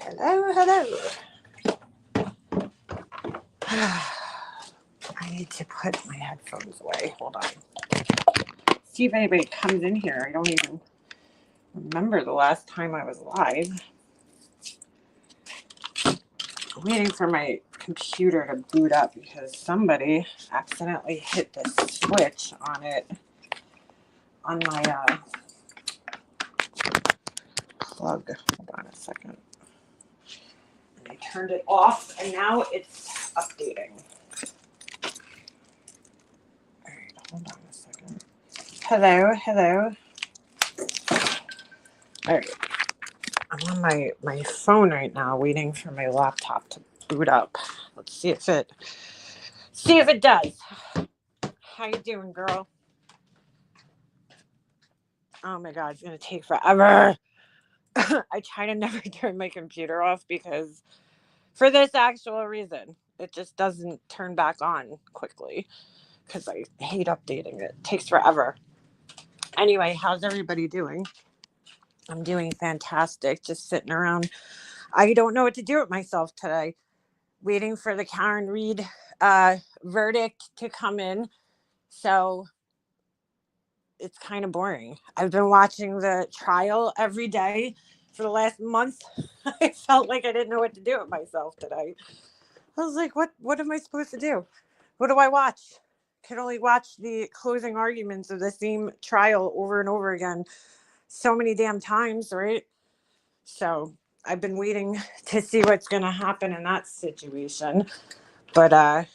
Hello, hello. I need to put my headphones away. Hold on. See if anybody comes in here. I don't even remember the last time I was live. I'm waiting for my computer to boot up because somebody accidentally hit the switch on it on my plug. Hold on a second. And I turned it off and now it's updating. All right, hold on a second. Hello, hello. All right. I'm on my phone right now waiting for my laptop to boot up. Let's see if it does. How you doing, girl? Oh my god, it's gonna take forever. I try to never turn my computer off because for this actual reason. It just doesn't turn back on quickly because I hate updating it. It takes forever. Anyway, how's everybody doing? I'm doing fantastic. Just sitting around. I don't know what to do with myself today. Waiting for the Karen Reed verdict to come in. So it's kind of boring. I've been watching the trial every day for the last month. I felt like I didn't know what to do with myself today. I was like, what am I supposed to do? What do I watch? I can only watch the closing arguments of the same trial over and over again so many damn times, right? So I've been waiting to see what's going to happen in that situation. But,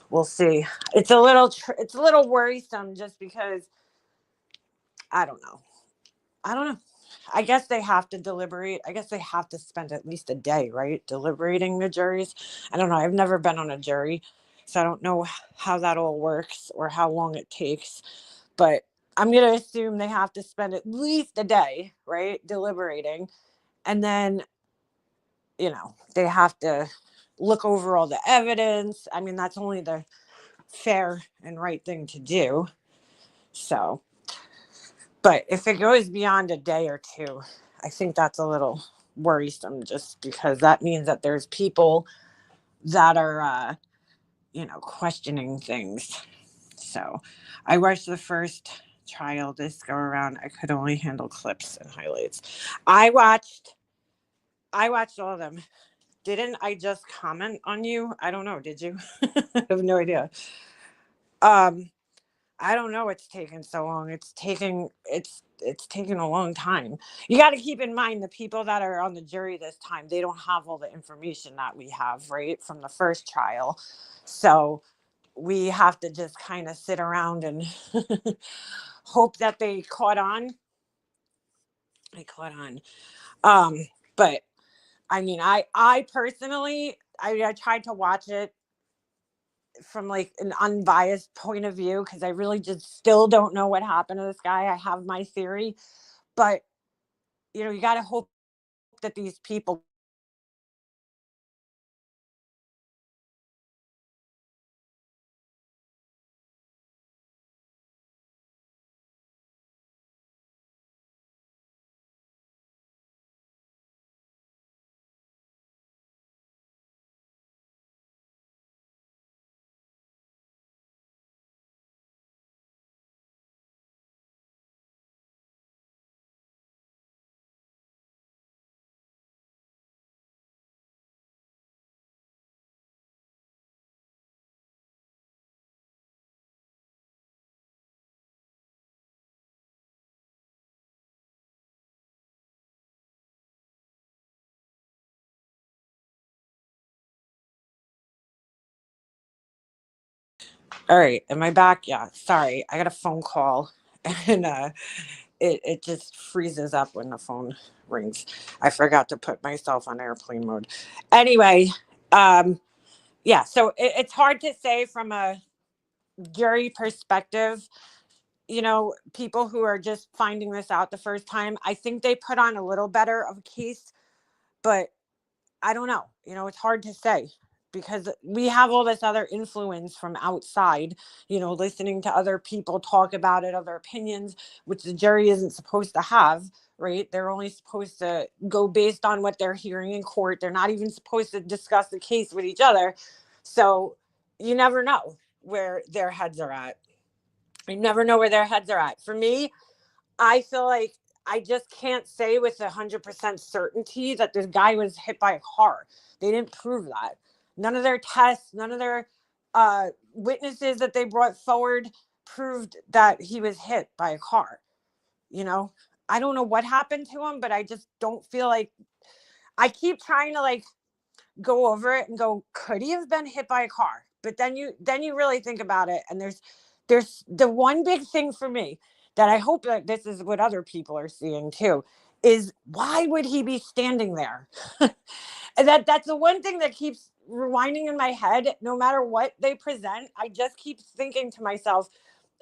we'll see. It's a little worrisome just because I don't know. I guess they have to deliberate. I guess they have to spend at least a day, right? Deliberating the juries. I don't know. I've never been on a jury, so I don't know how that all works or how long it takes. But I'm going to assume they have to spend at least a day, right? Deliberating. And then, they have to look over all the evidence. I mean, that's only the fair and right thing to do. So, but if it goes beyond a day or two, I think that's a little worrisome just because that means that there's people that are, questioning things. So I watched the first trial this go around. I could only handle clips and highlights. I watched all of them. Didn't I just comment on you? I don't know. Did you? I have no idea. I don't know. It's taken so long. It's taking a long time. You got to keep in mind the people that are on the jury this time, they don't have all the information that we have, right, from the first trial. So we have to just kind of sit around and hope that they caught on. But I mean, I personally, I tried to watch it from like an unbiased point of view because I really just still don't know what happened to this guy. I have my theory, but you got to hope that these people All right, am I back? Yeah, sorry, I got a phone call and it just freezes up when the phone rings. I forgot to put myself on airplane mode. Anyway, yeah, so it's hard to say from a jury perspective. People who are just finding this out the first time, I think they put on a little better of a case, but I don't know. It's hard to say because we have all this other influence from outside, listening to other people talk about it, other opinions, which the jury isn't supposed to have, right? They're only supposed to go based on what they're hearing in court. They're not even supposed to discuss the case with each other. So you never know where their heads are at. You never know where their heads are at. For me, I feel like I just can't say with 100% certainty that this guy was hit by a car. They didn't prove that. None of their tests, none of their witnesses that they brought forward proved that he was hit by a car. I don't know what happened to him, but I just don't feel like, I keep trying to like go over it and go, could he have been hit by a car? But then you really think about it, and there's the one big thing for me that I hope that this is what other people are seeing too, is why would he be standing there? And that's the one thing that keeps rewinding in my head. No matter what they present, I just keep thinking to myself,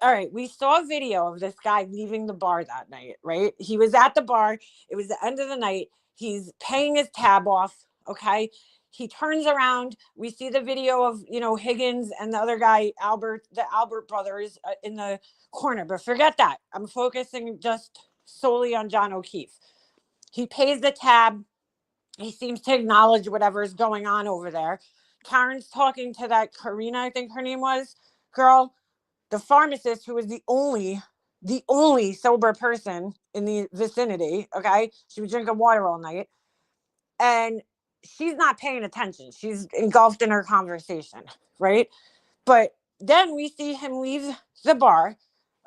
all right, we saw a video of this guy leaving the bar that night, right? He was at the bar. It was the end of the night. He's paying his tab off. Okay. He turns around. We see the video of, Higgins and the other guy, the Albert brothers in the corner. But forget that. I'm focusing just solely on John O'Keefe. He pays the tab. He seems to acknowledge whatever is going on over there. Karen's talking to that Karina, I think her name was, girl, the pharmacist, who was the only sober person in the vicinity. Okay. She was drinking water all night, and she's not paying attention. She's engulfed in her conversation. Right. But then we see him leave the bar.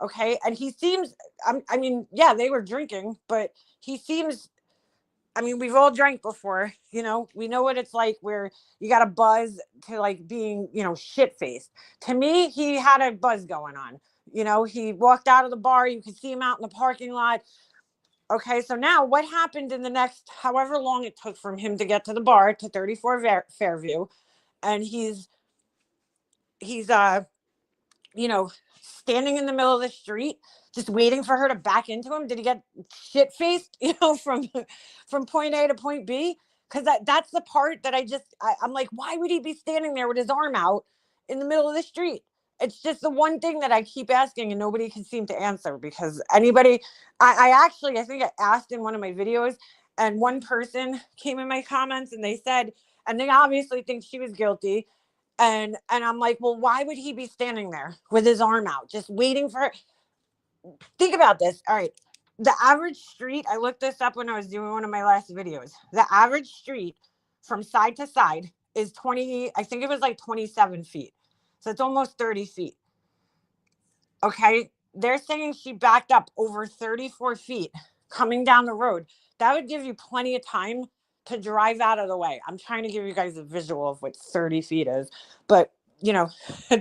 Okay. And he seems, yeah, they were drinking, but he seems, we've all drank before, we know what it's like where you got a buzz to like being, shit faced. To me, he had a buzz going on. He walked out of the bar. You could see him out in the parking lot. Okay. So now what happened in the next, however long it took from him to get to the bar to 34 Fairview. And he's, standing in the middle of the street, just waiting for her to back into him. Did he get shit faced, from point A to point B? Because that's the part that I'm like, why would he be standing there with his arm out in the middle of the street? It's just the one thing that I keep asking and nobody can seem to answer, because anybody, I think I asked in one of my videos, and one person came in my comments and they said, and they obviously think she was guilty. And I'm like, well, why would he be standing there with his arm out, just waiting for her? Think about this. All right. The average street, I looked this up when I was doing one of my last videos. The average street from side to side is 20, I think it was like 27 feet. So it's almost 30 feet. Okay. They're saying she backed up over 34 feet coming down the road. That would give you plenty of time to drive out of the way. I'm trying to give you guys a visual of what 30 feet is, but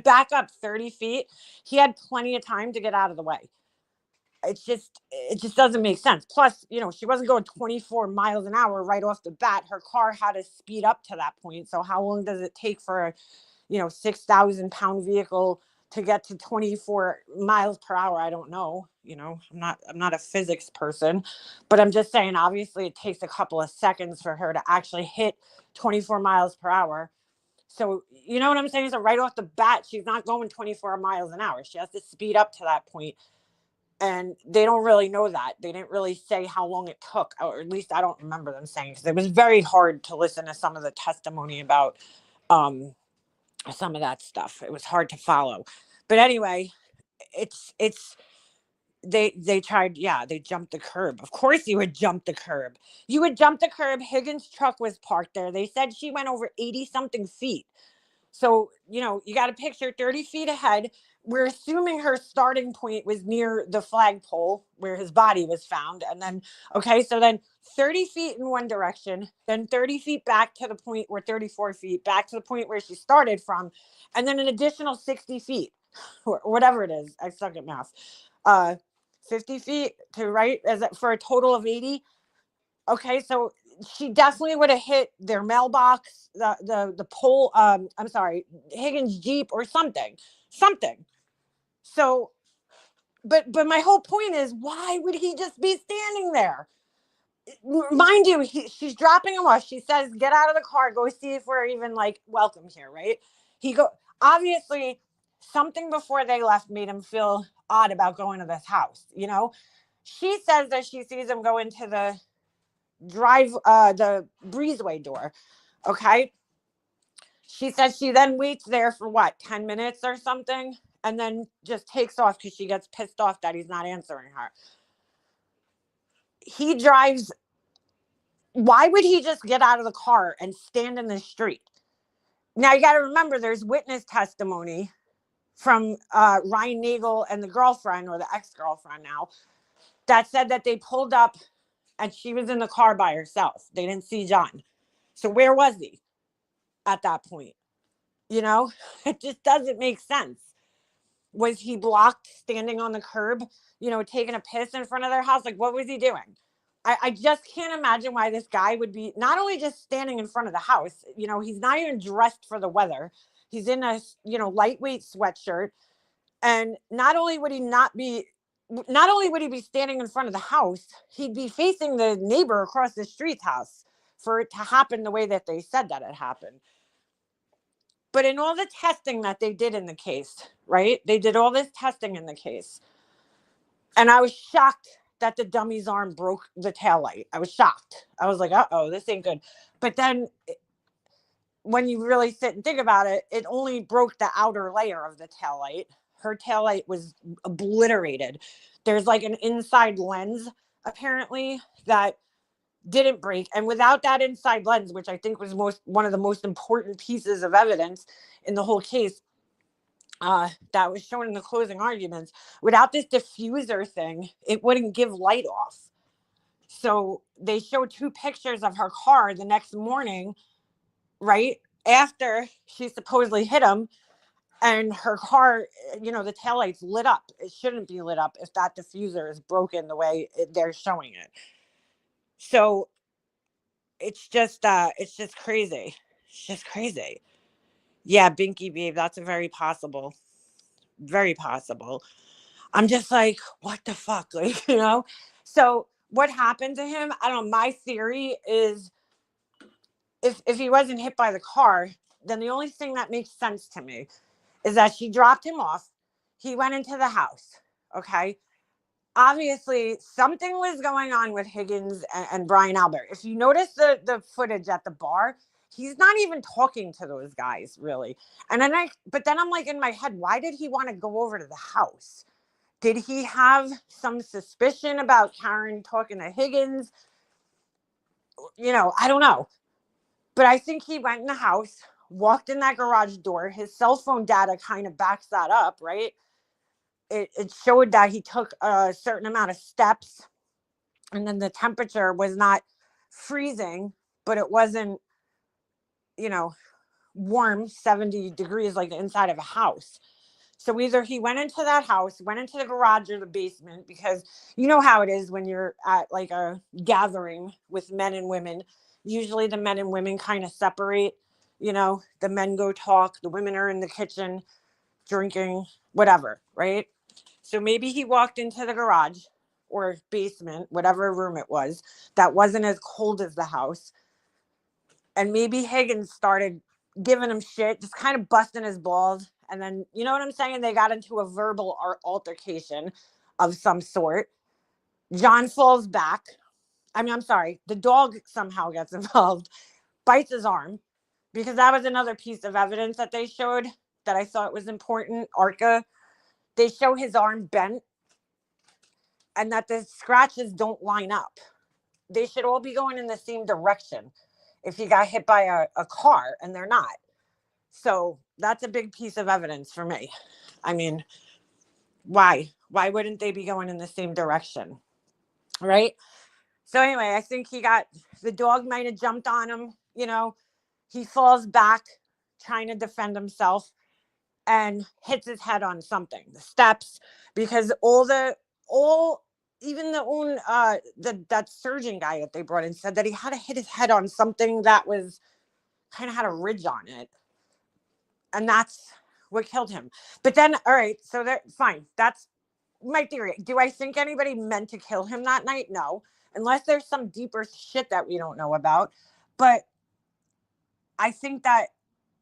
back up 30 feet. He had plenty of time to get out of the way. It just doesn't make sense. Plus, she wasn't going 24 miles an hour right off the bat. Her car had to speed up to that point. So how long does it take for a 6,000 pound vehicle to get to 24 miles per hour? I don't know. I'm not a physics person, but I'm just saying, obviously it takes a couple of seconds for her to actually hit 24 miles per hour. So, you know what I'm saying? So right off the bat, she's not going 24 miles an hour. She has to speed up to that point. And they don't really know that. They didn't really say how long it took, or at least I don't remember them saying, because it was very hard to listen to some of the testimony about some of that stuff. It was hard to follow. But anyway, they tried, they jumped the curb. Of course you would jump the curb. You would jump the curb. Higgins' truck was parked there. They said she went over 80 something feet. So, you got to picture 30 feet ahead. We're assuming her starting point was near the flagpole where his body was found. And then, so then 30 feet in one direction, then 30 feet back to the point where 34 feet back to the point where she started from. And then an additional 60 feet or whatever it is. I suck at math. 50 feet to right for a total of 80. Okay. So she definitely would have hit their mailbox, the pole, Higgins' Jeep or something. So, but my whole point is, why would he just be standing there? mind you, she's dropping him off. She says, get out of the car, go see if we're even like welcome here, right? Obviously something before they left made him feel odd about going to this house, you know? She says that she sees him go into the the breezeway door. Okay. She says she then waits there for what, 10 minutes or something, and then just takes off because she gets pissed off that he's not answering her. He drives. Why would he just get out of the car and stand in the street? Now you got to remember, there's witness testimony from Ryan Nagel and the girlfriend, or the ex-girlfriend now, that said that they pulled up and she was in the car by herself. They didn't see John. So where was he at that point? You know, it just doesn't make sense. Was he blocked standing on the curb, you know, taking a piss in front of their house? Like, what was he doing? I just can't imagine why this guy would be not only just standing in front of the house, you know, he's not even dressed for the weather. He's in a, you know, lightweight sweatshirt. And not only would he be standing in front of the house, he'd be facing the neighbor across the street's house for it to happen the way that they said that it happened. But in all the testing that they did in the case, right? They did all this testing in the case. And I was shocked that the dummy's arm broke the taillight. I was shocked. I was like, uh-oh, this ain't good. But then when you really sit and think about it, it only broke the outer layer of the taillight. Her taillight was obliterated. There's like an inside lens, apparently, that didn't break. And without that inside lens, which I think was one of the most important pieces of evidence in the whole case, that was shown in the closing arguments, without this diffuser thing, it wouldn't give light off. So they showed 2 pictures of her car the next morning, right after she supposedly hit him, and her car, you know, the taillights lit up. It shouldn't be lit up if that diffuser is broken the way they're showing it. So it's just crazy. It's just crazy. Yeah, Binky babe, that's a very possible. Very possible. I'm just like, what the fuck? Like, you know? So what happened to him? I don't know. My theory is if he wasn't hit by the car, then the only thing that makes sense to me is that she dropped him off. He went into the house. Okay. Obviously, something was going on with Higgins and Brian Albert. If you notice the footage at the bar, he's not even talking to those guys, really. And then but then I'm like in my head, why did he want to go over to the house? Did he have some suspicion about Karen talking to Higgins? You know, I don't know. But I think he went in the house, walked in that garage door. His cell phone data kind of backs that up, right? It showed that he took a certain amount of steps, and then the temperature was not freezing, but it wasn't, you know, warm 70 degrees like the inside of a house. So either he went into that house, went into the garage or the basement, because you know how it is when you're at like a gathering with men and women. Usually the men and women kind of separate, you know, the men go talk, the women are in the kitchen drinking, whatever, right? So maybe he walked into the garage or basement, whatever room it was, that wasn't as cold as the house. And maybe Higgins started giving him shit, just kind of busting his balls. And then, you know what I'm saying? They got into a verbal altercation of some sort. John falls back. I'm sorry. The dog somehow gets involved, bites his arm, because that was another piece of evidence that they showed that I thought was important. Arca, they show his arm bent and that the scratches don't line up. They should all be going in the same direction if he got hit by a car, and they're not. So that's a big piece of evidence for me. I mean, why? Why wouldn't they be going in the same direction? Right? So anyway, I think the dog might have jumped on him, you know, he falls back trying to defend himself and hits his head on something, the steps, because even that surgeon guy that they brought in said that he had to hit his head on something that was kind of had a ridge on it. And that's what killed him. But then, all right, so fine. That's my theory. Do I think anybody meant to kill him that night? No. unless there's some deeper shit that we don't know about. But I think that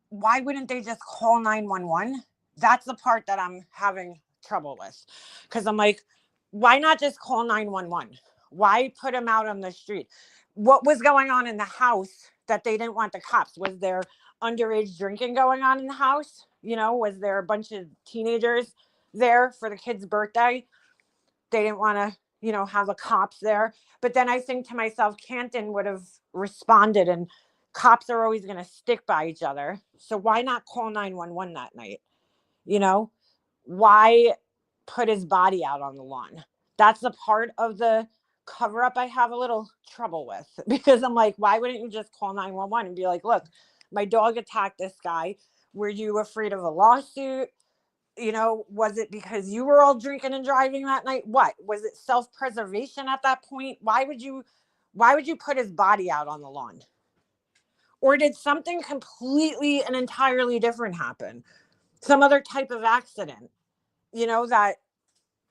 why wouldn't they just call 911? That's the part that I'm having trouble with. Because I'm like, why not just call 911? Why put him out on the street? What was going on in the house that they didn't want the cops? Was there underage drinking going on in the house? You know, was there a bunch of teenagers there for the kid's birthday? They didn't want to, you know, have the cops there. But then I think to myself, Canton would have responded, and cops are always going to stick by each other. So why not call 911 that night? You know, why put his body out on the lawn? That's the part of the cover up I have a little trouble with, because I'm like, why wouldn't you just call 911 and be like, look, my dog attacked this guy. Were you afraid of a lawsuit? You know, was it because you were all drinking and driving that night? What was it? Self-preservation at that point? Why would you put his body out on the lawn? Or did something completely and entirely different happen? Some other type of accident, you know, that,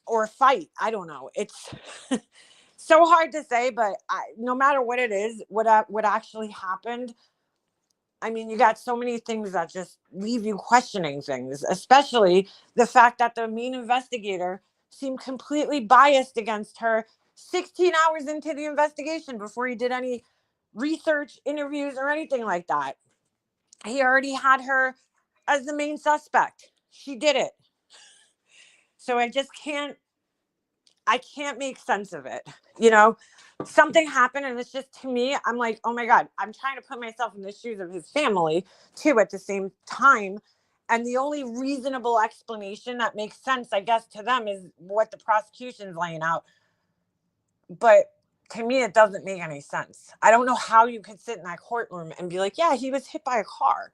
or fight. I don't know. It's so hard to say, but no matter what it is, what actually happened, I mean, you got so many things that just leave you questioning things, especially the fact that the main investigator seemed completely biased against her 16 hours into the investigation before he did any research, interviews, or anything like that. He already had her as the main suspect. She did it. So I can't make sense of it. You know, something happened, and it's just, to me, I'm like, oh my God, I'm trying to put myself in the shoes of his family too at the same time. And the only reasonable explanation that makes sense, I guess, to them is what the prosecution's laying out. But to me, it doesn't make any sense. I don't know how you could sit in that courtroom and be like, yeah, he was hit by a car,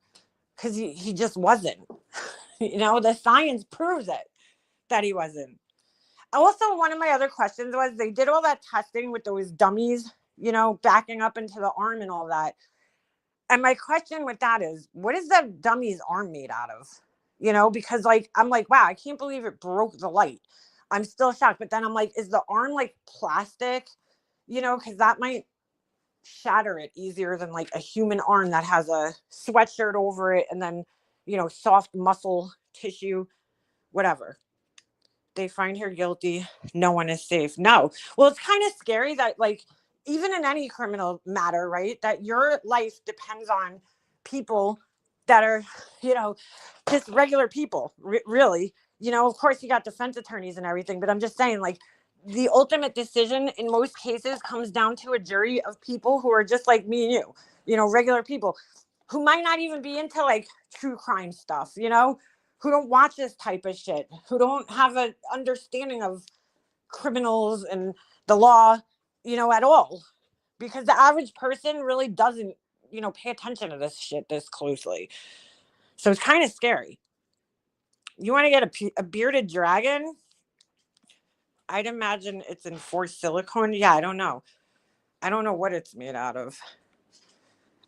because he just wasn't. You know, the science proves it that he wasn't. Also, one of my other questions was, they did all that testing with those dummies, you know, backing up into the arm and all that. And my question with that is, what is that dummy's arm made out of? You know, because like, I'm like, wow, I can't believe it broke the light. I'm still shocked. But then I'm like, is the arm like plastic? You know, because that might shatter it easier than like a human arm that has a sweatshirt over it and then, you know, soft muscle tissue, whatever. They find her guilty. No one is safe. No. Well, it's kind of scary that, like, even in any criminal matter, right, that your life depends on people that are, you know, just regular people, really. You know, of course, you got defense attorneys and everything, but I'm just saying, like, the ultimate decision in most cases comes down to a jury of people who are just like me and you know, regular people who might not even be into like true crime stuff, you know, who don't watch this type of shit, who don't have an understanding of criminals and the law, you know, at all. Because the average person really doesn't, you know, pay attention to this shit this closely. So it's kind of scary. You want to get a bearded dragon? I'd imagine it's in forced silicone. Yeah, I don't know. I don't know what it's made out of.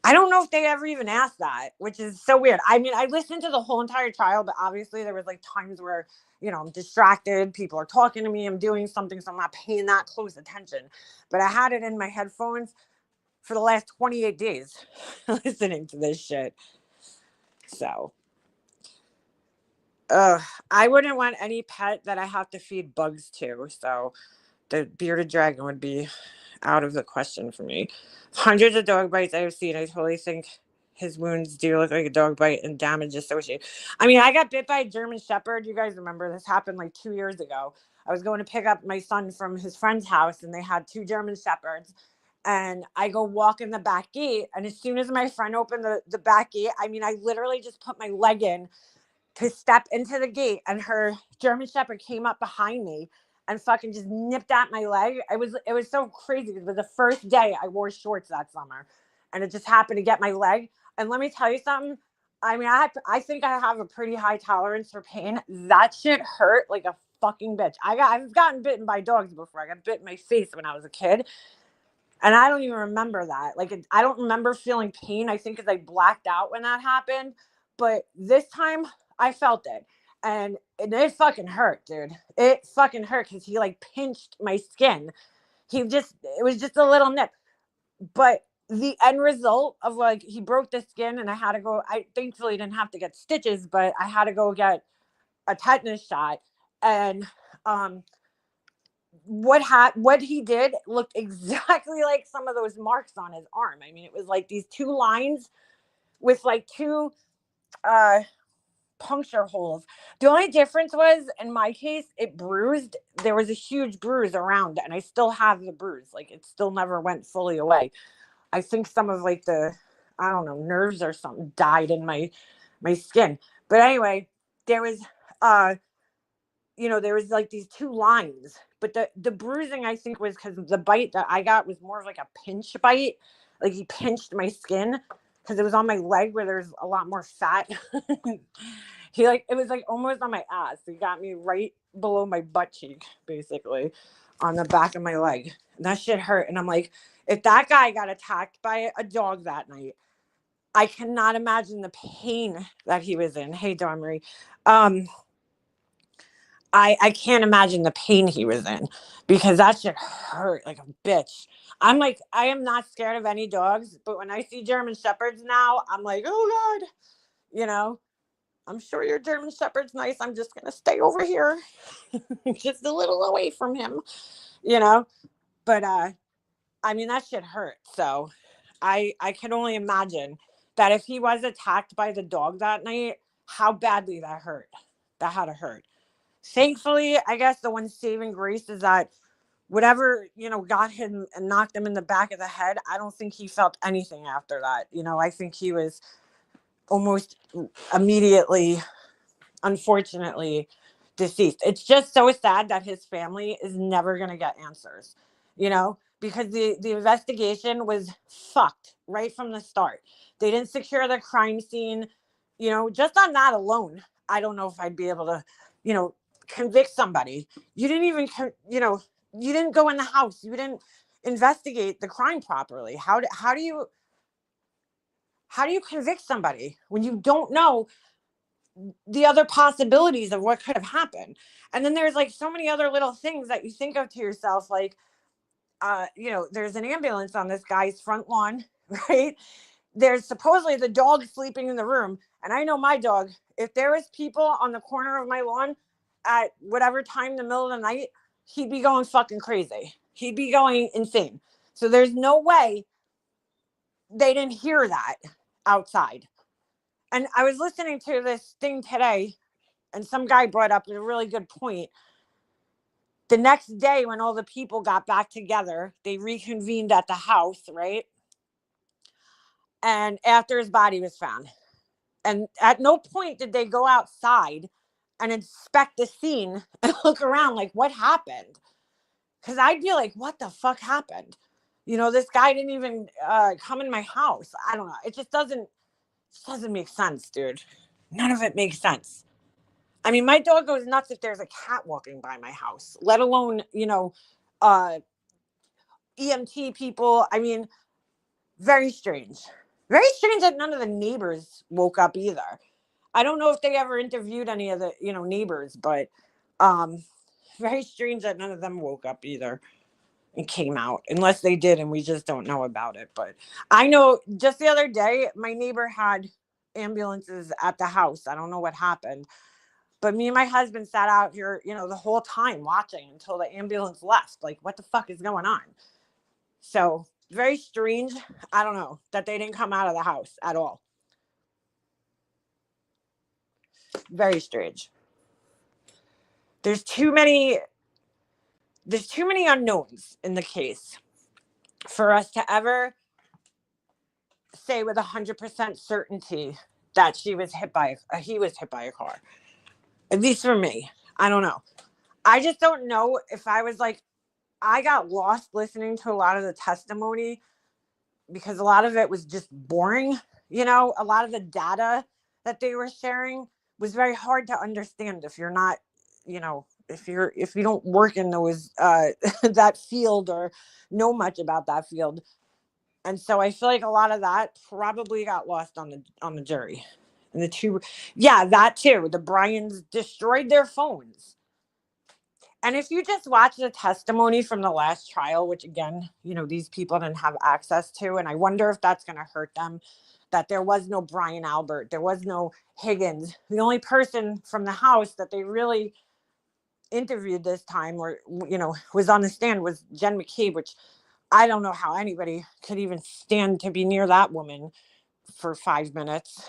I don't know if they ever even asked that, which is so weird. I mean, I listened to the whole entire trial, but obviously there was like times where, you know, I'm distracted. People are talking to me. I'm doing something, so I'm not paying that close attention. But I had it in my headphones for the last 28 days listening to this shit. So, I wouldn't want any pet that I have to feed bugs to. So the bearded dragon would be out of the question for me. Hundreds of dog bites I've seen. I totally think his wounds do look like a dog bite and damage associated. I mean, I got bit by a German Shepherd. You guys remember this happened like 2 years ago. I was going to pick up my son from his friend's house, and they had 2 German Shepherds. And I go walk in the back gate. And as soon as my friend opened the back gate, I mean, I literally just put my leg in to step into the gate, and her German Shepherd came up behind me and fucking just nipped at my leg. It was so crazy. It was the first day I wore shorts that summer, and it just happened to get my leg. And let me tell you something. I mean, I think I have a pretty high tolerance for pain. That shit hurt like a fucking bitch. I've gotten bitten by dogs before. I got bit in my face when I was a kid, and I don't even remember that. Like, I don't remember feeling pain. I think because I blacked out when that happened. But this time, I felt it. And it fucking hurt, dude. It fucking hurt because he, like, pinched my skin. it was just a little nip. But the end result of like, he broke the skin and I thankfully didn't have to get stitches, but I had to go get a tetanus shot. And what he did looked exactly like some of those marks on his arm. I mean, it was like these two lines with like two puncture holes. The only difference was, in my case, it bruised. There was a huge bruise around it, and I still have the bruise. Like, it still never went fully away. I think some of like I don't know, nerves or something died in my skin. But anyway, there was there was like these two lines. But the bruising, I think, was because the bite that I got was more of like a pinch bite. Like, he pinched my skin because it was on my leg where there's a lot more fat. It was like almost on my ass. He got me right below my butt cheek, basically, on the back of my leg. And that shit hurt. And I'm like, if that guy got attacked by a dog that night, I cannot imagine the pain that he was in. Hey, Dawn Marie. I can't imagine the pain he was in, because that shit hurt like a bitch. I'm like, I am not scared of any dogs, but when I see German Shepherds now, I'm like, oh God, I'm sure your German Shepherd's nice. I'm just going to stay over here, just a little away from him, but, I mean, that shit hurt. So I can only imagine that if he was attacked by the dog that night, how badly that hurt. That had to hurt. Thankfully, I guess the one saving grace is that whatever, got him and knocked him in the back of the head, I don't think he felt anything after that. I think he was almost immediately, unfortunately, deceased. It's just so sad that his family is never going to get answers, because the investigation was fucked right from the start. They didn't secure the crime scene. Just on that alone, I don't know if I'd be able to, convict somebody. You didn't even, you didn't go in the house. You didn't investigate the crime properly. How do you convict somebody when you don't know the other possibilities of what could have happened? And then there's like so many other little things that you think of to yourself, like, there's an ambulance on this guy's front lawn, right? There's supposedly the dog sleeping in the room. And I know my dog, if there was people on the corner of my lawn at whatever time in the middle of the night, he'd be going fucking crazy. He'd be going insane. So there's no way they didn't hear that outside. And I was listening to this thing today, and some guy brought up a really good point. The next day, when all the people got back together, they reconvened at the house, right? And after his body was found. And at no point did they go outside and inspect the scene and look around like, what happened? Because I'd be like, what the fuck happened? This guy didn't even come in my house. I don't know. It just doesn't make sense, dude. None of it makes sense. I mean, my dog goes nuts if there's a cat walking by my house, let alone, EMT people. I mean, very strange. Very strange that none of the neighbors woke up either. I don't know if they ever interviewed any of the, neighbors, but very strange that none of them woke up either and came out, unless they did and we just don't know about it. But I know just the other day, my neighbor had ambulances at the house. I don't know what happened, but me and my husband sat out here, the whole time watching until the ambulance left. Like, what the fuck is going on? So very strange. I don't know that they didn't come out of the house at all. Very strange. There's too many unknowns in the case for us to ever say with 100% certainty that he was hit by a car. At least for me. I don't know. I just don't know if I was like, I got lost listening to a lot of the testimony because a lot of it was just boring. A lot of the data that they were sharing was very hard to understand if you're not, if you don't work in those that field or know much about that field. And so I feel like a lot of that probably got lost on the jury. And that too. The Bryans destroyed their phones. And if you just watch the testimony from the last trial, which again, these people didn't have access to, and I wonder if that's going to hurt them, that there was no Brian Albert, there was no Higgins. The only person from the house that they really interviewed this time, or was on the stand, was Jen McCabe, which I don't know how anybody could even stand to be near that woman for 5 minutes.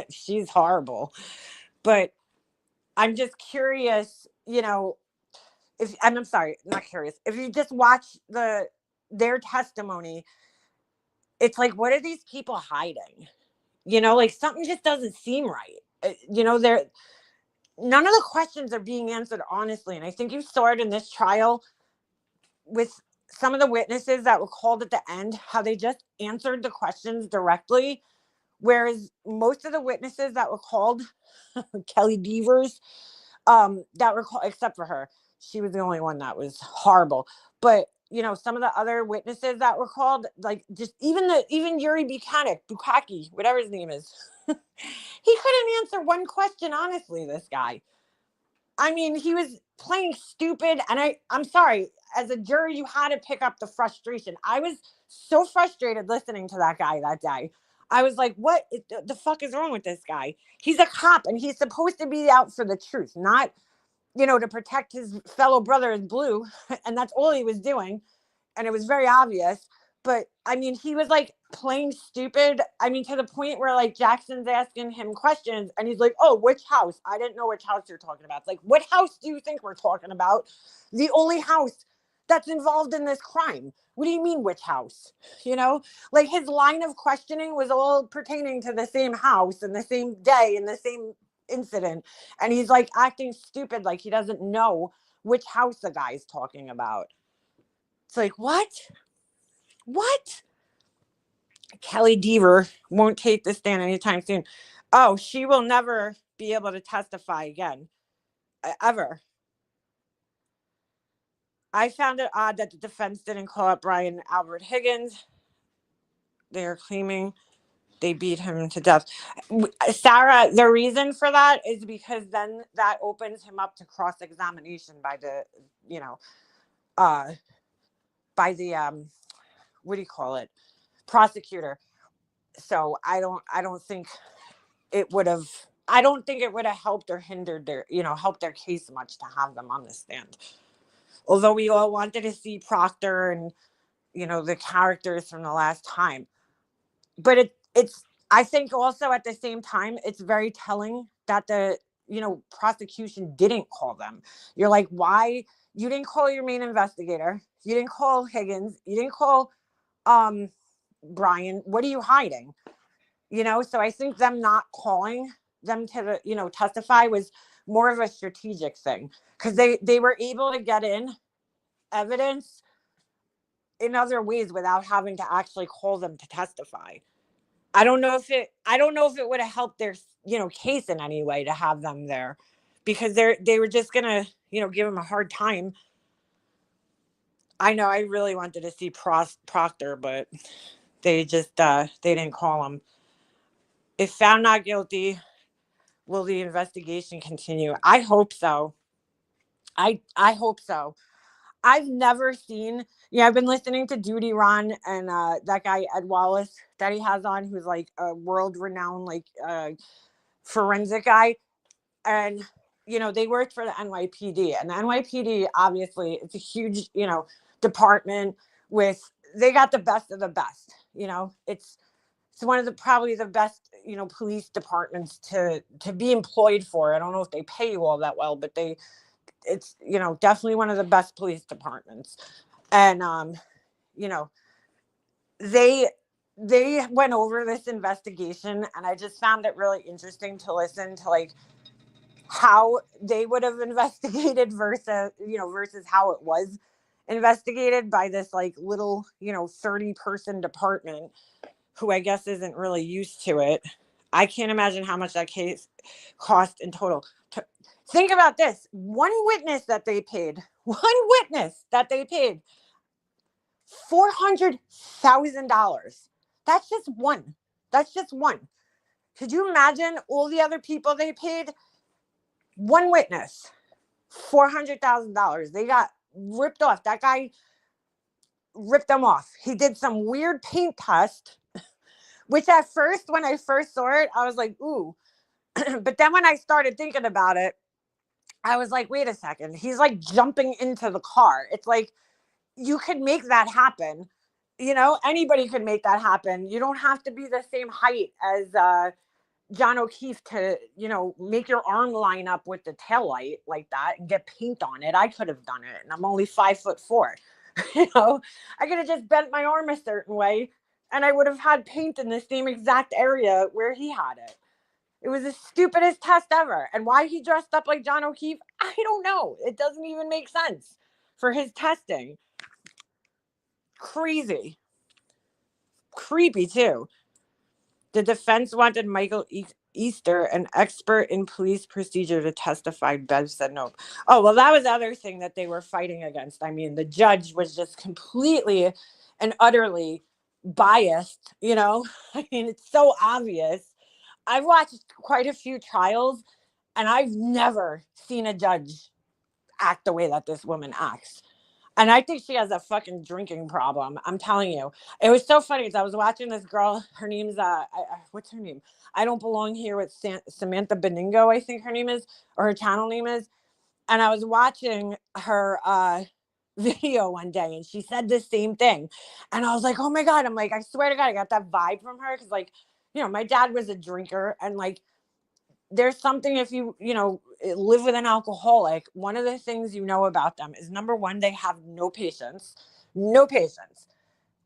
She's horrible. But I'm just curious, if I'm sorry, not curious. If you just watch their testimony, it's like, what are these people hiding? Like something just doesn't seem right. They're none of the questions are being answered honestly. And I think you saw it in this trial with some of the witnesses that were called at the end, how they just answered the questions directly. Whereas most of the witnesses that were called, Kelly Devers, that were called, except for her, she was the only one that was horrible. But some of the other witnesses that were called, like just even Yuri Bukaki, whatever his name is, he couldn't answer one question honestly. This guy, I mean, he was playing stupid, and I'm sorry, as a jury, you had to pick up the frustration. I was so frustrated listening to that guy that day. I was like, what the fuck is wrong with this guy? He's a cop, and he's supposed to be out for the truth, not, to protect his fellow brother in blue. And that's all he was doing. And it was very obvious. But I mean, he was like playing stupid. I mean, to the point where like Jackson's asking him questions and he's like, oh, which house? I didn't know which house you're talking about. It's like, what house do you think we're talking about? The only house that's involved in this crime. What do you mean, which house? Like his line of questioning was all pertaining to the same house and the same day and the same incident. And he's like acting stupid, like he doesn't know which house the guy's talking about. It's like, what? Kelly Deaver won't take the stand anytime soon. Oh, she will never be able to testify again. Ever. I found it odd that the defense didn't call up Brian Albert Higgins. They are claiming they beat him to death. Sarah, the reason for that is because then that opens him up to cross-examination by the, by the, what do you call it? Prosecutor. So I don't think it would have helped or hindered their, helped their case much to have them on the stand. Although we all wanted to see Proctor and, the characters from the last time. But it's, I think also at the same time, it's very telling that the, prosecution didn't call them. You're like, why? You didn't call your main investigator. You didn't call Higgins. You didn't call Brian. What are you hiding? So I think them not calling them to, testify was more of a strategic thing, because they were able to get in evidence in other ways without having to actually call them to testify. I don't know if it would have helped their, case in any way to have them there, because they were just gonna, give them a hard time. I know I really wanted to see Proctor, but they just they didn't call him. If found not guilty, will the investigation continue? I hope so. I hope so. I've never seen, I've been listening to Duty Ron and that guy Ed Wallace that he has on, who's like a world-renowned like forensic guy. And, they worked for the NYPD. And the NYPD, obviously, it's a huge, department they got the best of the best. It's one of the probably the best, police departments to be employed for. I don't know if they pay you all that well, but it's, definitely one of the best police departments. And, they went over this investigation, and I just found it really interesting to listen to like how they would have investigated versus how it was investigated by this like little, 30-person department who I guess isn't really used to it. I can't imagine how much that case cost in total. Think about this. One witness that they paid $400,000. That's just one. Could you imagine all the other people they paid? One witness. $400,000. They got ripped off. That guy ripped them off. He did some weird paint test, which at first, when I first saw it, I was like, ooh. But then when I started thinking about it, I was like, wait a second. He's like jumping into the car. It's like, you could make that happen. You know, anybody could make that happen. You don't have to be the same height as John O'Keefe to, you know, make your arm line up with the tail light like that and get paint on it. I could have done it, and I'm only 5'4". You know, I could have just bent my arm a certain way, and I would have had paint in the same exact area where he had it. It was the stupidest test ever. And why he dressed up like John O'Keefe, I don't know. It doesn't even make sense for his testing. Crazy. Creepy, too. The defense wanted Michael Easter, an expert in police procedure, to testify. Bev said no. Oh, well, that was the other thing that they were fighting against. I mean, the judge was just completely and utterly biased, you know? I mean, it's so obvious. I've watched quite a few trials, and I've never seen a judge act the way that this woman acts. And I think she has a fucking drinking problem. I'm telling you. It was so funny because I was watching this girl. Her name's, what's her name? I Don't Belong Here with Samantha Beningo, I think her name is, or her channel name is. And I was watching her video one day, and she said the same thing. And I was like, oh my God. I'm like, I swear to God, I got that vibe from her. Because, like, you know, my dad was a drinker, and like, there's something, if you know, live with an alcoholic, one of the things you know about them is, number one, they have no patience. No patience.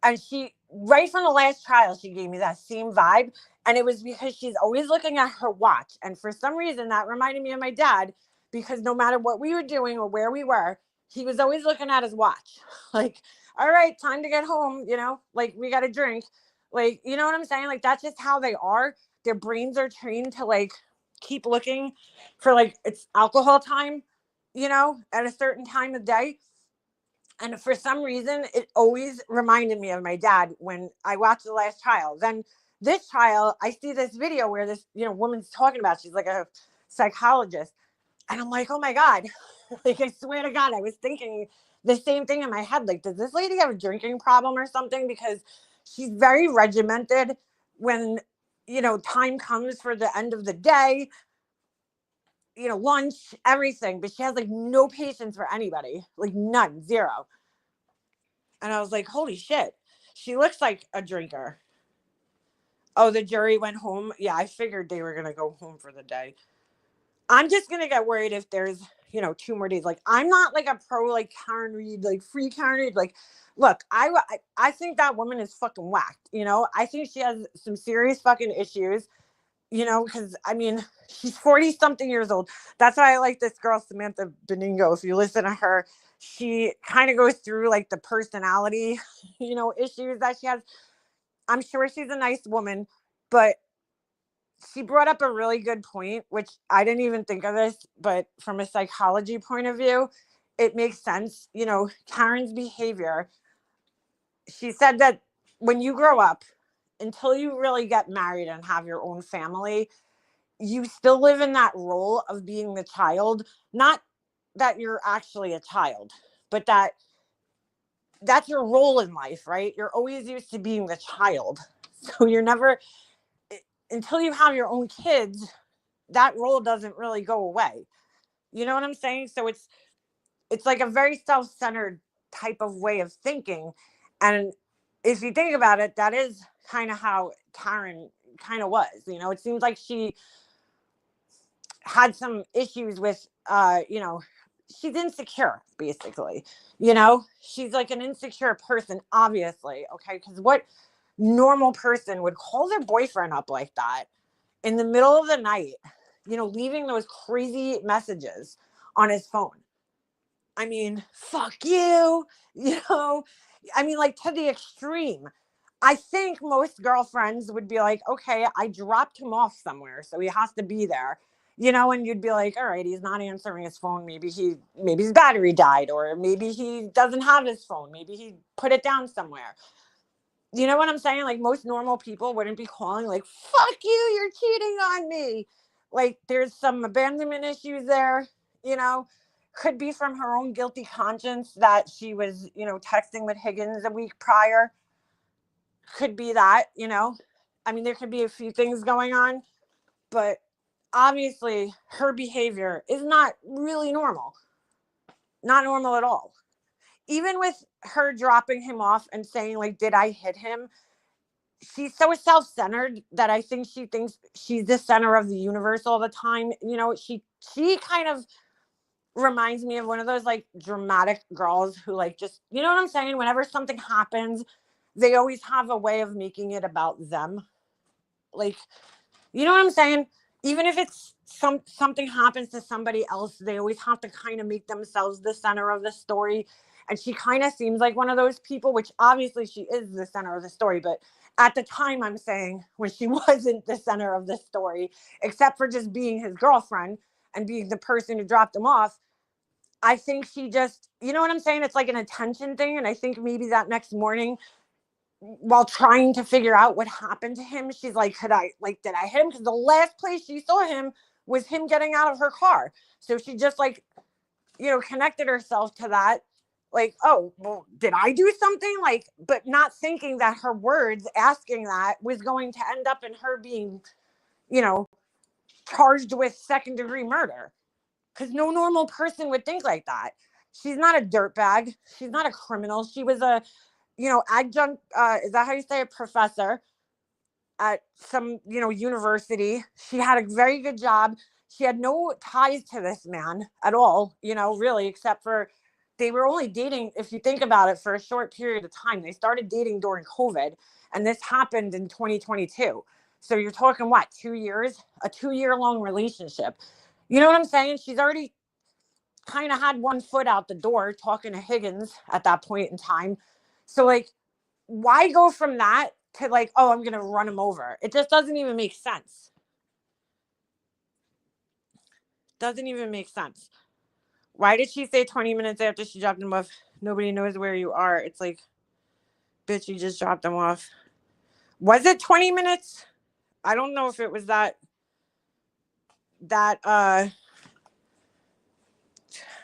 And she, right from the last trial, she gave me that same vibe. And it was because she's always looking at her watch. And for some reason, that reminded me of my dad, because no matter what we were doing or where we were, he was always looking at his watch. Like, all right, time to get home, you know, like, we got to drink. Like, you know what I'm saying? Like, that's just how they are. Their brains are trained to, like, keep looking for, like, it's alcohol time, you know, at a certain time of day. And for some reason, it always reminded me of my dad when I watched the last trial. Then this trial, I see this video where this, you know, woman's talking about, she's like a psychologist. And I'm like, oh my God, like, I swear to God, I was thinking the same thing in my head. Like, does this lady have a drinking problem or something? Because she's very regimented when, you know, time comes for the end of the day, you know, lunch, everything. But she has like no patience for anybody, like none, zero. And I was like, holy shit, she looks like a drinker. Oh, the jury went home. Yeah, I figured they were going to go home for the day. I'm just going to get worried if there's, you know, 2 more days. Like, I'm not like a pro, like, Karen Reed, like, free Karen Reed. Like, look, I think that woman is fucking whacked. You know, I think she has some serious fucking issues, you know, because, I mean, she's 40 something years old. That's why I like this girl, Samantha Beningo. If you listen to her, she kind of goes through like the personality, you know, issues that she has. I'm sure she's a nice woman, but she brought up a really good point, which I didn't even think of this, but from a psychology point of view, it makes sense. You know, Karen's behavior, she said that when you grow up, until you really get married and have your own family, you still live in that role of being the child. Not that you're actually a child, but that's your role in life, right? You're always used to being the child. So you're never, until you have your own kids, that role doesn't really go away. You know what I'm saying? So it's like a very self-centered type of way of thinking. And if you think about it, that is kind of how Karen kind of was. You know, it seems like she had some issues with you know, she's insecure, basically. You know, she's like an insecure person, obviously. Okay, because what normal person would call their boyfriend up like that in the middle of the night, you know, leaving those crazy messages on his phone? I mean, fuck you, you know, I mean, like, to the extreme. I think most girlfriends would be like, okay, I dropped him off somewhere, so he has to be there, you know, and you'd be like, all right, he's not answering his phone. Maybe his battery died, or maybe he doesn't have his phone. Maybe he put it down somewhere. You know what I'm saying? Like, most normal people wouldn't be calling like, fuck you, you're cheating on me. Like, there's some abandonment issues there, you know? Could be from her own guilty conscience that she was, texting with Higgins a week prior. Could be that, I mean, there could be a few things going on, but obviously her behavior is not really normal. Not normal at all. Even with her dropping him off and saying, like, did I hit him? She's so self-centered that I think she thinks she's the center of the universe all the time. She kind of reminds me of one of those like dramatic girls who like just, you know what I'm saying? Whenever something happens, they always have a way of making it about them. Like, you know what I'm saying? Even if it's something happens to somebody else, they always have to kind of make themselves the center of the story. And she kind of seems like one of those people, which obviously she is the center of the story. But at the time, I'm saying when she wasn't the center of the story, except for just being his girlfriend and being the person who dropped him off, I think she just, you know what I'm saying? It's like an attention thing. And I think maybe that next morning, while trying to figure out what happened to him, she's like, did I hit him? Because the last place she saw him was him getting out of her car. So she just like, connected herself to that. Like, oh, well, did I do something? Like, but not thinking that her words asking that was going to end up in her being, charged with second-degree murder. Because no normal person would think like that. She's not a dirtbag. She's not a criminal. She was a, adjunct, is that how you say it, professor at some, university. She had a very good job. She had no ties to this man at all, really, except for they were only dating, if you think about it, for a short period of time. They started dating during COVID, and this happened in 2022. So you're talking, what, 2 years? A 2-year-long relationship. You know what I'm saying? She's already kind of had one foot out the door talking to Higgins at that point in time. So, like, why go from that to, like, oh, I'm going to run him over? It just doesn't even make sense. Doesn't even make sense. Why did she say 20 minutes after she dropped him off, nobody knows where you are? It's like, bitch, you just dropped him off. Was it 20 minutes? I don't know if it was that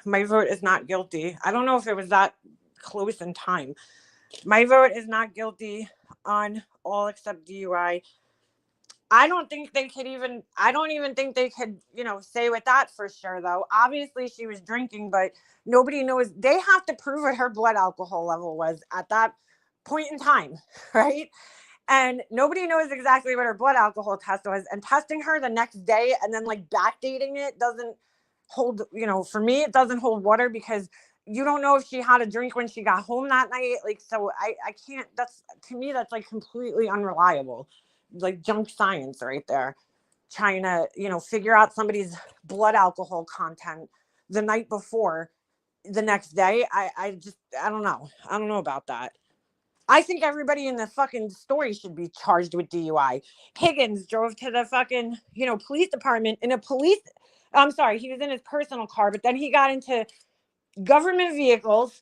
my vote is not guilty. I don't know if it was that close in time. My vote is not guilty on all except DUI. I don't even think they could, say with that for sure, though. Obviously, she was drinking, but nobody knows. They have to prove what her blood alcohol level was at that point in time, right? And nobody knows exactly what her blood alcohol test was. And testing her the next day and then like backdating it doesn't hold, for me, it doesn't hold water because you don't know if she had a drink when she got home that night. Like, so I can't, to me, that's like completely unreliable. Like junk science right there. Trying to, figure out somebody's blood alcohol content the night before the next day. I don't know. I don't know about that. I think everybody in the fucking story should be charged with DUI. Higgins drove to the fucking, police department in I'm sorry, he was in his personal car, but then he got into government vehicles.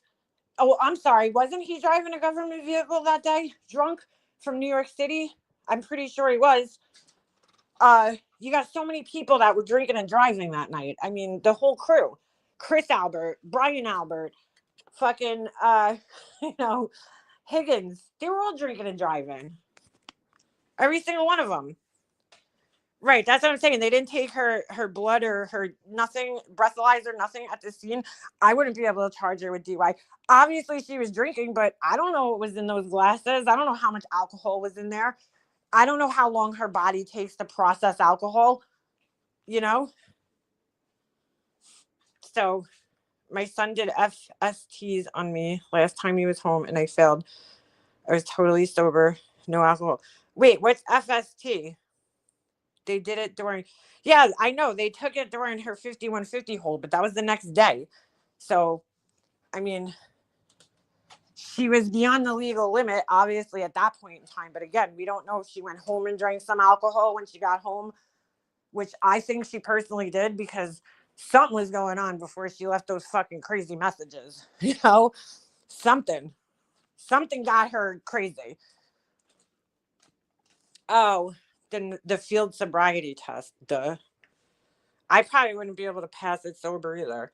Oh, I'm sorry. Wasn't he driving a government vehicle that day? Drunk from New York City? I'm pretty sure he was. You got so many people that were drinking and driving that night. I mean, the whole crew. Chris Albert, Brian Albert, fucking, Higgins. They were all drinking and driving. Every single one of them. Right, that's what I'm saying. They didn't take her blood or her nothing, breathalyzer, nothing at the scene. I wouldn't be able to charge her with DUI. Obviously, she was drinking, but I don't know what was in those glasses. I don't know how much alcohol was in there. I don't know how long her body takes to process alcohol, So my son did FSTs on me last time he was home, and I failed. I was totally sober, no alcohol. Wait, what's FST? They did it during, yeah, I know. They took it during her 5150 hold, but that was the next day. So, I mean, she was beyond the legal limit, obviously, at that point in time. But again, we don't know if she went home and drank some alcohol when she got home, which I think she personally did because something was going on before she left those fucking crazy messages. Something got her crazy. Oh, then the field sobriety test. Duh. I probably wouldn't be able to pass it sober either.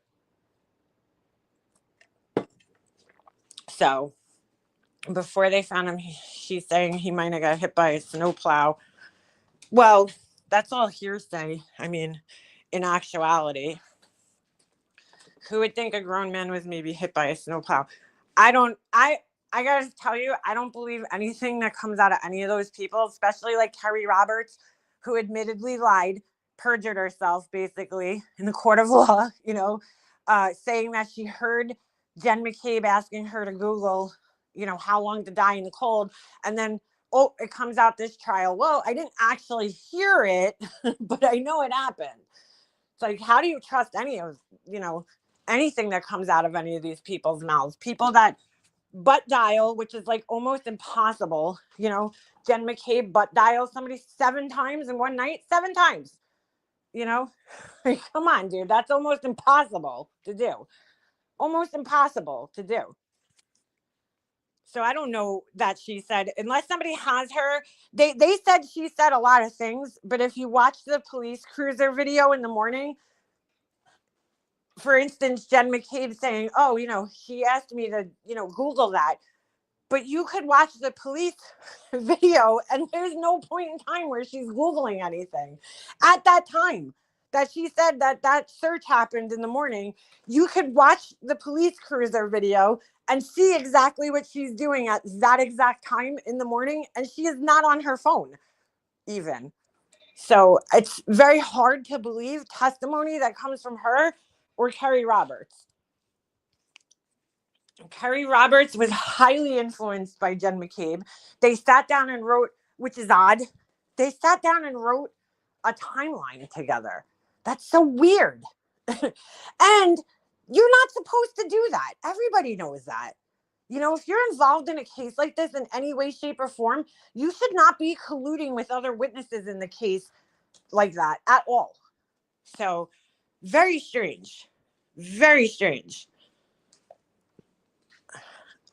So before they found him, she's saying he might have got hit by a snowplow. Well, that's all hearsay. I mean, in actuality, who would think a grown man was maybe hit by a snowplow? I gotta tell you, I don't believe anything that comes out of any of those people, especially like Kerry Roberts, who admittedly lied, perjured herself basically in the court of law, saying that she heard Jen McCabe asking her to Google, how long to die in the cold. And then, oh, it comes out this trial. Well, I didn't actually hear it, but I know it happened. It's like, how do you trust anything that comes out of any of these people's mouths? People that butt dial, which is like almost impossible. Jen McCabe butt dial somebody 7 times in one night, 7 times. Like, come on, dude, that's almost impossible to do. Almost impossible to do. So I don't know that she said, unless somebody has her, they said she said a lot of things, but if you watch the police cruiser video in the morning, for instance, Jen McCabe saying, oh, she asked me to, Google that. But you could watch the police video and there's no point in time where she's Googling anything. At that time that she said that search happened in the morning, you could watch the police cruiser video and see exactly what she's doing at that exact time in the morning. And she is not on her phone even. So it's very hard to believe testimony that comes from her or Kerry Roberts. Kerry Roberts was highly influenced by Jen McCabe. They sat down and wrote, which is odd, they sat down and wrote a timeline together. That's so weird. And you're not supposed to do that. Everybody knows that. If you're involved in a case like this in any way, shape, or form, you should not be colluding with other witnesses in the case like that at all. So, very strange. Very strange.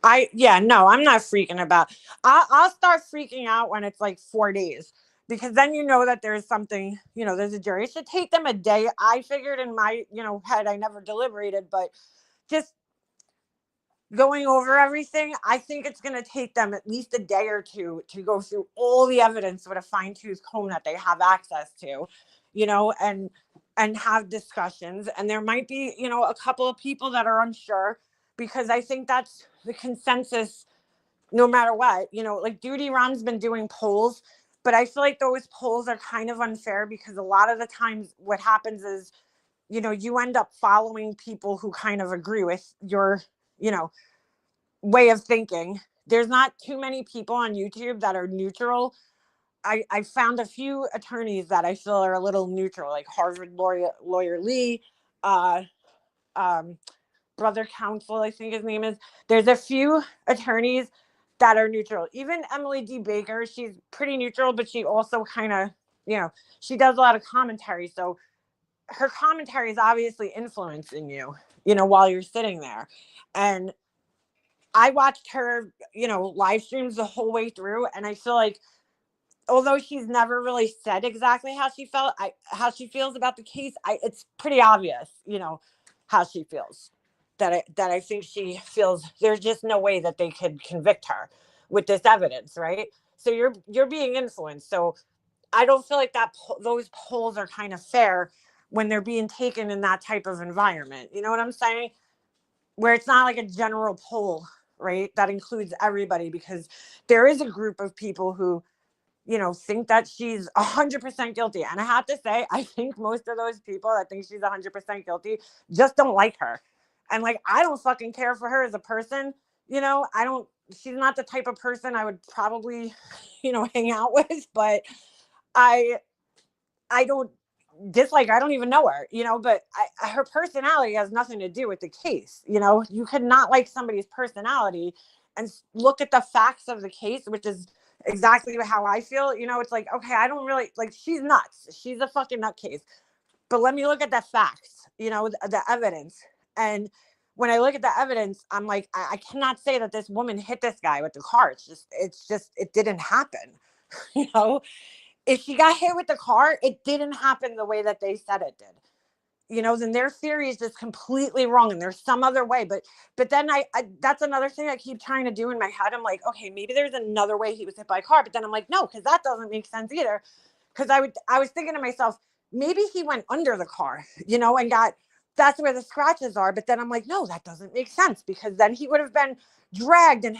I'm not freaking about. I'll start freaking out when it's like 4 days, because then that there's something, there's a jury. It should take them a day. I figured in my, head, I never deliberated, but just going over everything, I think it's going to take them at least a day or two to go through all the evidence with a fine-tooth comb that they have access to, and have discussions. And there might be, a couple of people that are unsure, because I think that's the consensus no matter what. Like Duty Ron's been doing polls, but I feel like those polls are kind of unfair, because a lot of the times what happens is, you end up following people who kind of agree with your, way of thinking. There's not too many people on YouTube that are neutral. I found a few attorneys that I feel are a little neutral, like Harvard lawyer Lee, brother counsel, I think his name is. There's a few attorneys that are neutral. Even Emily D. Baker, she's pretty neutral, but she also kind of, she does a lot of commentary. So her commentary is obviously influencing you, while you're sitting there. And I watched her, live streams the whole way through. And I feel like, although she's never really said exactly how she feels about the case, it's pretty obvious, how she feels. That I think she feels there's just no way that they could convict her with this evidence, right? So you're being influenced. So I don't feel like those polls are kind of fair when they're being taken in that type of environment. You know what I'm saying? Where it's not like a general poll, right? That includes everybody, because there is a group of people who, think that she's 100% guilty. And I have to say, I think most of those people that think she's 100% guilty just don't like her. And like, I don't fucking care for her as a person. She's not the type of person I would probably, hang out with, but I don't dislike her. I don't even know her, but her personality has nothing to do with the case. You could not like somebody's personality and look at the facts of the case, which is exactly how I feel. It's like, okay, I don't really like, she's nuts. She's a fucking nutcase. But let me look at the facts, the evidence. And when I look at the evidence, I'm like, I cannot say that this woman hit this guy with the car. It didn't happen. If she got hit with the car, it didn't happen the way that they said it did. then their theory is just completely wrong and there's some other way. But then I that's another thing I keep trying to do in my head. I'm like, okay, maybe there's another way he was hit by a car. But then I'm like, no, because that doesn't make sense either. Because I was thinking to myself, maybe he went under the car, and that's where the scratches are. But then I'm like, no, that doesn't make sense, because then he would have been dragged and,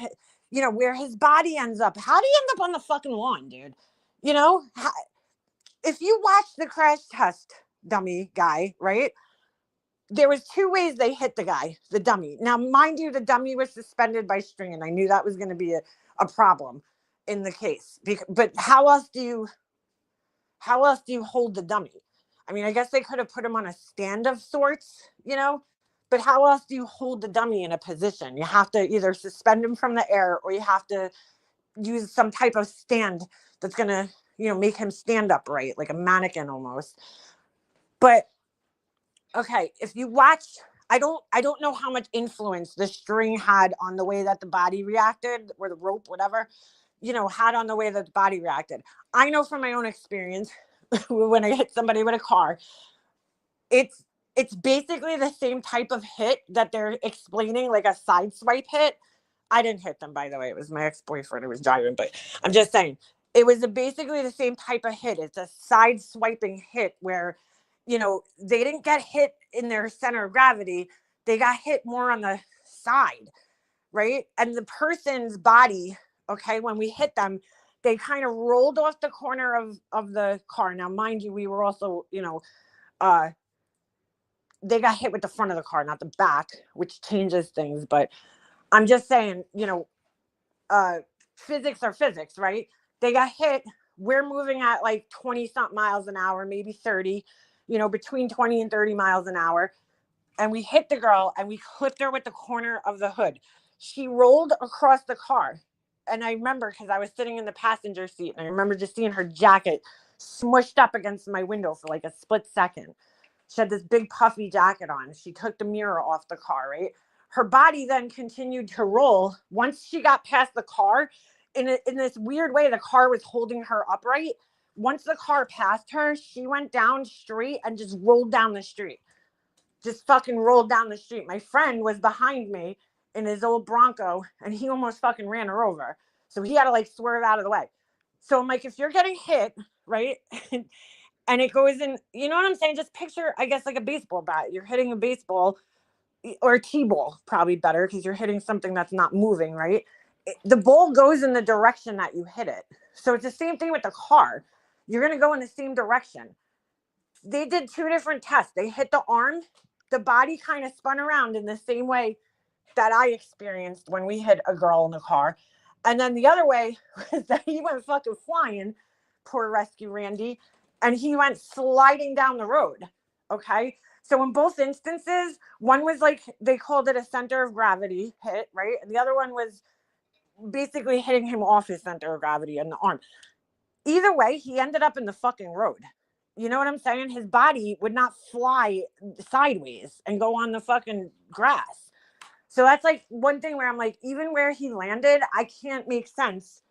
where his body ends up. How do you end up on the fucking lawn, dude? If you watch the crash test dummy guy, right? There was two ways they hit the guy, the dummy. Now, mind you, the dummy was suspended by string, and I knew that was going to be a problem in the case. But how else do you hold the dummy? I mean, I guess they could have put him on a stand of sorts, but how else do you hold the dummy in a position? You have to either suspend him from the air, or you have to use some type of stand that's going to, make him stand upright, like a mannequin almost. But okay, if you watch, I don't know how much influence the string had on the way that the body reacted, or the rope, whatever, had on the way that the body reacted. I know from my own experience, when I hit somebody with a car, it's basically the same type of hit that they're explaining, like a side swipe hit. I didn't hit them, by the way. It was my ex-boyfriend who was driving, but I'm just saying, it was basically the same type of hit. It's a side swiping hit where, they didn't get hit in their center of gravity. They got hit more on the side, right? And the person's body, okay, when we hit them, they kind of rolled off the corner of the car. Now, mind you, we were also, they got hit with the front of the car, not the back, which changes things. But I'm just saying, physics are physics, right? They got hit. We're moving at like 20 something miles an hour, maybe 30, between 20 and 30 miles an hour. And we hit the girl and we clipped her with the corner of the hood. She rolled across the car. And I remember, because I was sitting in the passenger seat, and I remember just seeing her jacket smushed up against my window for like a split second. She had this big puffy jacket on. She took the mirror off the car, right? Her body then continued to roll. Once she got past the car, in this weird way, the car was holding her upright. Once the car passed her, she went down straight and just rolled down the street. Just fucking rolled down the street. My friend was behind me in his old Bronco, and he almost fucking ran her over. So he had to like swerve out of the way. So I'm like, if you're getting hit, right? And it goes in, you know what I'm saying? Just picture, I guess, like a baseball bat. You're hitting a baseball, or a T-ball, probably better, because you're hitting something that's not moving, right? The ball goes in the direction that you hit it. So it's the same thing with the car. You're going to go in the same direction. They did two different tests. They hit the arm. The body kind of spun around in the same way that I experienced when we hit a girl in the car. And then the other way was that he went fucking flying, poor rescue Randy, and he went sliding down the road. Okay. So in both instances, one was like, they called it a center of gravity hit, right? And the other one was basically hitting him off his center of gravity in the arm. Either way, he ended up in the fucking road. You know what I'm saying? His body would not fly sideways and go on the fucking grass. So that's like one thing where I'm like, even where he landed, I can't make sense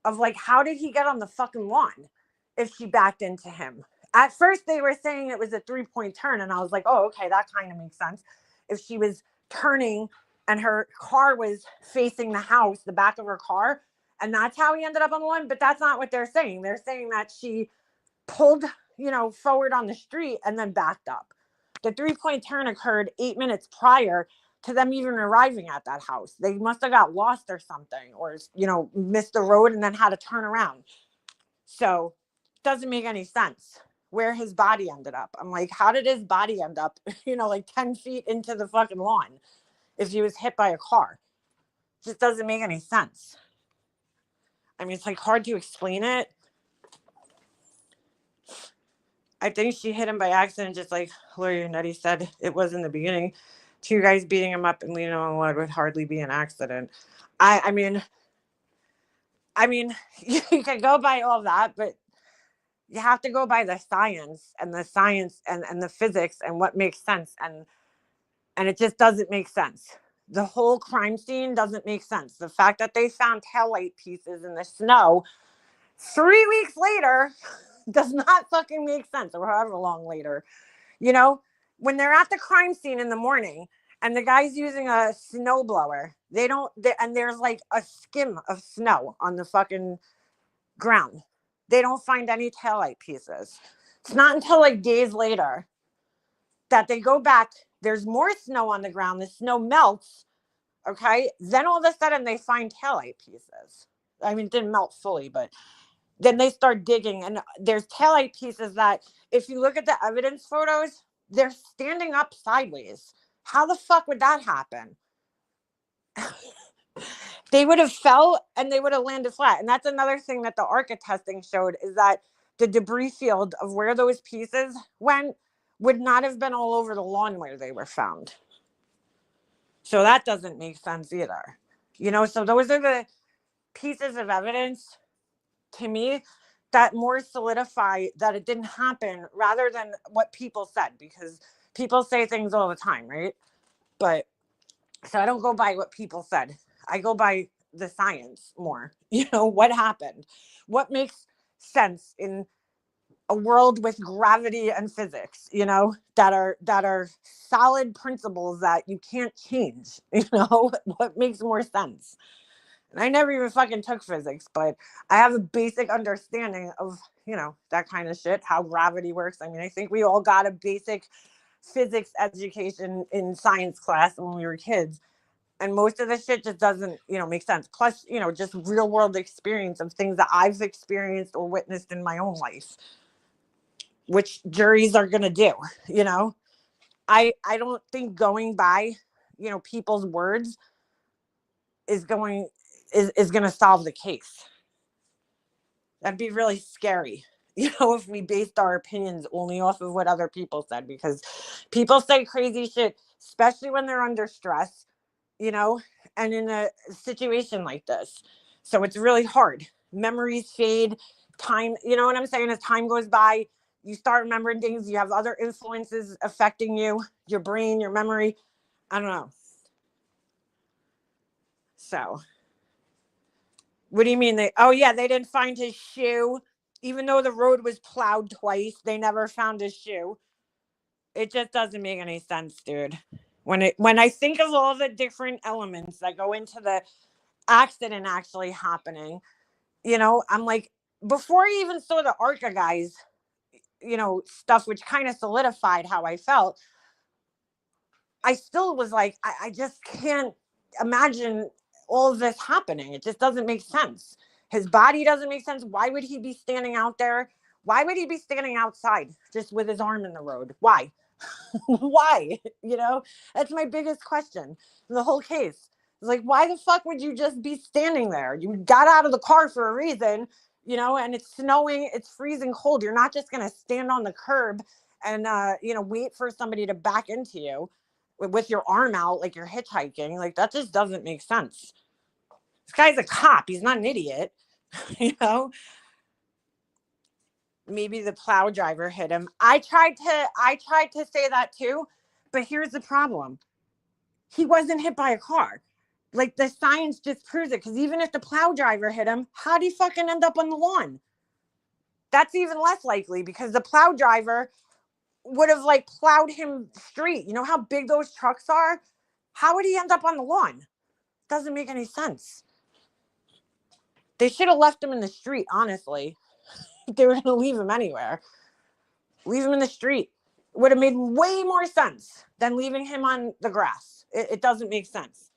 of like, how did he get on the fucking lawn if she backed into him? At first, they were saying it was a 3-point turn, and I was like, oh, okay, that kind of makes sense. If she was turning and her car was facing the house, the back of her car, and that's how he ended up on the lawn. But that's not what they're saying. They're saying that she pulled, forward on the street and then backed up. The 3-point turn occurred 8 minutes prior to them even arriving at that house. They must have got lost or something, or, missed the road and then had to turn around. So it doesn't make any sense where his body ended up. I'm like, how did his body end up, like 10 feet into the fucking lawn if he was hit by a car? It just doesn't make any sense. I mean, it's like hard to explain it. I think she hit him by accident, just like Lawyer Nutty said it was in the beginning. Two guys beating him up and leaning on the lead would hardly be an accident. I mean, you can go by all that, but you have to go by the science and the physics and what makes sense. And it just doesn't make sense. The whole crime scene doesn't make sense. The fact that they found taillight pieces in the snow 3 weeks later does not fucking make sense, or however long later, when they're at the crime scene in the morning and the guy's using a snowblower, and there's like a skim of snow on the fucking ground. They don't find any taillight pieces. It's not until like days later that they go back. There's more snow on the ground. The snow melts. Okay. Then all of a sudden they find taillight pieces. I mean, it didn't melt fully, but then they start digging and there's taillight pieces that if you look at the evidence photos, they're standing up sideways. How the fuck would that happen? They would have fell and they would have landed flat. And that's another thing that the ARCA testing showed is that the debris field of where those pieces went would not have been all over the lawn where they were found. So that doesn't make sense either. So those are the pieces of evidence to me that more solidify that it didn't happen rather than what people said, because people say things all the time, right? But so I don't go by what people said. I go by the science more. What happened? What makes sense in a world with gravity and physics, that are solid principles that you can't change, what makes more sense? And I never even fucking took physics, but I have a basic understanding of, that kind of shit, how gravity works. I mean, I think we all got a basic physics education in science class when we were kids. And most of the shit just doesn't, make sense. Plus, just real world experience of things that I've experienced or witnessed in my own life, which juries are going to do, I don't think going by, people's words is going to solve the case. That'd be really scary, if we based our opinions only off of what other people said, because people say crazy shit, especially when they're under stress, and in a situation like this. So it's really hard. Memories fade, time, you know what I'm saying? As time goes by, you start remembering things, you have other influences affecting you, your brain, your memory. I don't know. So what do you mean they didn't find his shoe, even though the road was plowed twice. They never found his shoe. It just doesn't make any sense, dude. When I think of all the different elements that go into the accident actually happening, I'm like, before I even saw the ARCA guys, stuff, which kind of solidified how I felt, I still was like, I just can't imagine all of this happening. It just doesn't make sense. His body doesn't make sense. Why would he be standing out there? Why would he be standing outside just with his arm in the road? Why? Why? That's my biggest question in the whole case. It's like, why the fuck would you just be standing there? You got out of the car for a reason, and it's snowing, it's freezing cold. You're not just going to stand on the curb and, wait for somebody to back into you with your arm out like you're hitchhiking. Like, that just doesn't make sense. This guy's a cop. He's not an idiot, Maybe the plow driver hit him. I tried to say that too, but here's the problem. He wasn't hit by a car. Like, the science just proves it, because even if the plow driver hit him, how'd he fucking end up on the lawn? That's even less likely, because the plow driver would have like plowed him straight. You know how big those trucks are? How would he end up on the lawn? Doesn't make any sense. They should have left him in the street, honestly. They were going to leave him anywhere. Leave him in the street. It would have made way more sense than leaving him on the grass. It doesn't make sense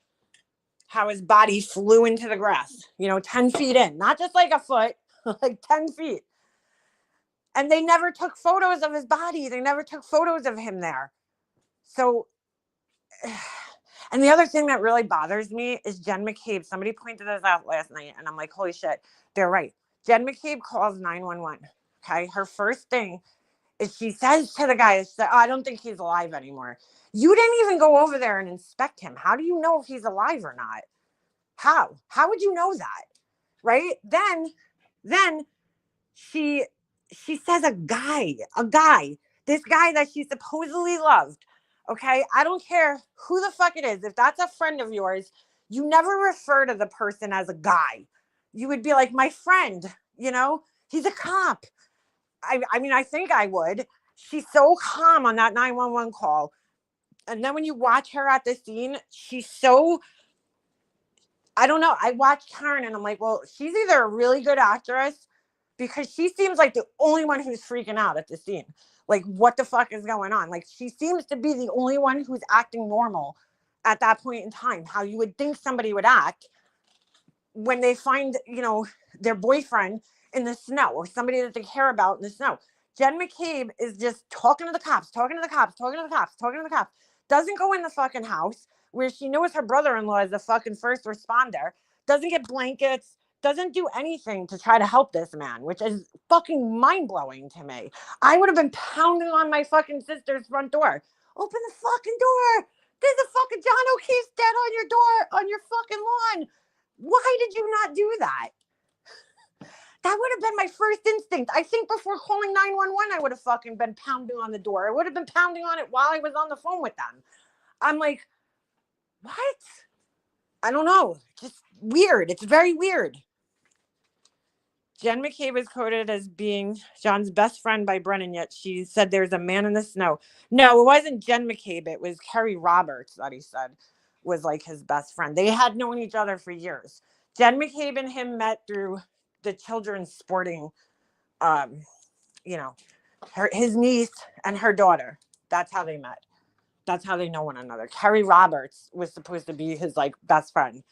how his body flew into the grass, 10 feet in, not just like a foot, like 10 feet. And they never took photos of his body. They never took photos of him there. So, and the other thing that really bothers me is Jen McCabe. Somebody pointed this out last night, and I'm like, holy shit, they're right. Jen McCabe calls 911. Okay. Her first thing is she says to the guy, I don't think he's alive anymore. You didn't even go over there and inspect him. How do you know if he's alive or not? How would you know that? Right? Then she says a guy, this guy that she supposedly loved. Okay. I don't care who the fuck it is. If that's a friend of yours, you never refer to the person as a guy. You would be like, my friend, he's a cop. I mean, I think I would. She's so calm on that 911 call. And then when you watch her at the scene, she's so, I don't know. I watched Karen and I'm like, well, she's either a really good actress because she seems like the only one who's freaking out at the scene. Like, what the fuck is going on? Like, she seems to be the only one who's acting normal at that point in time. How you would think somebody would act when they find, their boyfriend in the snow or somebody that they care about in the snow. Jen McCabe is just talking to the cops, talking to the cops, talking to the cops, talking to the cops. Doesn't go in the fucking house where she knows her brother-in-law is the fucking first responder. Doesn't get blankets. Doesn't do anything to try to help this man, which is fucking mind-blowing to me. I would have been pounding on my fucking sister's front door. Open the fucking door. There's a fucking John O'Keefe's dead on your door, on your fucking lawn. Why did you not do that? That would have been my first instinct. I think before calling 911, I would have fucking been pounding on the door. I would have been pounding on it while I was on the phone with them. I'm like, what? I don't know. Just weird. It's very weird. Jen McCabe is quoted as being John's best friend by Brennan, yet she said there's a man in the snow. No, it wasn't Jen McCabe. It was Kerry Roberts that he said was like his best friend. They had known each other for years. Jen McCabe and him met through the children's sporting, his niece and her daughter. That's how they met. That's how they know one another. Kerry Roberts was supposed to be his like best friend,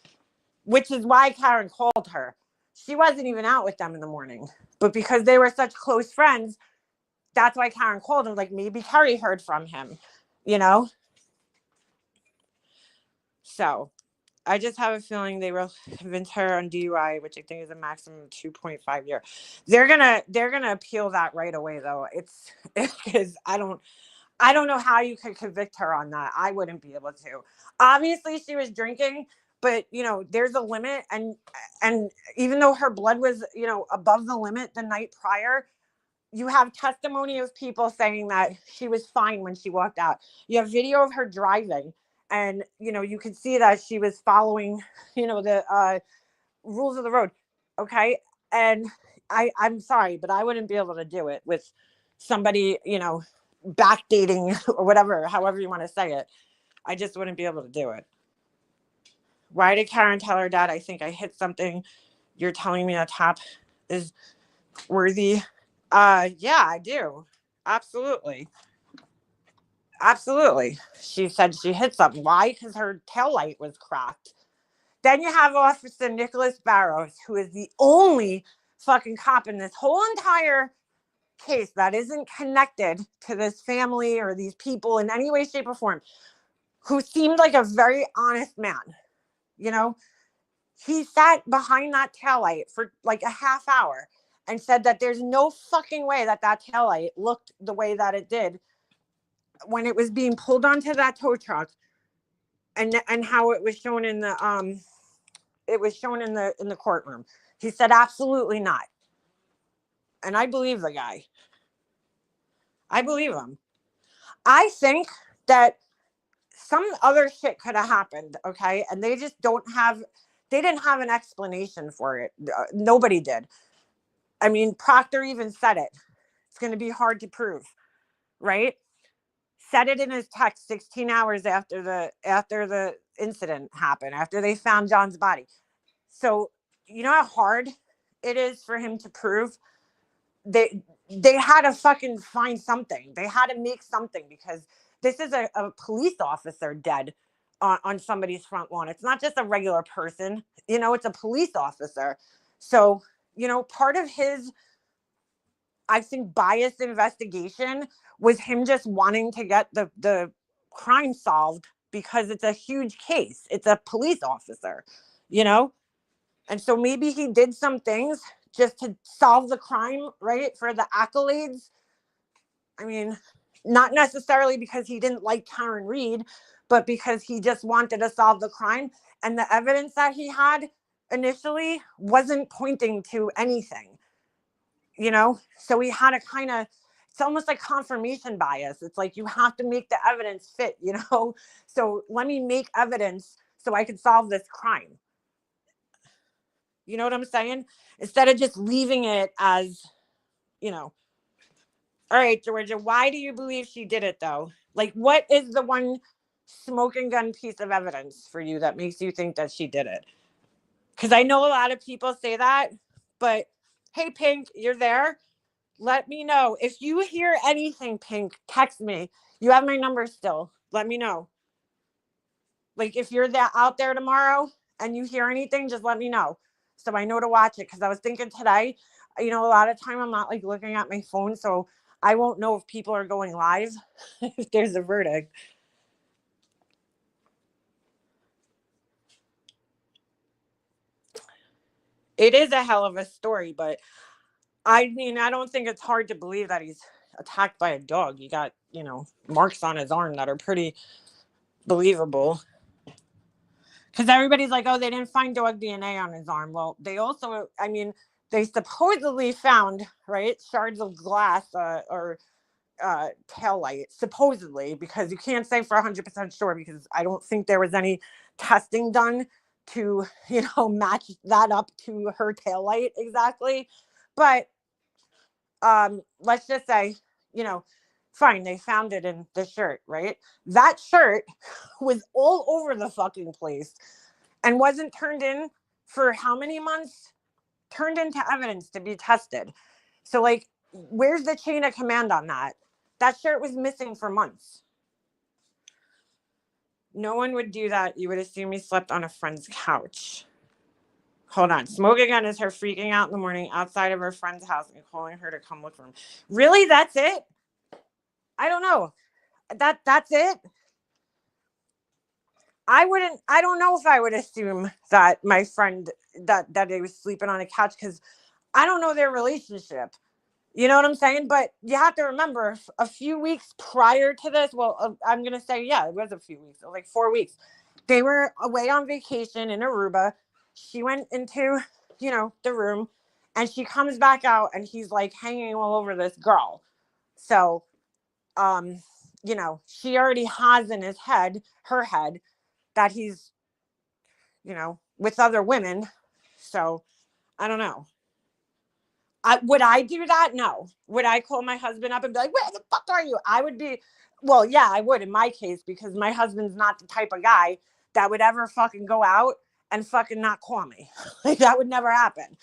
which is why Karen called her. She wasn't even out with them in the morning, but because they were such close friends, that's why Karen called him. Like maybe Kerry heard from him, So I just have a feeling they will convince her on DUI, which I think is a maximum 2.5 year. They're gonna appeal that right away though. It's because I don't know how you could convict her on that. I wouldn't be able to. Obviously she was drinking, but there's a limit, and even though her blood was, above the limit the night prior, you have testimony of people saying that she was fine when she walked out. You have video of her driving, and you can see that she was following, the rules of the road. Okay. And I'm sorry, but I wouldn't be able to do it with somebody, backdating or whatever, however you want to say it. I just wouldn't be able to do it. Why did Karen tell her dad, I think I hit something? You're telling me a tap is worthy? Yeah, I do. Absolutely. Absolutely. She said she hit something. Why? Because her taillight was cracked. Then you have Officer Nicholas Barrows, who is the only fucking cop in this whole entire case that isn't connected to this family or these people in any way, shape, or form, who seemed like a very honest man. He sat behind that taillight for like a half hour and said that there's no fucking way that taillight looked the way that it did when it was being pulled onto that tow truck, and how it was shown in the in the courtroom. He said absolutely not. And I believe the guy. I believe him. I think that some other shit could have happened, okay? And they just they didn't have an explanation for it. Nobody did. I mean, Proctor even said it. It's going to be hard to prove, right? Said it in his text 16 hours after the incident happened, after they found John's body. So, you know how hard it is for him to prove? They had to fucking find something. They had to make something, because this is a police officer dead on somebody's front lawn. It's not just a regular person, it's a police officer. So, part of his, I think, biased investigation was him just wanting to get the crime solved, because it's a huge case. It's a police officer, And so maybe he did some things just to solve the crime, right? For the accolades. I mean, not necessarily because he didn't like Karen Reed, but because he just wanted to solve the crime. And the evidence that he had initially wasn't pointing to anything, So he had to it's almost like confirmation bias. It's like you have to make the evidence fit, So let me make evidence so I can solve this crime. You know what I'm saying? Instead of just leaving it as, All right, Georgia, why do you believe she did it though? Like, what is the one smoking gun piece of evidence for you that makes you think that she did it? Because I know a lot of people say that, but hey, Pink, you're there. Let me know. If you hear anything, Pink, text me. You have my number still. Let me know. Like, if you're out there tomorrow and you hear anything, just let me know so I know to watch it. Because I was thinking today, a lot of time I'm not like looking at my phone, so I won't know if people are going live if there's a verdict. It is a hell of a story, but I mean, I don't think it's hard to believe that he's attacked by a dog. He got, marks on his arm that are pretty believable. Because everybody's like, oh, they didn't find dog DNA on his arm. Well, they also, they supposedly found, right, shards of glass or tail light, supposedly, because you can't say for 100% sure, because I don't think there was any testing done to, match that up to her tail light exactly. But let's just say, fine, they found it in the shirt, right? That shirt was all over the fucking place and wasn't turned in for how many months? Turned into evidence to be tested. So, like, where's the chain of command on that? That shirt was missing for months. No one would do that. You would assume he slept on a friend's couch. Hold on. Smoking gun is her freaking out in the morning outside of her friend's house and calling her to come look for him. Really? That's it? I don't know. That's it? I don't know if I would assume that my friend that they was sleeping on a couch, because I don't know their relationship. You know what I'm saying? But you have to remember, a few weeks prior to this, well, I'm going to say, yeah, it was a few weeks, like 4 weeks. They were away on vacation in Aruba. She went into, the room, and she comes back out and he's like hanging all over this girl. So, she already has in her head, that he's, with other women. So I don't know. Would I do that? No. Would I call my husband up and be like, where the fuck are you? I would be, well, yeah, I would in my case, because my husband's not the type of guy that would ever fucking go out and fucking not call me. Like, that would never happen.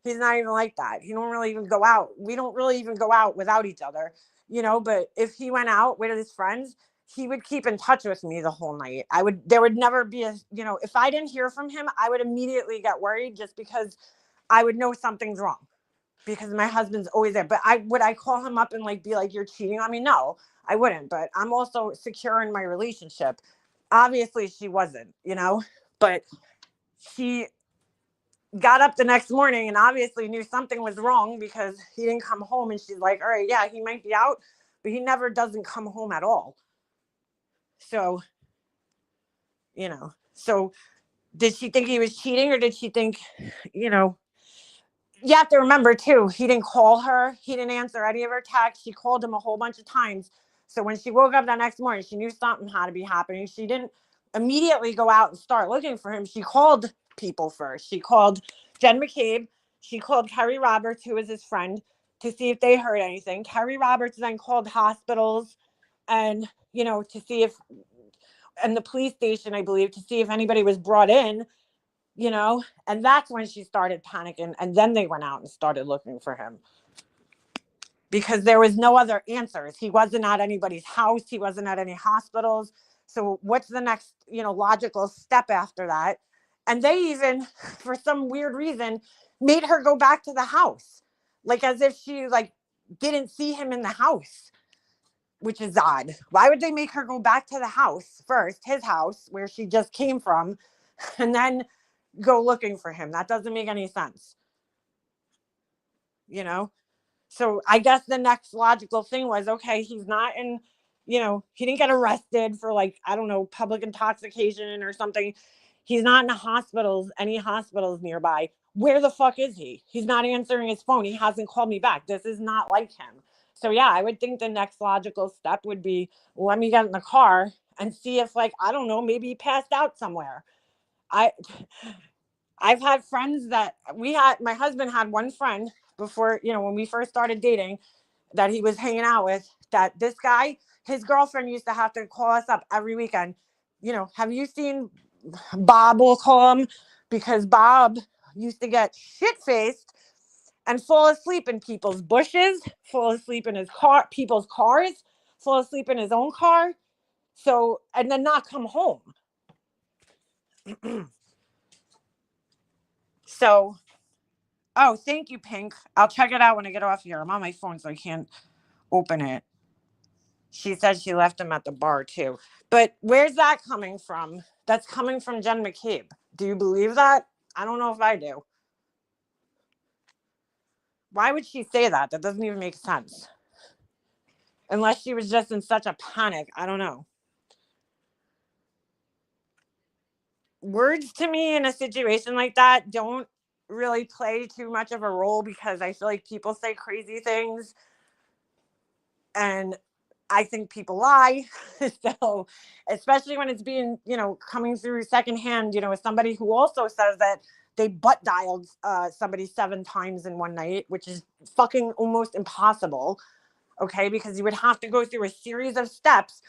He's not even like that. He don't really even go out. We don't really even go out without each other, but if he went out with his friends, he would keep in touch with me the whole night. There would never be if I didn't hear from him, I would immediately get worried, just because I would know something's wrong, because my husband's always there. But would I call him up and like be like, you're cheating on me? No, I wouldn't. But I'm also secure in my relationship. Obviously she wasn't, but she got up the next morning and obviously knew something was wrong, because he didn't come home. And she's like, all right, yeah, he might be out, but he never doesn't come home at all. So, so did she think he was cheating, or did she think, you have to remember too, he didn't call her. He didn't answer any of her texts. She called him a whole bunch of times. So when she woke up that next morning, she knew something had to be happening. She didn't immediately go out and start looking for him. She called people first. She called Jen McCabe. She called Kerry Roberts, who was his friend, to see if they heard anything. Kerry Roberts then called hospitals and, to see if, and the police station, I believe, to see if anybody was brought in, and that's when she started panicking. And then they went out and started looking for him, because there was no other answers. He wasn't at anybody's house. He wasn't at any hospitals. So what's the next, logical step after that? And they even, for some weird reason, made her go back to the house, like as if she didn't see him in the house, which is odd. Why would they make her go back to the house first, his house, where she just came from, and then go looking for him? That doesn't make any sense. So I guess the next logical thing was, okay, he's not in, he didn't get arrested for I don't know, public intoxication or something. He's not in any hospitals nearby. Where the fuck is he? He's not answering his phone. He hasn't called me back. This is not like him. So yeah, I would think the next logical step would be, let me get in the car and see if I don't know, maybe he passed out somewhere. I've had friends that my husband had one friend before, when we first started dating, that he was hanging out with, that this guy, his girlfriend used to have to call us up every weekend. You know, have you seen Bob, will call him, because Bob used to get shit-faced and fall asleep in people's bushes, fall asleep in his car, people's cars, fall asleep in his own car. So, and then not come home. So, oh, thank you, Pink. I'll check it out when I get off here. I'm on my phone, so I can't open it. She said she left him at the bar, too. But where's that coming from? That's coming from Jen McCabe. Do you believe that? I don't know if I do. Why would she say that? That doesn't even make sense. Unless she was just in such a panic. I don't know. Words to me in a situation like that don't really play too much of a role, because I feel like people say crazy things and I think people lie. So, especially when it's being, coming through secondhand, as somebody who also says that they butt dialed somebody 7 times in one night, which is fucking almost impossible. Okay, because you would have to go through a series of steps,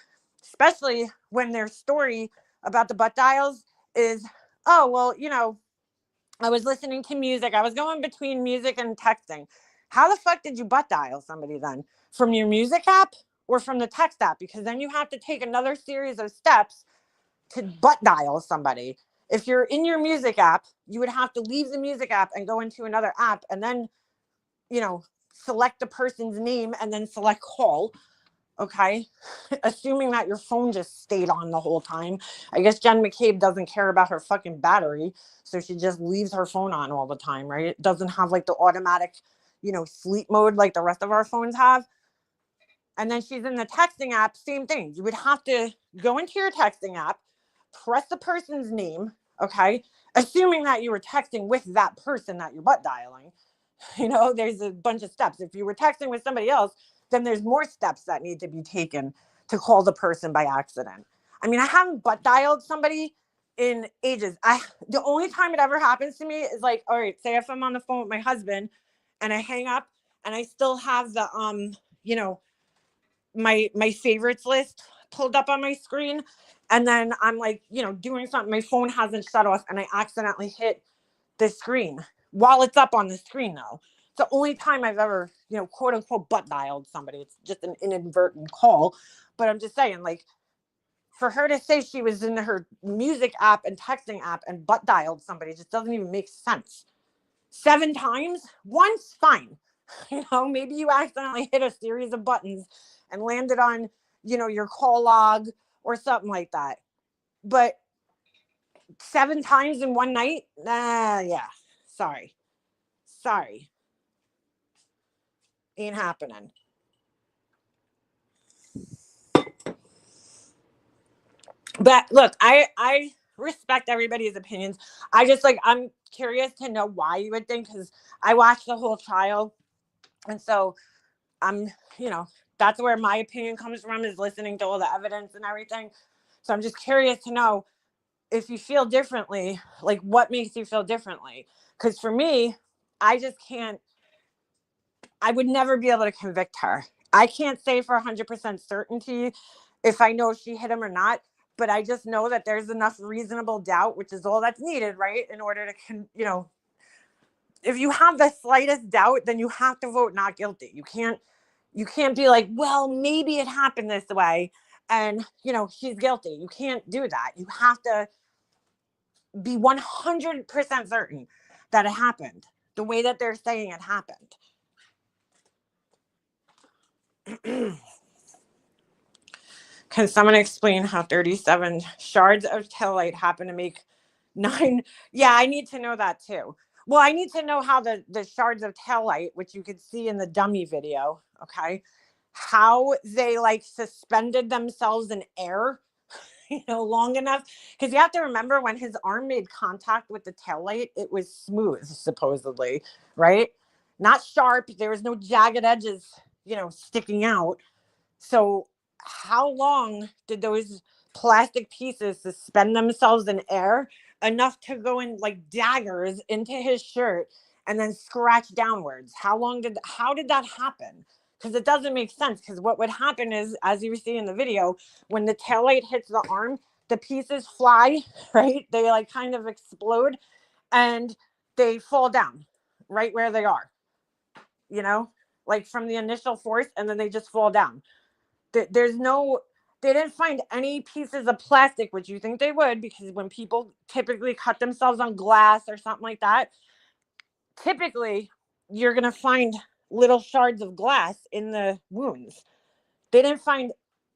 especially when their story about the butt dials is, oh, well, I was listening to music. I was going between music and texting. How the fuck did you butt dial somebody then? From your music app or from the text app? Because then you have to take another series of steps to butt dial somebody. If you're in your music app, you would have to leave the music app and go into another app and then, select the person's name and then select call. Okay. Assuming that your phone just stayed on the whole time. I guess Jen McCabe doesn't care about her fucking battery, so she just leaves her phone on all the time, right? It doesn't have like the automatic, sleep mode like the rest of our phones have. And then she's in the texting app, same thing. You would have to go into your texting app, press the person's name, okay? Assuming that you were texting with that person that you're butt dialing. There's a bunch of steps. If you were texting with somebody else, then there's more steps that need to be taken to call the person by accident. I mean, I haven't butt dialed somebody in ages. The only time it ever happens to me is like, all right, say if I'm on the phone with my husband and I hang up and I still have the my favorites list pulled up on my screen, and then I'm like, doing something, my phone hasn't shut off and I accidentally hit the screen while it's up on the screen, though. It's the only time I've ever, quote unquote, butt dialed somebody. It's just an inadvertent call. But I'm just saying, like, for her to say she was in her music app and texting app and butt dialed somebody just doesn't even make sense. 7 times? Once, fine. Maybe you accidentally hit a series of buttons and landed on, your call log or something like that. But 7 times in one night? Yeah. Sorry. Ain't happening. But look, I respect everybody's opinions. I'm curious to know why you would think, because I watched the whole trial. And so I'm, that's where my opinion comes from, is listening to all the evidence and everything. So I'm just curious to know if you feel differently, like what makes you feel differently. Because for me, I just can't, I would never be able to convict her. I can't say for 100% certainty if I know she hit him or not, but I just know that there's enough reasonable doubt, which is all that's needed, right? In order to, if you have the slightest doubt, then you have to vote not guilty. You can't be like, well, maybe it happened this way and, she's guilty. You can't do that. You have to be 100% certain that it happened the way that they're saying it happened. Can someone explain how 37 shards of taillight happen to make 9? Yeah, I need to know that too. Well, I need to know how the shards of taillight, which you could see in the dummy video, okay, how they like suspended themselves in air, long enough. Because you have to remember, when his arm made contact with the taillight, it was smooth, supposedly, right? Not sharp. There was no jagged edges, sticking out. So how long did those plastic pieces suspend themselves in air enough to go in like daggers into his shirt and then scratch downwards? How did that happen? because it doesn't make sense. Because what would happen is, as you see in the video, when the taillight hits the arm, the pieces fly, right? They like kind of explode and they fall down right where they are, you know, like from the initial force, and then they just fall down. There's no, they didn't find any pieces of plastic, which you think they would, because when people typically cut themselves on glass or something like that, typically you're going to find little shards of glass in the wounds. They didn't find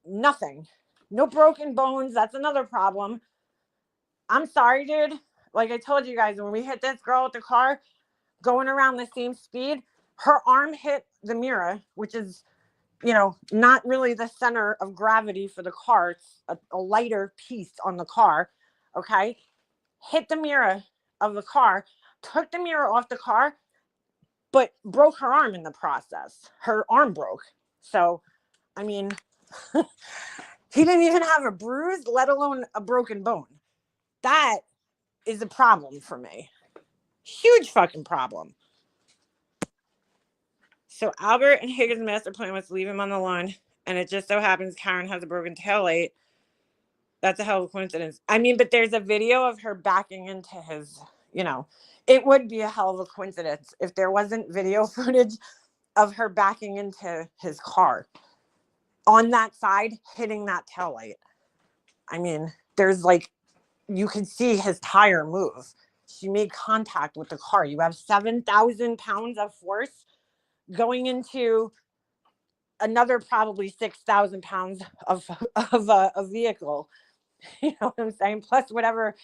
nothing. No broken bones. That's another problem. I'm sorry, dude. Like I told you guys, when we hit this girl with the car going around the same speed, her arm hit the mirror, which is, you know, not really the center of gravity for the car. It's a lighter piece on the car. Okay. Hit the mirror of the car, took the mirror off the car, but broke her arm in the process. Her arm broke. So, I mean, he didn't even have a bruise, let alone a broken bone. That is a problem for me. Huge fucking problem. So Albert and Higgins' master plan was to leave him on the lawn, and it just so happens Karen has a broken taillight. That's a hell of a coincidence. I mean, but there's a video of her backing into his, you know, it would be a hell of a coincidence if there wasn't video footage of her backing into his car on that side, hitting that taillight. I mean, there's like, you can see his tire move. She made contact with the car. You have 7,000 pounds of force going into another probably 6,000 pounds of a vehicle. You know what I'm saying? Plus whatever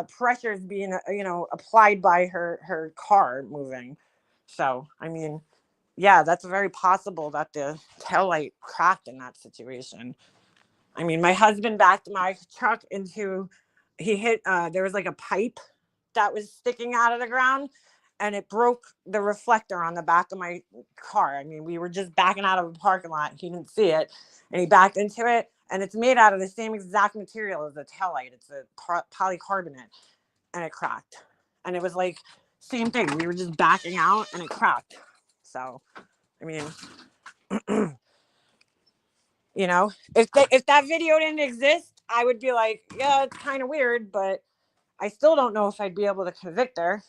pressure is being, you know, applied by her car moving. So, I mean, yeah, that's very possible that the taillight cracked in that situation. I mean, my husband backed my truck into, he hit, there was like a pipe that was sticking out of the ground, and it broke the reflector on the back of my car. I mean, we were just backing out of a parking lot. He didn't see it, and he backed into it, and it's made out of the same exact material as the taillight. It's a polycarbonate, and it cracked. And it was like, same thing. We were just backing out, and it cracked. So, I mean, you know, if that video didn't exist, I would be like, yeah, it's kind of weird, but I still don't know if I'd be able to convict her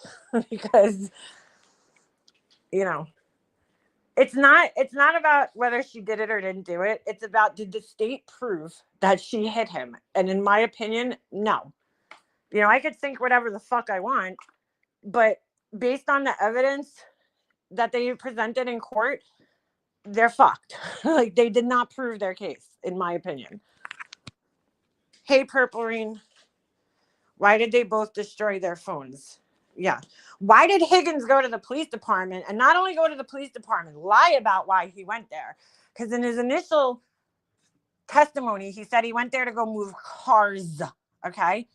because, you know, it's not about whether she did it or didn't do it. It's about, did the state prove that she hit him? And in my opinion, no. You know, I could think whatever the fuck I want, but based on the evidence that they presented in court, they're fucked. Like, they did not prove their case, in my opinion. Hey, Purple Rain. Why did they both destroy their phones? Yeah. Why did Higgins go to the police department, and not only go to the police department, lie about why he went there? Because in his initial testimony, he said he went there to go move cars. Okay.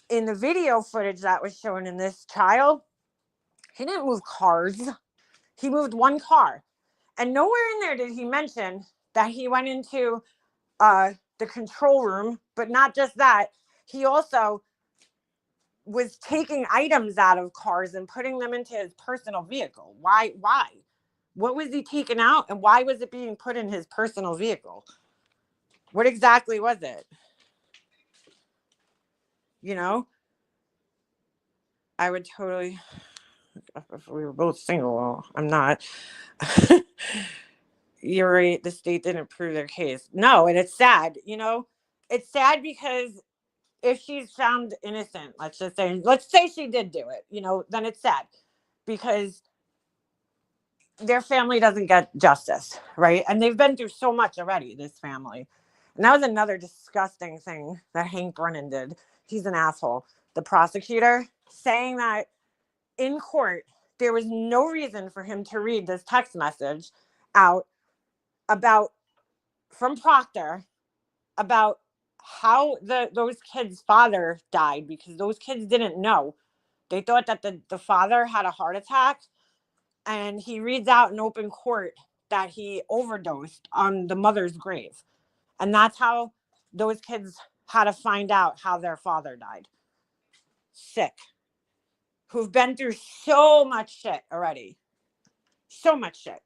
In the video footage that was shown in this trial, he didn't move cars. He moved one car. And nowhere in there did he mention that he went into the control room. But not just that, he also was taking items out of cars and putting them into his personal vehicle. Why? What was he taking out, and why was it being put in his personal vehicle? What exactly was it? You know, I would totally, if we were both single, well, I'm not. You're right, the state didn't prove their case. No, and it's sad, you know, it's sad because if she's found innocent, let's say she did do it, you know, then it's sad because their family doesn't get justice, right? And they've been through so much already, this family. And that was another disgusting thing that Hank Brennan did. He's an asshole. The prosecutor saying that in court, there was no reason for him to read this text message out about, from Proctor, about how those kids' father died, because those kids didn't know. They thought that the father had a heart attack, and he reads out in open court that he overdosed on the mother's grave. And that's how those kids had to find out how their father died. Sick. Who've been through so much shit already. So much shit.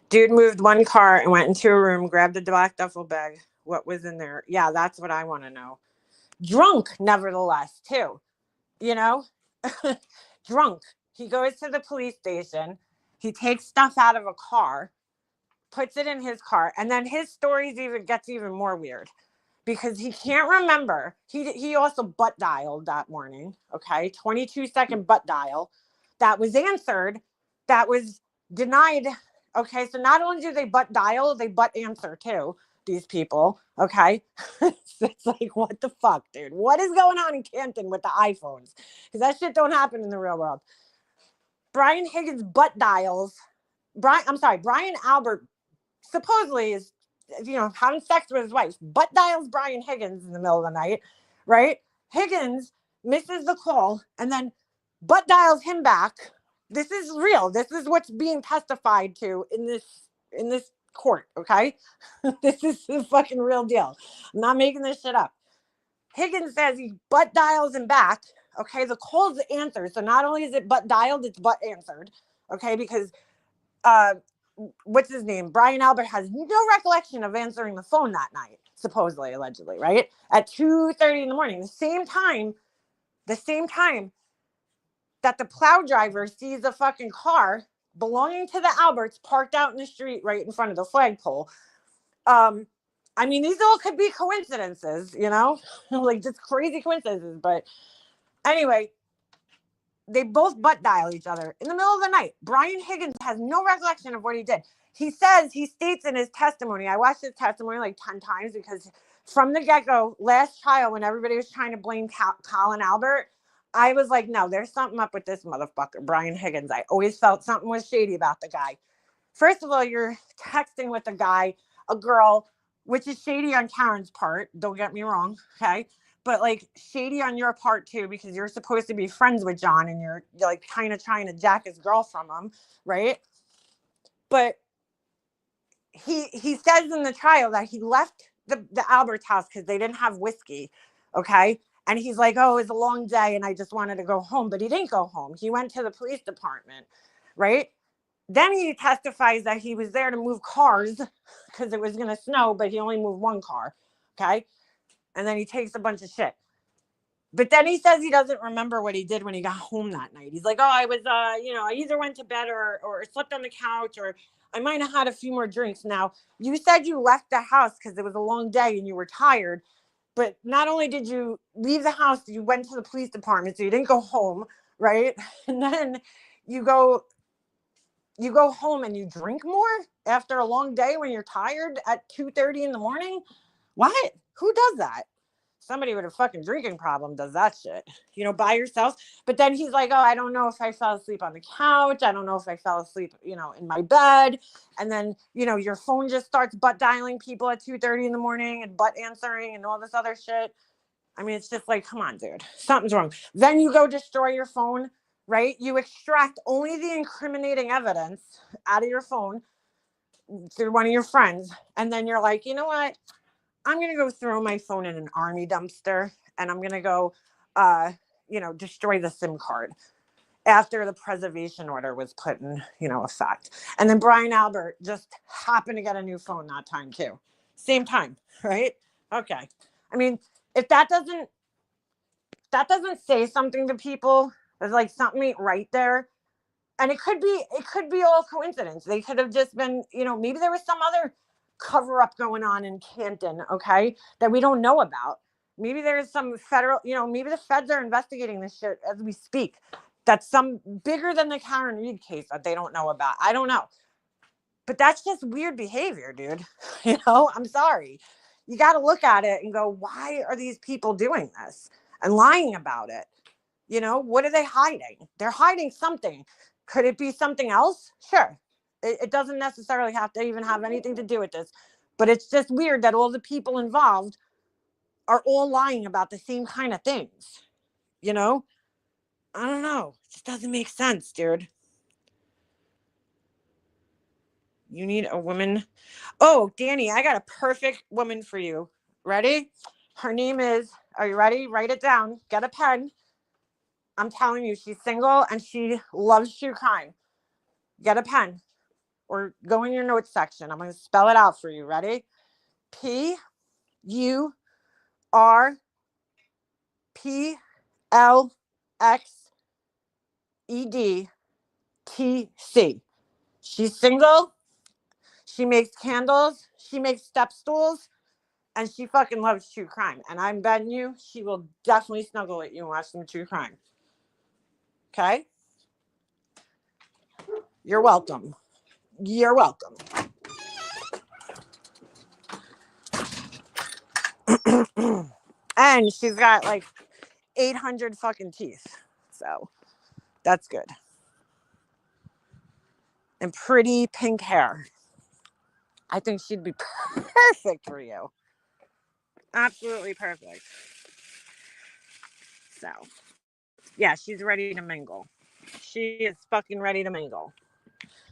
Dude moved one car and went into a room, grabbed a black duffel bag. What was in there? Yeah, that's what I want to know. Drunk, nevertheless, too. You know? Drunk. He goes to the police station. He takes stuff out of a car, puts it in his car, and then his stories even gets even more weird because he can't remember. He also butt dialed that morning. Okay, 22-second butt dial that was answered, that was denied. Okay, so not only do they butt dial, they butt answer too. These people. Okay, it's like, what the fuck, dude? What is going on in Canton with the iPhones? Because that shit don't happen in the real world. Brian Higgins butt dials. Brian Albert supposedly is, having sex with his wife, butt dials Brian Higgins in the middle of the night, right? Higgins misses the call and then butt dials him back. This is real. This is what's being testified to in this court, okay? This is the fucking real deal. I'm not making this shit up. Higgins says he butt dials him back. Okay, the call's answered. So not only is it butt dialed, it's butt answered. Okay, because what's his name? Brian Albert has no recollection of answering the phone that night, supposedly, allegedly, right? At 2:30 in the morning. The same time that the plow driver sees a fucking car belonging to the Alberts parked out in the street right in front of the flagpole. I mean, these all could be coincidences, like just crazy coincidences. But anyway, they both butt dial each other in the middle of the night. Brian Higgins has no recollection of what he did. He states in his testimony, I watched his testimony like 10 times because from the get-go, last trial, when everybody was trying to blame Colin Albert, I was like, no, there's something up with this motherfucker, Brian Higgins. I always felt something was shady about the guy. First of all, you're texting with a girl, which is shady on Karen's part. Don't get me wrong, okay? But like shady on your part too, because you're supposed to be friends with John and you're like kind of trying to jack his girl from him, right? But he says in the trial that he left the Albert's house because they didn't have whiskey, okay? And he's like, oh, it was a long day and I just wanted to go home. But he didn't go home. He went to the police department, right? Then he testifies that he was there to move cars because it was going to snow, but he only moved one car, okay? And then he takes a bunch of shit. But then he says he doesn't remember what he did when he got home that night. He's like, oh, I was, I either went to bed or slept on the couch or I might have had a few more drinks. Now, you said you left the house because it was a long day and you were tired. But not only did you leave the house, you went to the police department, so you didn't go home, right? And then you go home and you drink more after a long day when you're tired at 2:30 in the morning. What? Who does that? Somebody with a fucking drinking problem does that shit, by yourself. But then he's like, oh, I don't know if I fell asleep on the couch. I don't know if I fell asleep, in my bed. And then, your phone just starts butt dialing people at 2:30 in the morning and butt answering and all this other shit. I mean, it's just like, come on, dude, something's wrong. Then you go destroy your phone, right? You extract only the incriminating evidence out of your phone through one of your friends. And then you're like, you know what? I'm going to go throw my phone in an army dumpster and I'm going to go, destroy the SIM card after the preservation order was put in, effect. And then Brian Albert just happened to get a new phone that time too. Same time, right? Okay. I mean, if that doesn't say something to people, there's like something ain't right there. And it could be all coincidence. They could have just been, maybe there was some other cover up going on in Canton, okay, that we don't know about. Maybe there's some federal, maybe the feds are investigating this shit as we speak. That's some bigger than the Karen Reed case that they don't know about. I don't know. But that's just weird behavior, dude. I'm sorry. You got to look at it and go, why are these people doing this and lying about it? What are they hiding? They're hiding something. Could it be something else? Sure. It doesn't necessarily have to even have anything to do with this. But it's just weird that all the people involved are all lying about the same kind of things. I don't know. It just doesn't make sense, dude. You need a woman. Oh, Danny, I got a perfect woman for you. Ready? Her name is, are you ready? Write it down. Get a pen. I'm telling you, she's single and she loves true crime. Get a pen or go in your notes section. I'm going to spell it out for you. Ready? PURPLXEDTC. She's single. She makes candles. She makes step stools. And she fucking loves true crime. And I'm betting you she will definitely snuggle at you and watch some true crime. Okay? You're welcome. You're welcome. And she's got like 800 fucking teeth. So that's good. And pretty pink hair. I think she'd be perfect for you. Absolutely perfect. So, yeah, she's ready to mingle. She is fucking ready to mingle.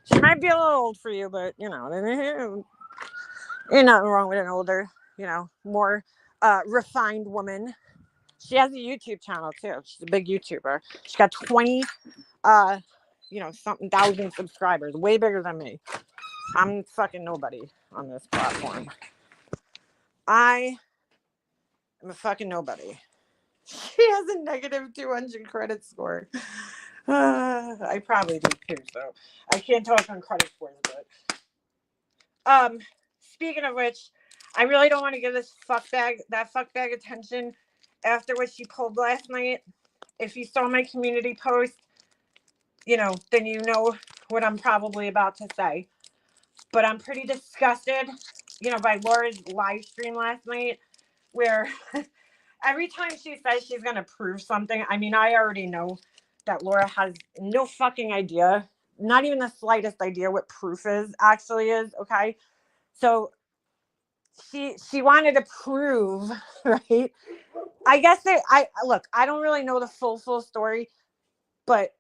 She might be a little old for you, but you know, ain't nothing wrong with an older, you know, more refined woman. She has a YouTube channel too. She's a big YouTuber. She's got 20 something thousand subscribers, way bigger than me. I'm fucking nobody on this platform. I am a fucking nobody. She has a negative 200 credit score. I probably do too, so I can't talk on credit scores, but speaking of which, I really don't want to give that fuckbag attention after what she pulled last night. If you saw my community post, then you know what I'm probably about to say. But I'm pretty disgusted, by Laura's live stream last night, where every time she says she's going to prove something, I mean, I already know that Laura has no fucking idea, not even the slightest idea what proof actually is, okay? So she wanted to prove, right? I guess I don't really know the full story, but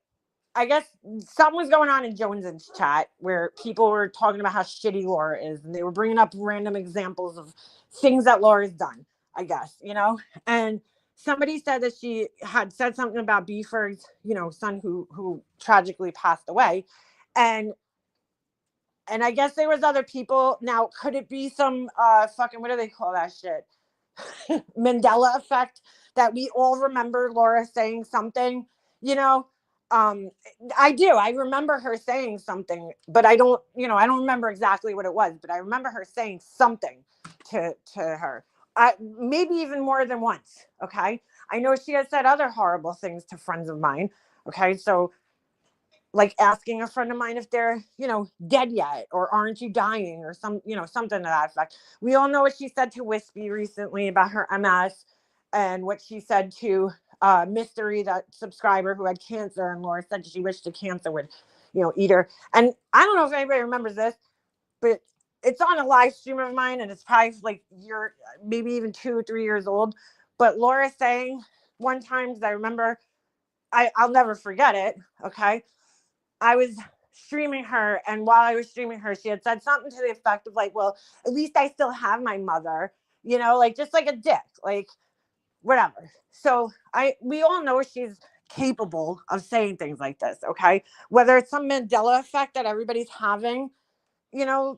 I guess something was going on in Jones's chat where people were talking about how shitty Laura is, and they were bringing up random examples of things that Laura's done, I guess, and somebody said that she had said something about Beefer's, son who tragically passed away. And I guess there was other people. Now, could it be some fucking, what do they call that shit? Mandela effect, that we all remember Laura saying something, I do. I remember her saying something, but I don't remember exactly what it was, but I remember her saying something to her. Maybe even more than once. Okay. I know she has said other horrible things to friends of mine. Okay. So like asking a friend of mine if they're, dead yet, or aren't you dying, or something to that effect. We all know what she said to Wispy recently about her MS, and what she said to Mystery, that subscriber who had cancer, and Laura said she wished the cancer would, eat her. And I don't know if anybody remembers this, but it's on a live stream of mine, and it's probably like maybe even 2 or 3 years old. But Laura saying one time, because I remember, I'll never forget it. Okay. I was streaming her, and while I was streaming her, she had said something to the effect of like, well, at least I still have my mother, like just like a dick, like whatever. So we all know she's capable of saying things like this, okay? Whether it's some Mandela effect that everybody's having,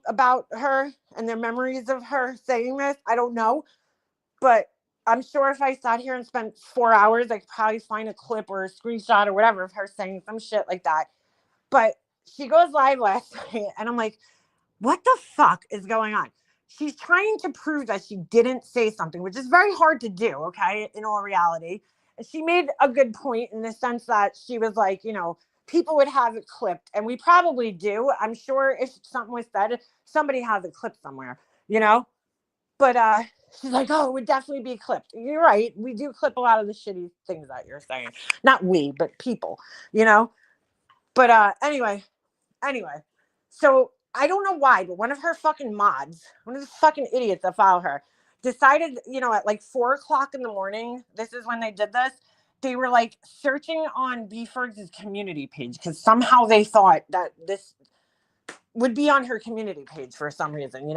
about her and their memories of her saying this, I don't know. But I'm sure if I sat here and spent 4 hours, I could probably find a clip or a screenshot or whatever of her saying some shit like that. But she goes live last night, and I'm like, what the fuck is going on? She's trying to prove that she didn't say something, which is very hard to do, okay, in all reality. And she made a good point in the sense that she was like, people would have it clipped, and we probably do. I'm sure if something was said, somebody has it clipped somewhere, But she's like, oh, it would definitely be clipped. You're right. We do clip a lot of the shitty things that you're saying. Not we, but people, But anyway, so I don't know why, but one of her fucking mods, one of the fucking idiots that follow her, decided, at like 4:00 in the morning, this is when they did this, they were like searching on Beefer's community page, because somehow they thought that this would be on her community page for some reason,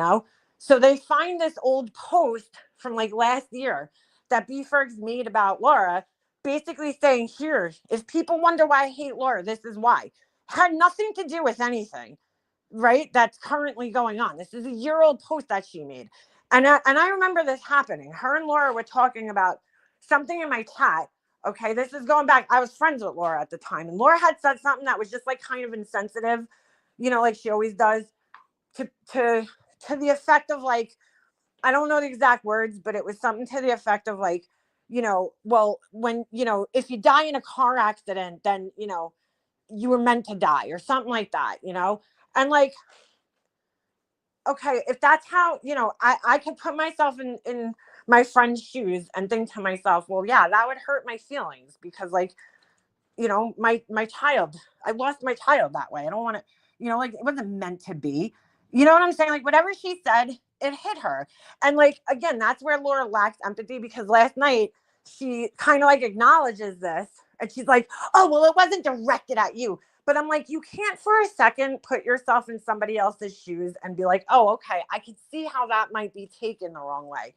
So they find this old post from like last year that Beefer's made about Laura, basically saying, here, if people wonder why I hate Laura, this is why. Had nothing to do with anything, right? That's currently going on. This is a year-old post that she made. And I remember this happening. Her and Laura were talking about something in my chat. Okay, this is going back. I was friends with Laura at the time, and Laura had said something that was just like kind of insensitive, like she always does, to the effect of like, I don't know the exact words, but it was something to the effect of like, well, when, if you die in a car accident, then, you were meant to die or something like that, and like, okay, if that's how, I could put myself in my friend's shoes and think to myself, well, yeah, that would hurt my feelings because like, my child, I lost my child that way. I don't want to, like it wasn't meant to be. You know what I'm saying? Like whatever she said, it hit her. And like, again, that's where Laura lacks empathy because last night she kind of like acknowledges this and she's like, oh, well, it wasn't directed at you. But I'm like, you can't for a second put yourself in somebody else's shoes and be like, oh, okay, I could see how that might be taken the wrong way.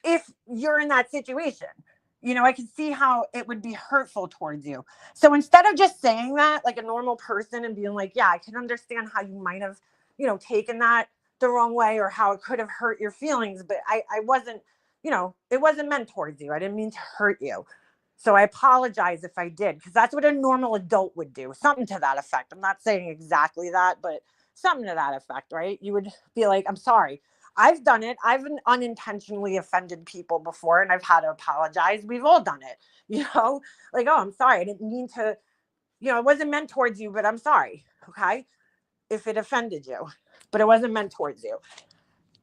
If you're in that situation, I can see how it would be hurtful towards you. So instead of just saying that like a normal person and being like, yeah, I can understand how you might have, taken that the wrong way or how it could have hurt your feelings, but I wasn't, it wasn't meant towards you. I didn't mean to hurt you. So I apologize if I did, because that's what a normal adult would do. Something to that effect. I'm not saying exactly that, but something to that effect, right? You would be like, I'm sorry. I've done it. I've unintentionally offended people before and I've had to apologize. We've all done it, like, oh, I'm sorry. I didn't mean to, it wasn't meant towards you, but I'm sorry. Okay. If it offended you, but it wasn't meant towards you.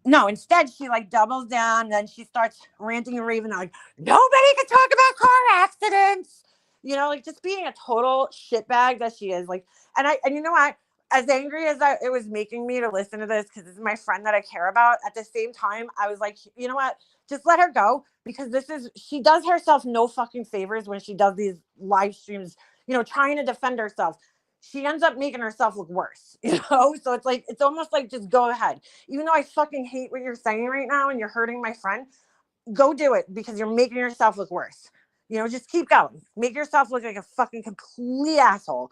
No, instead she like doubles down and then she starts ranting and raving like, nobody can talk about car accidents. Like just being a total shitbag that she is. Like, and you know what? As angry as it was making me to listen to this, because this is my friend that I care about, at the same time, I was like, you know what? Just let her go, because she does herself no fucking favors when she does these live streams, trying to defend herself. She ends up making herself look worse, So it's like, it's almost like, just go ahead. Even though I fucking hate what you're saying right now and you're hurting my friend, go do it because you're making yourself look worse. Just keep going. Make yourself look like a fucking complete asshole,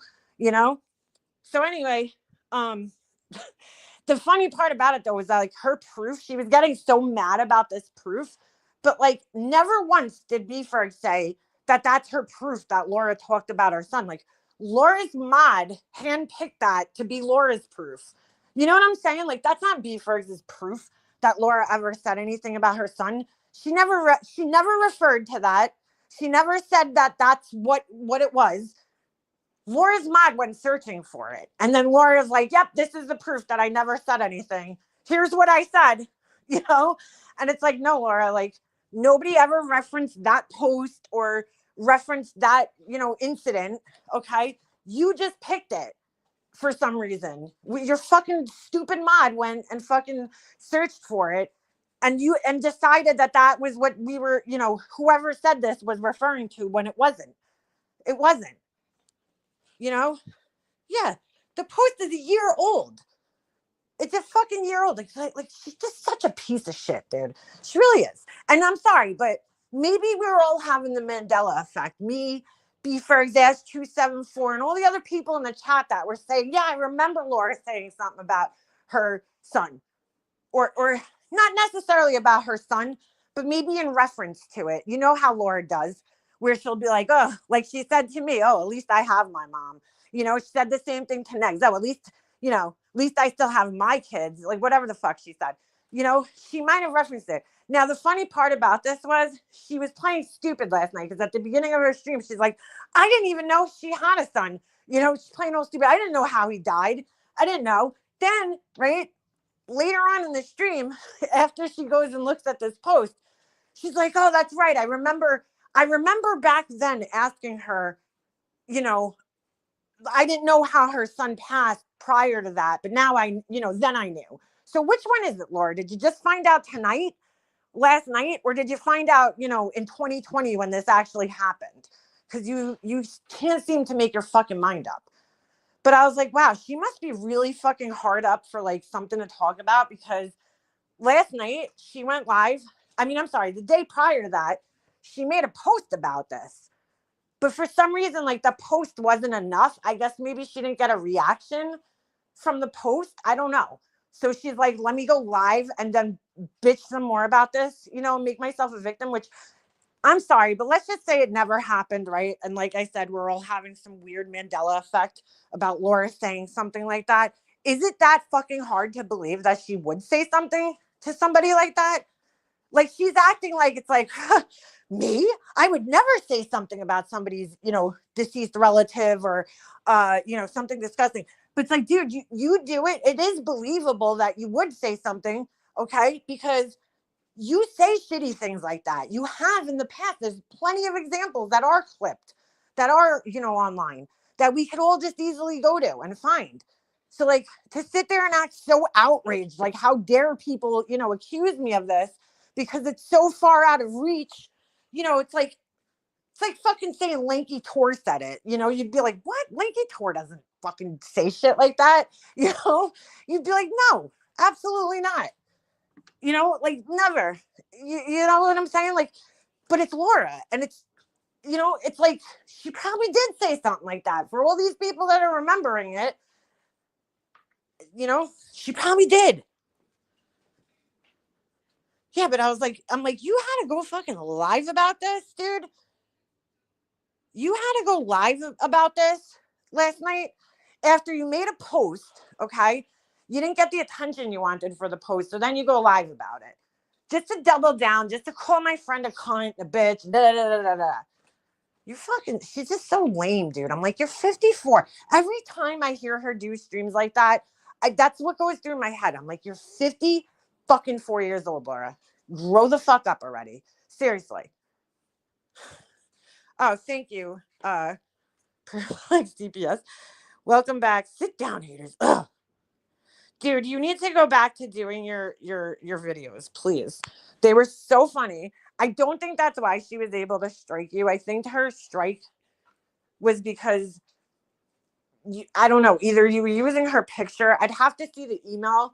So anyway, the funny part about it though was that like her proof, she was getting so mad about this proof, but like never once did B-Ferg say that that's her proof that Laura talked about her son. Like Laura's mod handpicked that to be Laura's proof. You know what I'm saying? Like that's not B-Ferg's proof that Laura ever said anything about her son. She never referred to that. She never said that that's what it was. Laura's mod went searching for it. And then Laura's like, yep, this is the proof that I never said anything. Here's what I said, And it's like, no, Laura, like nobody ever referenced that post or referenced that, incident. Okay. You just picked it for some reason. Your fucking stupid mod went and fucking searched for it. And decided that was what we were, whoever said this was referring to when it wasn't. It wasn't. Yeah, the post is a year old. It's a fucking year old. Like she's just such a piece of shit, dude. She really is. And I'm sorry, but maybe we're all having the Mandela effect. Me, B-Ferg's Ass 274, and all the other people in the chat that were saying, yeah, I remember Laura saying something about her son. Or not necessarily about her son, but maybe in reference to it. You know how Laura does, where she'll be like, oh, like she said to me, oh, at least I have my mom. She said the same thing to Negs. Oh, at least I still have my kids. Like whatever the fuck she said. She might have referenced it. Now, the funny part about this was she was playing stupid last night because at the beginning of her stream, she's like, I didn't even know she had a son. She's playing all stupid. I didn't know how he died. I didn't know. Then, right? Later on in the stream, after she goes and looks at this post, she's like, oh, that's right. I remember back then asking her, I didn't know how her son passed prior to that, but now then I knew. So which one is it, Laura? Did you just find out last night, or did you find out, in 2020 when this actually happened? Because you can't seem to make your fucking mind up. But I was like, wow, she must be really fucking hard up for like something to talk about, because last night she went live. I mean, I'm sorry, the day prior to that, she made a post about this. But for some reason, like the post wasn't enough. I guess maybe she didn't get a reaction from the post. I don't know. So she's like, let me go live and then bitch some more about this, make myself a victim, which I'm sorry, but let's just say it never happened, right? And like I said, we're all having some weird Mandela effect about Laura saying something like that. Is it that fucking hard to believe that she would say something to somebody like that? Like she's acting like it's like, me? I would never say something about somebody's, deceased relative or, something disgusting. But it's like, dude, you do it. It is believable that you would say something, okay? Because you say shitty things like that. You have in the past. There's plenty of examples that are clipped, that are, online, that we could all just easily go to and find. So like to sit there and act so outraged, like how dare people, accuse me of this because it's so far out of reach. It's like fucking saying Lanky Tor said it. You'd be like, what? Lanky Tor doesn't fucking say shit like that. You'd be like, no, absolutely not. Like never. You know what I'm saying? Like, but it's Laura, and it's like she probably did say something like that. For all these people that are remembering it, she probably did. Yeah, but I'm like, you had to go fucking live about this, dude. You had to go live about this last night after you made a post, okay? You didn't get the attention you wanted for the post, so then you go live about it. Just to double down, just to call my friend a cunt, a bitch, da da da da da. She's just so lame, dude. I'm like, you're 54. Every time I hear her do streams like that, that's what goes through my head. I'm like, you're 50 fucking 4 years old, Laura. Grow the fuck up already. Seriously. Oh, thank you. Perplex DPS. Welcome back. Sit down, haters. Ugh. Dude, you need to go back to doing your videos, please. They were so funny. I don't think that's why she was able to strike you. I think her strike was because I don't know, either you were using her picture. I'd have to see the email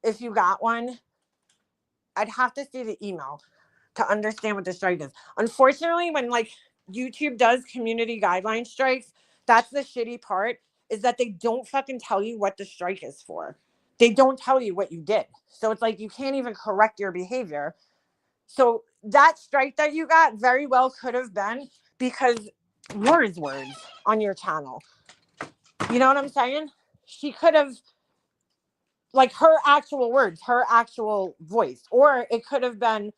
if you got one. I'd have to see the email to understand what the strike is. Unfortunately, when like YouTube does community guideline strikes, that's the shitty part, is that they don't fucking tell you what the strike is for. They don't tell you what you did. So it's like you can't even correct your behavior. So that strike that you got very well could have been because words on your channel. You know what I'm saying? She could have, like, her actual words, her actual voice, or it could have been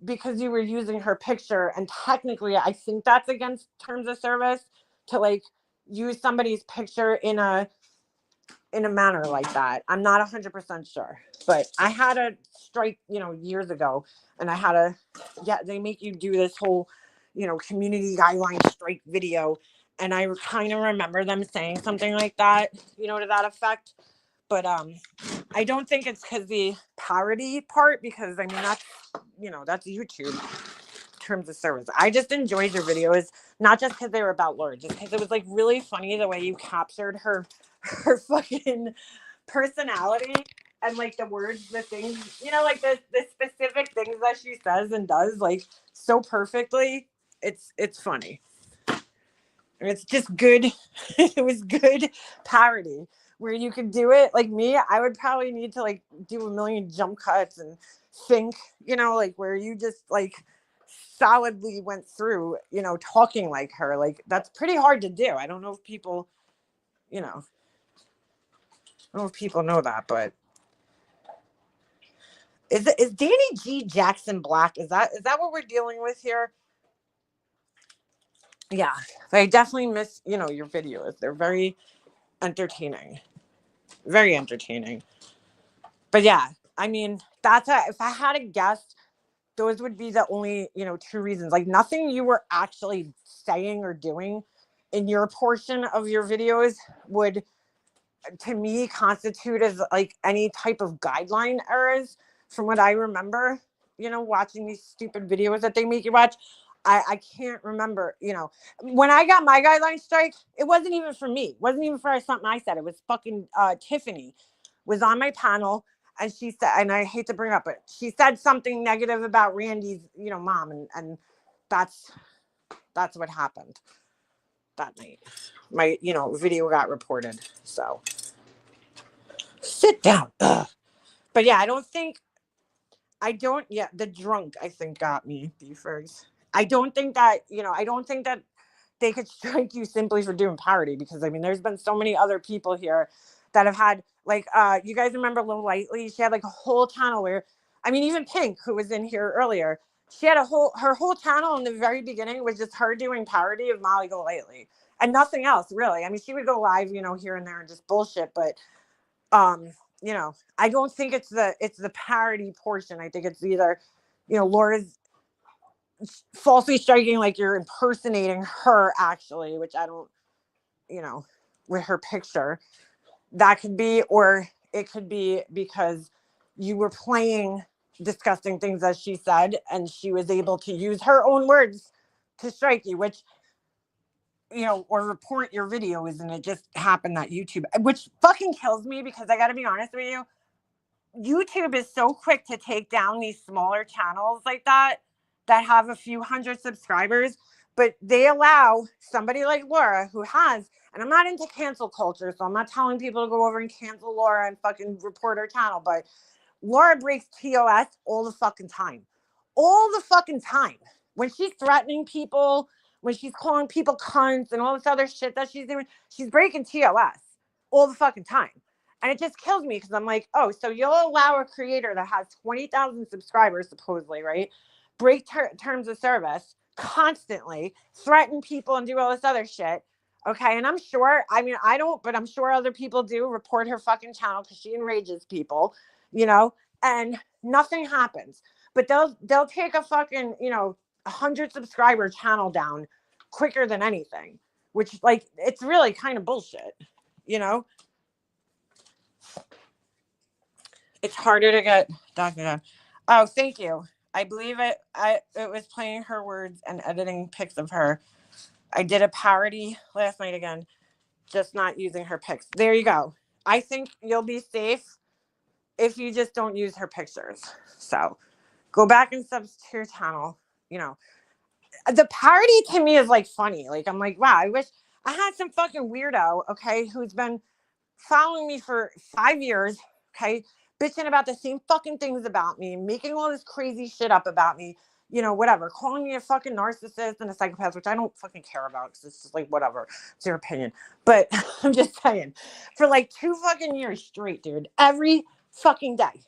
because you were using her picture, and technically I think that's against terms of service to like use somebody's picture in a manner like that. I'm not 100% sure, but I had a strike, years ago, and I had they make you do this whole, community guideline strike video, and I kind of remember them saying something like that, to that effect. But I don't think it's because the parody part, because I mean that's YouTube terms of service. I just enjoyed your videos, not just because they were about Lord, just because it was like really funny the way you captured her fucking personality and like the words, the things, like the specific things that she says and does like so perfectly. It's funny. It's just good. It was good parody where you could do it. Like me, I would probably need to like do a million jump cuts and think, like where you just like solidly went through, talking like her. Like that's pretty hard to do. I don't know if people, I don't know if people know that, but is Danny G Jackson Black? Is that what we're dealing with here? Yeah, I definitely miss, your videos. They're very entertaining. Very entertaining. But yeah, I mean, if I had to guess, those would be the only, two reasons. Like nothing you were actually saying or doing in your portion of your videos would, to me, constitute as like any type of guideline errors from what I remember, watching these stupid videos that they make you watch. I can't remember, when I got my guideline strike, it wasn't even for me. It wasn't even for something I said. It was fucking Tiffany was on my panel, and she said, and I hate to bring up, but she said something negative about Randy's, mom, and that's what happened that night. My, video got reported. So sit down. Ugh. But yeah, the drunk, I think, got me, beefers. I don't think that they could strike you simply for doing parody, because I mean, there's been so many other people here that have had, like, you guys remember Lil Lightly? She had like a whole channel where, I mean, even Pink, who was in here earlier, she had her whole channel in the very beginning was just her doing parody of Molly Golightly and nothing else, really. I mean, she would go live, here and there and just bullshit, but I don't think it's the parody portion. I think it's either, Laura's falsely striking, like you're impersonating her actually, which I don't, with her picture, that could be, or it could be because you were playing disgusting things as she said, and she was able to use her own words to strike you, which, or report your videos, and it just happened that YouTube, which fucking kills me, because I gotta be honest with you, YouTube is so quick to take down these smaller channels like that have a few hundred subscribers, but they allow somebody like Laura, who has, and I'm not into cancel culture, so I'm not telling people to go over and cancel Laura and fucking report her channel, but Laura breaks TOS all the fucking time. All the fucking time. When she's threatening people, when she's calling people cunts and all this other shit that she's doing, she's breaking TOS all the fucking time. And it just kills me, because I'm like, oh, so you'll allow a creator that has 20,000 subscribers, supposedly, right? Break terms of service constantly, threaten people and do all this other shit. Okay. And I'm sure, I mean, I don't, but I'm sure other people do report her fucking channel because she enrages people, and nothing happens. But they'll take a fucking, 100 subscriber channel down quicker than anything, which, like, it's really kind of bullshit, It's harder to get documented. Oh, thank you. I believe it. It was playing her words and editing pics of her. I did a parody last night again, just not using her pics. There you go. I think you'll be safe if you just don't use her pictures. So go back and sub to your channel. The parody to me is like funny. Like, I'm like, wow, I wish I had some fucking weirdo, okay, who's been following me for 5 years, okay, bitching about the same fucking things about me, making all this crazy shit up about me, whatever, calling me a fucking narcissist and a psychopath, which I don't fucking care about, because it's just like, whatever, it's your opinion. But I'm just saying, for like 2 fucking years straight, dude, every fucking day,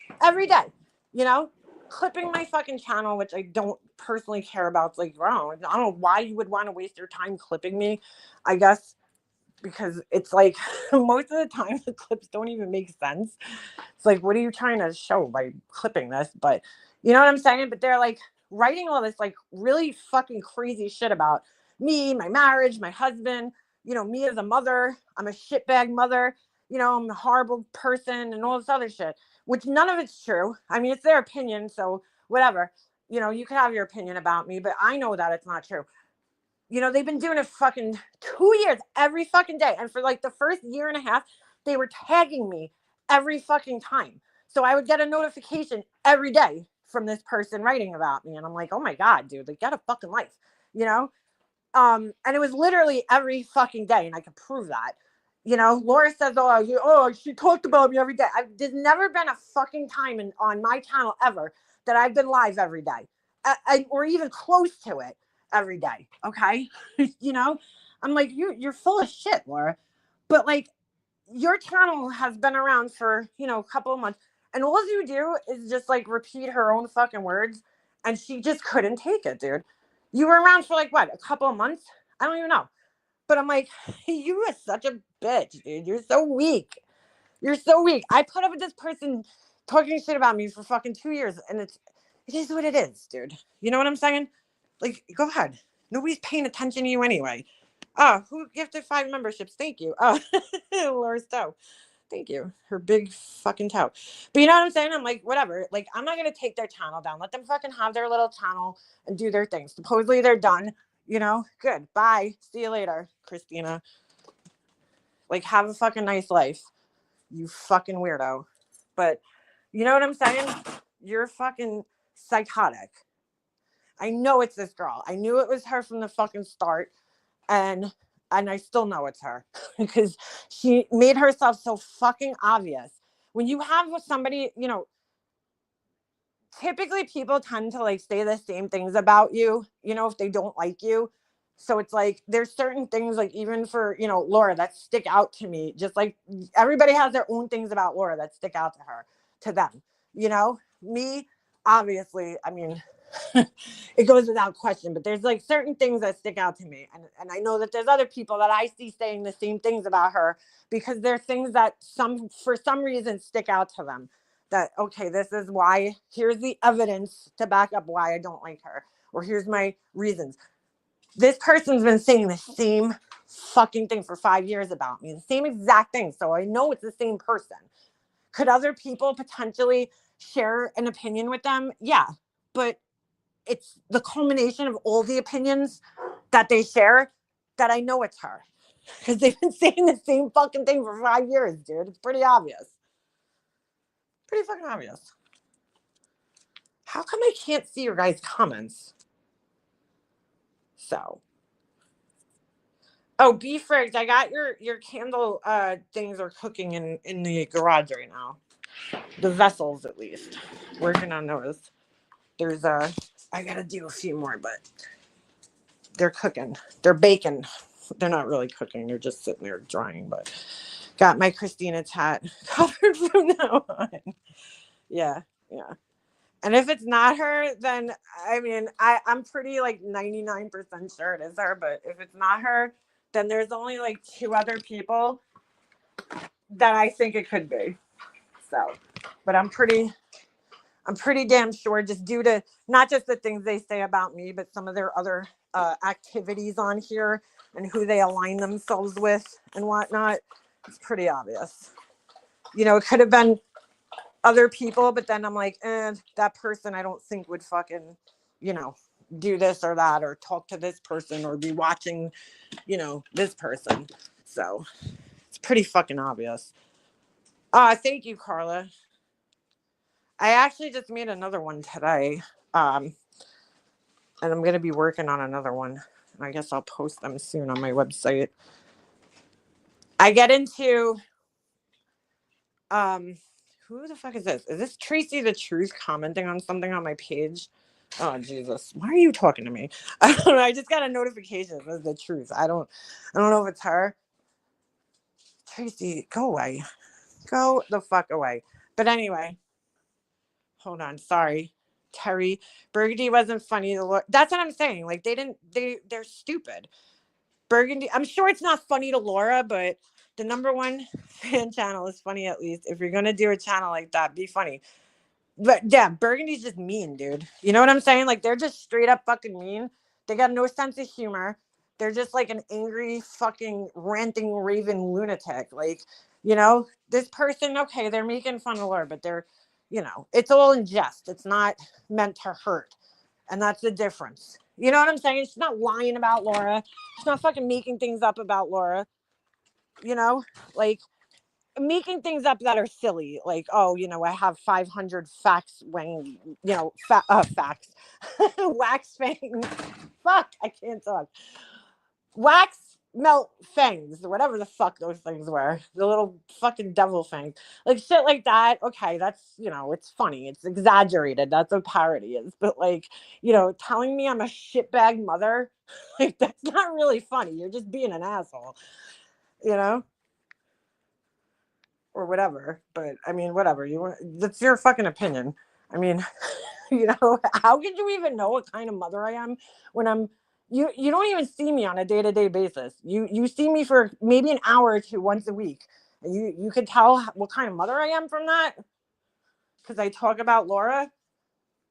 clipping my fucking channel, which I don't personally care about. It's like, I don't know why you would want to waste your time clipping me. I guess because it's like most of the time the clips don't even make sense. It's like, what are you trying to show by clipping this? But you know what I'm saying? But they're like writing all this like really fucking crazy shit about me, my marriage, my husband, me as a mother. I'm a shitbag mother, I'm a horrible person and all this other shit, which none of it's true. I mean, it's their opinion, so whatever. You can have your opinion about me, but I know that it's not true. They've been doing it fucking 2 years every fucking day. And for like the first year and a half, they were tagging me every fucking time. So I would get a notification every day from this person writing about me. And I'm like, oh my God, dude, like, get a fucking life, And it was literally every fucking day. And I could prove that. Laura says, she talked about me every day. There's never been a fucking time on my channel ever that I've been live every day, or even close to it every day. Okay. I'm like, you're full of shit, Laura. But like, your channel has been around for, a couple of months, and all you do is just like repeat her own fucking words. And she just couldn't take it, dude. You were around for like what, a couple of months? I don't even know. But I'm like, you are such a bitch, dude. You're so weak. You're so weak. I put up with this person talking shit about me for fucking 2 years, and it is what it is, dude. You know what I'm saying? Like, go ahead. Nobody's paying attention to you anyway. Oh, who gifted 5 memberships? Thank you. Oh, Laura's toe. Thank you. Her big fucking toe. But you know what I'm saying? I'm like, whatever. Like, I'm not going to take their channel down. Let them fucking have their little channel and do their thing. Supposedly they're done. Good. Bye. See you later, Christina. Like, have a fucking nice life, you fucking weirdo. But you know what I'm saying? You're fucking psychotic. I know it's this girl. I knew it was her from the fucking start. And I still know it's her because she made herself so fucking obvious. When you have somebody, you know, typically people tend to like say the same things about you, you know, if they don't like you. So it's like there's certain things like even for, you know, Laura that stick out to me, just like everybody has their own things about Laura that stick out to her, to them, you know. Me, obviously, I mean, it goes without question, but there's like certain things that stick out to me, and I know that there's other people that I see saying the same things about her because they're things that for some reason stick out to them, that okay, this is why, here's the evidence to back up why I don't like her, or here's my reasons. This person's been saying the same fucking thing for 5 years about me, the same exact thing, so I know it's the same person. Could other people potentially share an opinion with them? Yeah, but it's the culmination of all the opinions that they share that I know it's her, because they've been saying the same fucking thing for 5 years, dude. It's pretty obvious. Pretty fucking obvious. How come I can't see your guys' comments? So, oh, beef rigs, I got your candle things are cooking in the garage right now. The vessels, at least, working on those. There's I gotta do a few more, but they're cooking. They're baking. They're not really cooking. They're just sitting there drying. But got my Christina's hat covered from now on. Yeah, yeah. And if it's not her, then I mean, I'm pretty like 99% sure it is her. But if it's not her, then there's only like two other people that I think it could be. So, but I'm pretty damn sure, just due to not just the things they say about me, but some of their other activities on here and who they align themselves with and whatnot. It's pretty obvious. You know, it could have been other people, but then I'm like, that person I don't think would fucking, you know, do this or that or talk to this person or be watching, you know, this person. So it's pretty fucking obvious. Thank you, Carla. I actually just made another one today. And I'm going to be working on another one. I guess I'll post them soon on my website. I get into, who the fuck is this? Is this Tracy the Truth commenting on something on my page? Oh, Jesus. Why are you talking to me? I don't know. I just got a notification. It was the Truth. I don't know if it's her. Tracy, go away. Go the fuck away. But anyway, hold on. Sorry. Terry, Burgundy wasn't funny. That's what I'm saying. Like they're stupid. Burgundy, I'm sure it's not funny to Laura, but the number one fan channel is funny. At least if you're gonna do a channel like that, be funny. But yeah, Burgundy's just mean, dude. You know what I'm saying? Like they're just straight up fucking mean. They got no sense of humor. They're just like an angry fucking ranting raven lunatic. Like, you know, this person, okay, they're making fun of Laura, but they're, you know, it's all in jest. It's not meant to hurt. And that's the difference. You know what I'm saying? She's not lying about Laura. She's not fucking making things up about Laura. You know, like making things up that are silly. Like, oh, you know, I have 500 facts when, you know, facts. Wax fangs. Fuck, I can't talk. Wax melt fangs, or whatever the fuck those things were. The little fucking devil fangs. Like shit like that. Okay, that's, you know, it's funny. It's exaggerated. That's what parody is. But like, you know, telling me I'm a shitbag mother, like that's not really funny. You're just being an asshole, you know? Or whatever. But I mean, whatever. That's your fucking opinion. I mean, you know, how could you even know what kind of mother I am when you don't even see me on a day-to-day basis. You see me for maybe an hour or two once a week. And you could tell what kind of mother I am from that, because I talk about Laura.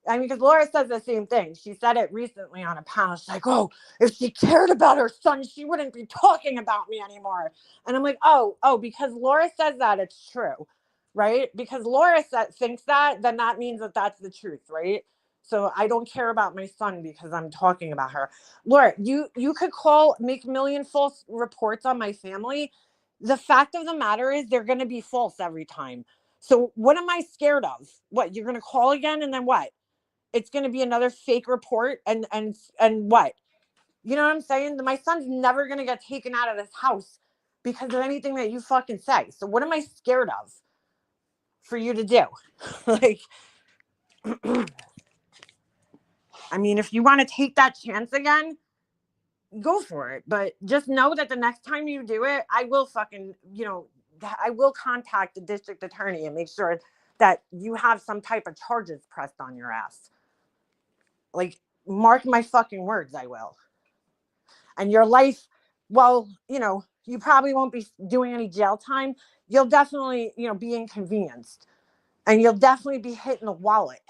I mean, because Laura says the same thing. She said it recently on a panel. She's like, oh, if she cared about her son, she wouldn't be talking about me anymore. And I'm like, oh, because Laura says that, it's true, right? Because Laura thinks that, then that means that that's the truth, right? So I don't care about my son because I'm talking about her. Laura, you could make a million false reports on my family. The fact of the matter is they're going to be false every time. So what am I scared of? What, you're going to call again and then what? it's going to be another fake report and what? You know what I'm saying? My son's never going to get taken out of this house because of anything that you fucking say. So what am I scared of for you to do? Like, I mean, if you want to take that chance again, go for it. But just know that the next time you do it, I will fucking, I will contact the district attorney and make sure that you have some type of charges pressed on your ass. Like, mark my fucking words, I will. And your life, well, you probably won't be doing any jail time. You'll definitely, be inconvenienced. And you'll definitely be hitting the wallet,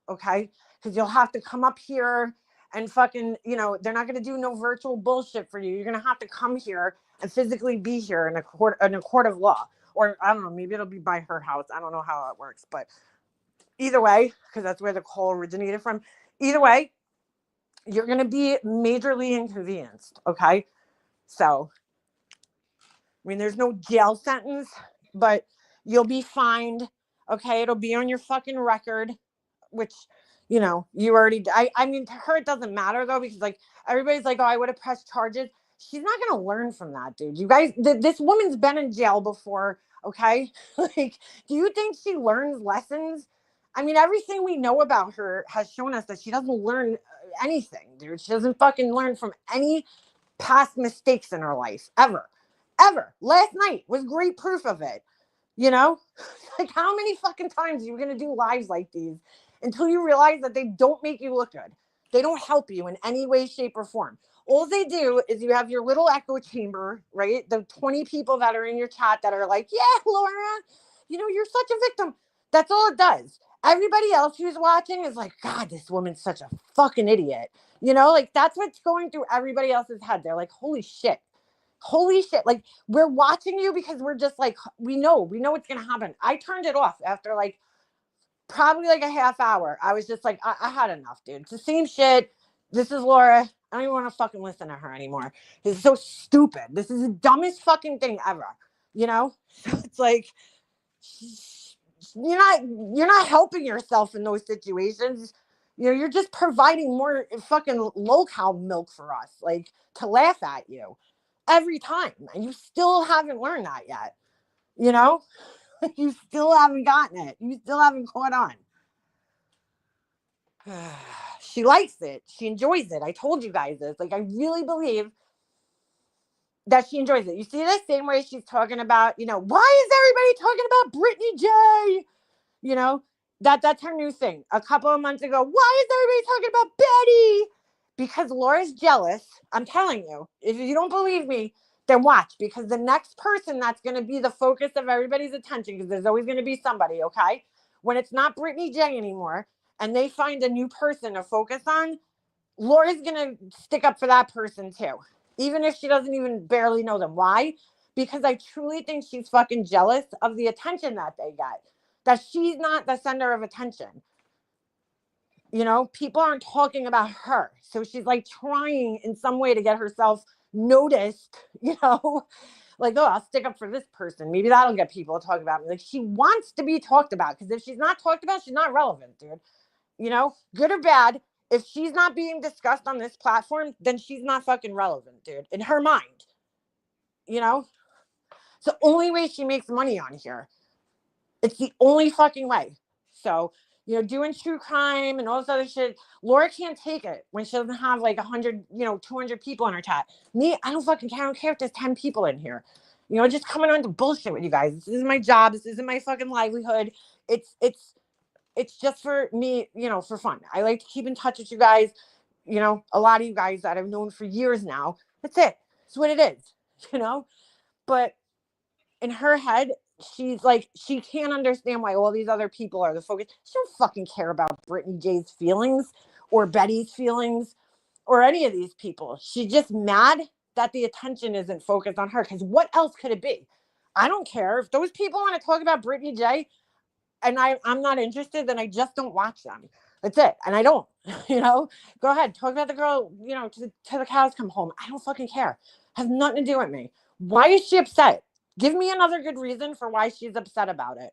okay? Because you'll have to come up here and fucking, they're not going to do no virtual bullshit for you. You're going to have to come here and physically be here in a court of law. Or, I don't know, maybe it'll be by her house. I don't know how it works. But either way, because that's where the call originated from. Either way, you're going to be majorly inconvenienced, okay? So, I mean, there's no jail sentence, but you'll be fined, okay? It'll be on your fucking record, which, you already, I mean, to her, it doesn't matter, though, because, like, everybody's like, oh, I would have pressed charges. She's not going to learn from that, dude. You guys, this woman's been in jail before, okay? Like, do you think she learns lessons? I mean, everything we know about her has shown us that she doesn't learn anything, dude. She doesn't fucking learn from any past mistakes in her life, ever. Last night was great proof of it. Like, how many fucking times are you going to do lives like these until you realize that they don't make you look good? They don't help you in any way, shape, or form. All they do is you have your little echo chamber, right? The 20 people that are in your chat that are like, yeah, Laura, you're such a victim. That's all it does. Everybody else who's watching is like, God, this woman's such a fucking idiot. Like, that's what's going through everybody else's head. They're like, holy shit. Like, we're watching you because we're just like, we know what's going to happen. I turned it off after like probably like a half hour. I was just like, I had enough, dude. It's the same shit. This is Laura. I don't even want to fucking listen to her anymore. This is so stupid. This is the dumbest fucking thing ever. It's like, you're not helping yourself in those situations. You're just providing more fucking low cow milk for us, like, to laugh at you every time, and you still haven't learned that yet. You still haven't gotten it. You still haven't caught on. She likes it. She enjoys it. I told you guys this. Like, I really believe that she enjoys it. You see the same way she's talking about, why is everybody talking about Brittany J? That's her new thing. A couple of months ago, why is everybody talking about Betty? Because Laura's jealous. I'm telling you, if you don't believe me, then watch, because the next person that's going to be the focus of everybody's attention, because there's always going to be somebody, okay? When it's not Brittany J anymore, and they find a new person to focus on, Laura's going to stick up for that person too, even if she doesn't even barely know them. Why? Because I truly think she's fucking jealous of the attention that they get, that she's not the center of attention. People aren't talking about her. So she's like trying in some way to get herself noticed, like, oh, I'll stick up for this person. Maybe that'll get people to talk about me. Like, she wants to be talked about, because if she's not talked about, she's not relevant, dude. Good or bad, if she's not being discussed on this platform, then she's not fucking relevant, dude, in her mind. It's the only way she makes money on here. It's the only fucking way. So, doing true crime and all this other shit, Laura can't take it when she doesn't have like 100, 200 people in her chat. Me, I don't fucking care. I don't care if there's 10 people in here. Just coming on to bullshit with you guys. This isn't my job. This isn't my fucking livelihood. It's just for me, for fun. I like to keep in touch with you guys. A lot of you guys that I've known for years now. That's it. It's what it is, But in her head, she's like, she can't understand why all these other people are the focus. She don't fucking care about Brittany J's feelings or Betty's feelings or any of these people. She's just mad that the attention isn't focused on her, because what else could it be? I don't care. If those people want to talk about Brittany J and I'm not interested, then I just don't watch them. That's it. And I don't, go ahead. Talk about the girl, to the cows come home. I don't fucking care. Has nothing to do with me. Why is she upset? Give me another good reason for why she's upset about it.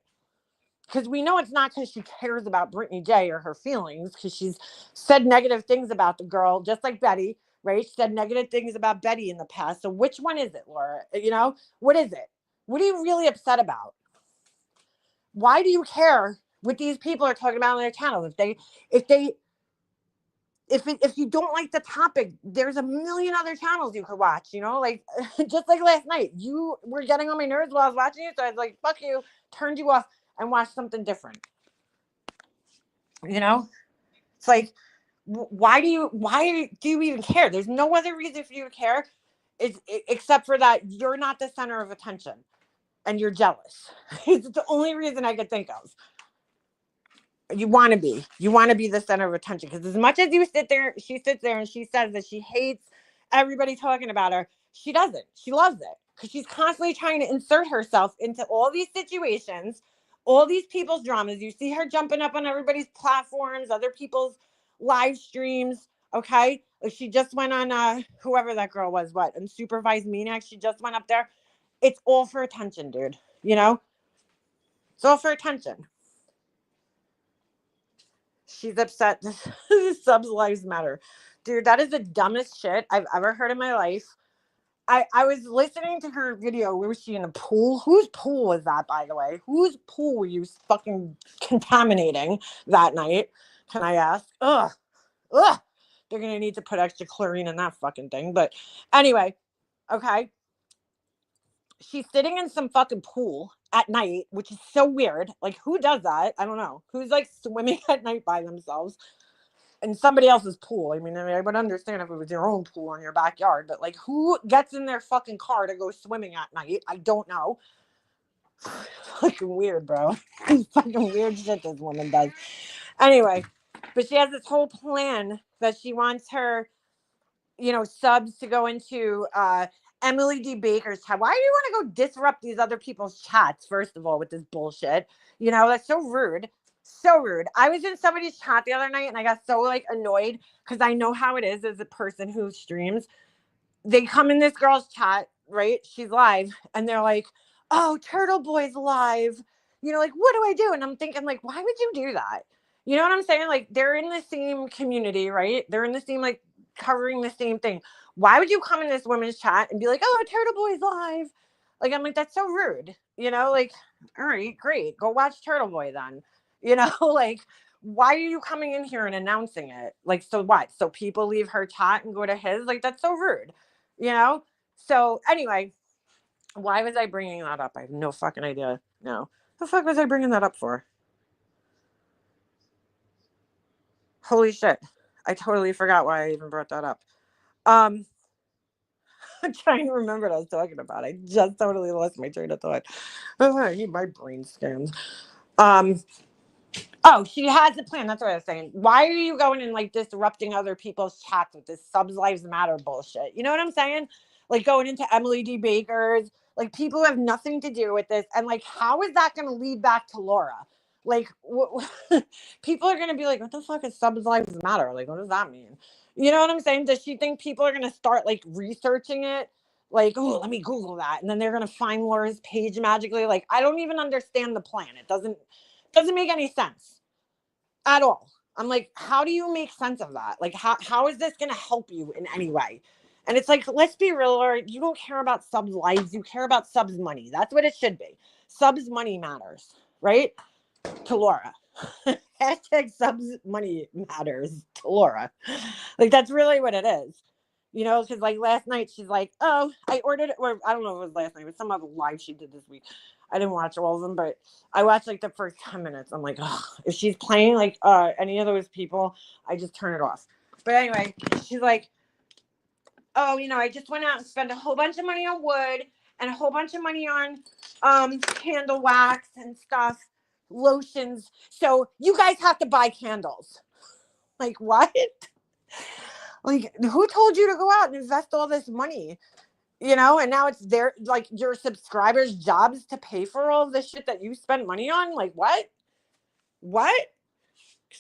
because we know it's not because she cares about Brittany J or her feelings, because she's said negative things about the girl, just like Betty, right? She said negative things about Betty in the past. So which one is it, Laura? What is it? What are you really upset about? Why do you care what these people are talking about on their channel? If you don't like the topic, there's a million other channels you could watch, like just like last night. You were getting on my nerves while I was watching it, so I was like, fuck you, turned you off and watched something different. It's like, why do you even care? There's no other reason for you to care except for that you're not the center of attention and you're jealous. It's the only reason I could think of. You want to be the center of attention, because as much as she sits there and she says that she hates everybody talking about her. She doesn't. She loves it, because she's constantly trying to insert herself into all these situations, all these people's dramas. You see her jumping up on everybody's platforms, other people's live streams. Okay, like she just went on whoever that girl was, Unsupervised Maniac. She just went up there. It's all for attention, dude. It's all for attention. She's upset. Subs lives matter. Dude, that is the dumbest shit I've ever heard in my life. I was listening to her video. Where was she, in a pool? Whose pool was that, by the way? Whose pool were you fucking contaminating that night? Can I ask? Ugh. They're going to need to put extra chlorine in that fucking thing. But anyway, okay. She's sitting in some fucking pool at night, which is so weird. Like, who does that? I don't know. Who's like swimming at night by themselves in somebody else's pool? I mean, I would understand if it was your own pool in your backyard, but like, who gets in their fucking car to go swimming at night? I don't know. Fucking weird, bro. Fucking weird shit this woman does. Anyway, but she has this whole plan that she wants her, subs to go into Emily D. Baker's chat. Why do you want to go disrupt these other people's chats, first of all, with this bullshit? That's so rude. So rude. I was in somebody's chat the other night and I got so like annoyed, because I know how it is as a person who streams. They come in this girl's chat, right? She's live, and they're like, oh, Turtle Boy's live. Like, what do I do? And I'm thinking, like, why would you do that? You know what I'm saying? Like, they're in the same community, right? They're in the same, like, covering the same thing. Why would you come in this woman's chat and be like, oh, Turtle Boy's live? Like, I'm like, that's so rude. Like, all right, great. Go watch Turtle Boy then. Like, why are you coming in here and announcing it? Like, so what? So people leave her chat and go to his? Like, that's so rude. So anyway, why was I bringing that up? I have no fucking idea. No. The fuck was I bringing that up for? Holy shit. I totally forgot why I even brought that up. I'm trying to remember what I was talking about. I just totally lost my train of thought. I need my brain scans. Oh, she has a plan. That's what I was saying. Why are you going and like disrupting other people's chats with this subs lives matter bullshit? You know what I'm saying? Like going into Emily D. Baker's, like people who have nothing to do with this. And like, how is that going to lead back to Laura? Like, people are going to be like, what the fuck is subs lives matter? Like, what does that mean? You know what I'm saying? Does she think people are going to start like researching it? Like, oh, let me Google that. And then they're going to find Laura's page magically. Like, I don't even understand the plan. It doesn't make any sense at all. I'm like, how do you make sense of that? Like, how is this going to help you in any way? And it's like, let's be real, Laura, you don't care about subs lives. You care about subs money. That's what it should be. Subs money matters, right? To Laura. Hashtag subs money matters to Laura. Like, that's really what it is. Because like last night she's like, oh, I ordered it. Or I don't know if it was last night, but some other live she did this week. I didn't watch all of them, but I watched like the first 10 minutes. I'm like, oh, if she's playing like any of those people, I just turn it off. But anyway, she's like, oh, I just went out and spent a whole bunch of money on wood and a whole bunch of money on candle wax and stuff, lotions. So you guys have to buy candles. Like, what? Like, who told you to go out and invest all this money? And now it's their, like, your subscribers' jobs to pay for all of the shit that you spend money on? Like, what?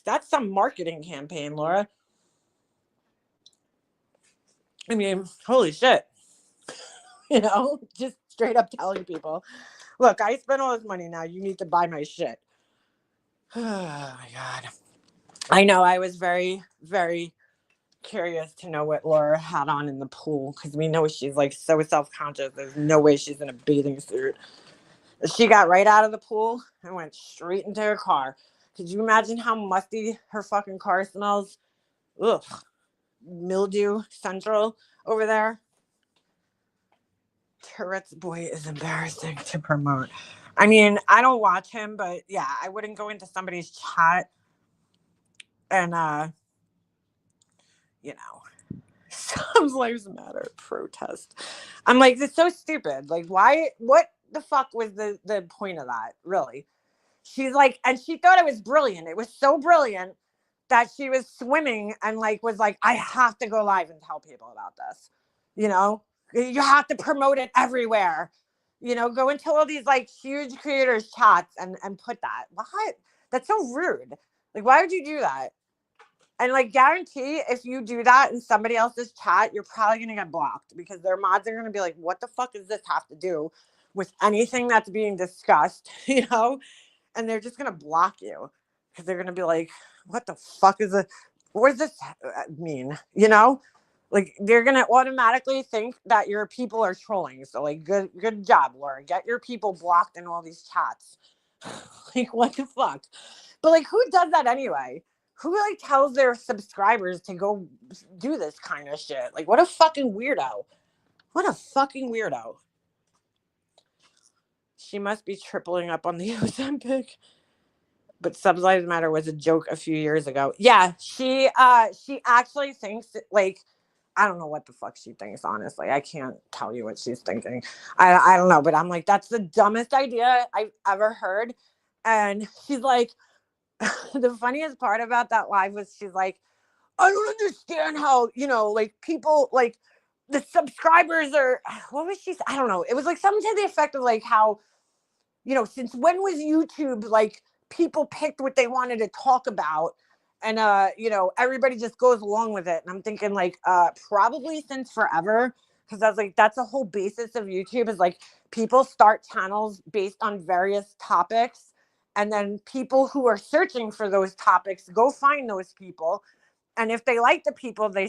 That's some marketing campaign, Laura. I mean, holy shit. Just straight up telling people, look, I spent all this money now. You need to buy my shit. Oh my God. I know. I was very, very curious to know what Laura had on in the pool because we know she's like so self-conscious. There's no way she's in a bathing suit. She got right out of the pool and went straight into her car. Could you imagine how musty her fucking car smells? Ugh. Mildew central over there. Tourette's boy is embarrassing to promote. I mean, I don't watch him, but yeah, I wouldn't go into somebody's chat and you know, some lives matter protest. I'm like, it's so stupid. Like, why? What the fuck was the point of that? Really? She's like, and she thought it was brilliant. It was so brilliant that she was swimming and like was like, I have to go live and tell people about this. You know, you have to promote it everywhere. You know, go into all these like huge creators chats and put that. What? That's so rude. Like, why would you do that? And like, guarantee if you do that in somebody else's chat, you're probably gonna get blocked because their mods are gonna be like, what the fuck does this have to do with anything that's being discussed? You know, and they're just gonna block you because they're gonna be like, what the fuck is it? What does this mean? You know, like they're gonna automatically think that your people are trolling. So like, good job, Laura. Get your people blocked in all these chats. Like, what the fuck? But like, who does that anyway? Who like tells their subscribers to go do this kind of shit? Like, what a fucking weirdo. What a fucking weirdo. She must be tripling up on the Ozempic. But Subs Lives Matter was a joke a few years ago. Yeah, she actually thinks that, like, I don't know what the fuck she thinks, honestly. I can't tell you what she's thinking. I don't know, but I'm like, that's the dumbest idea I've ever heard. And she's like, the funniest part about that live was she's like, I don't understand how, you know, like people like the subscribers are what was she? I don't know. It was like something to the effect of like how, you know, since when was YouTube like people picked what they wanted to talk about and you know, everybody just goes along with it. And I'm thinking like probably since forever. Because I was like, that's the whole basis of YouTube is like people start channels based on various topics. And then people who are searching for those topics go find those people. And if they like the people, they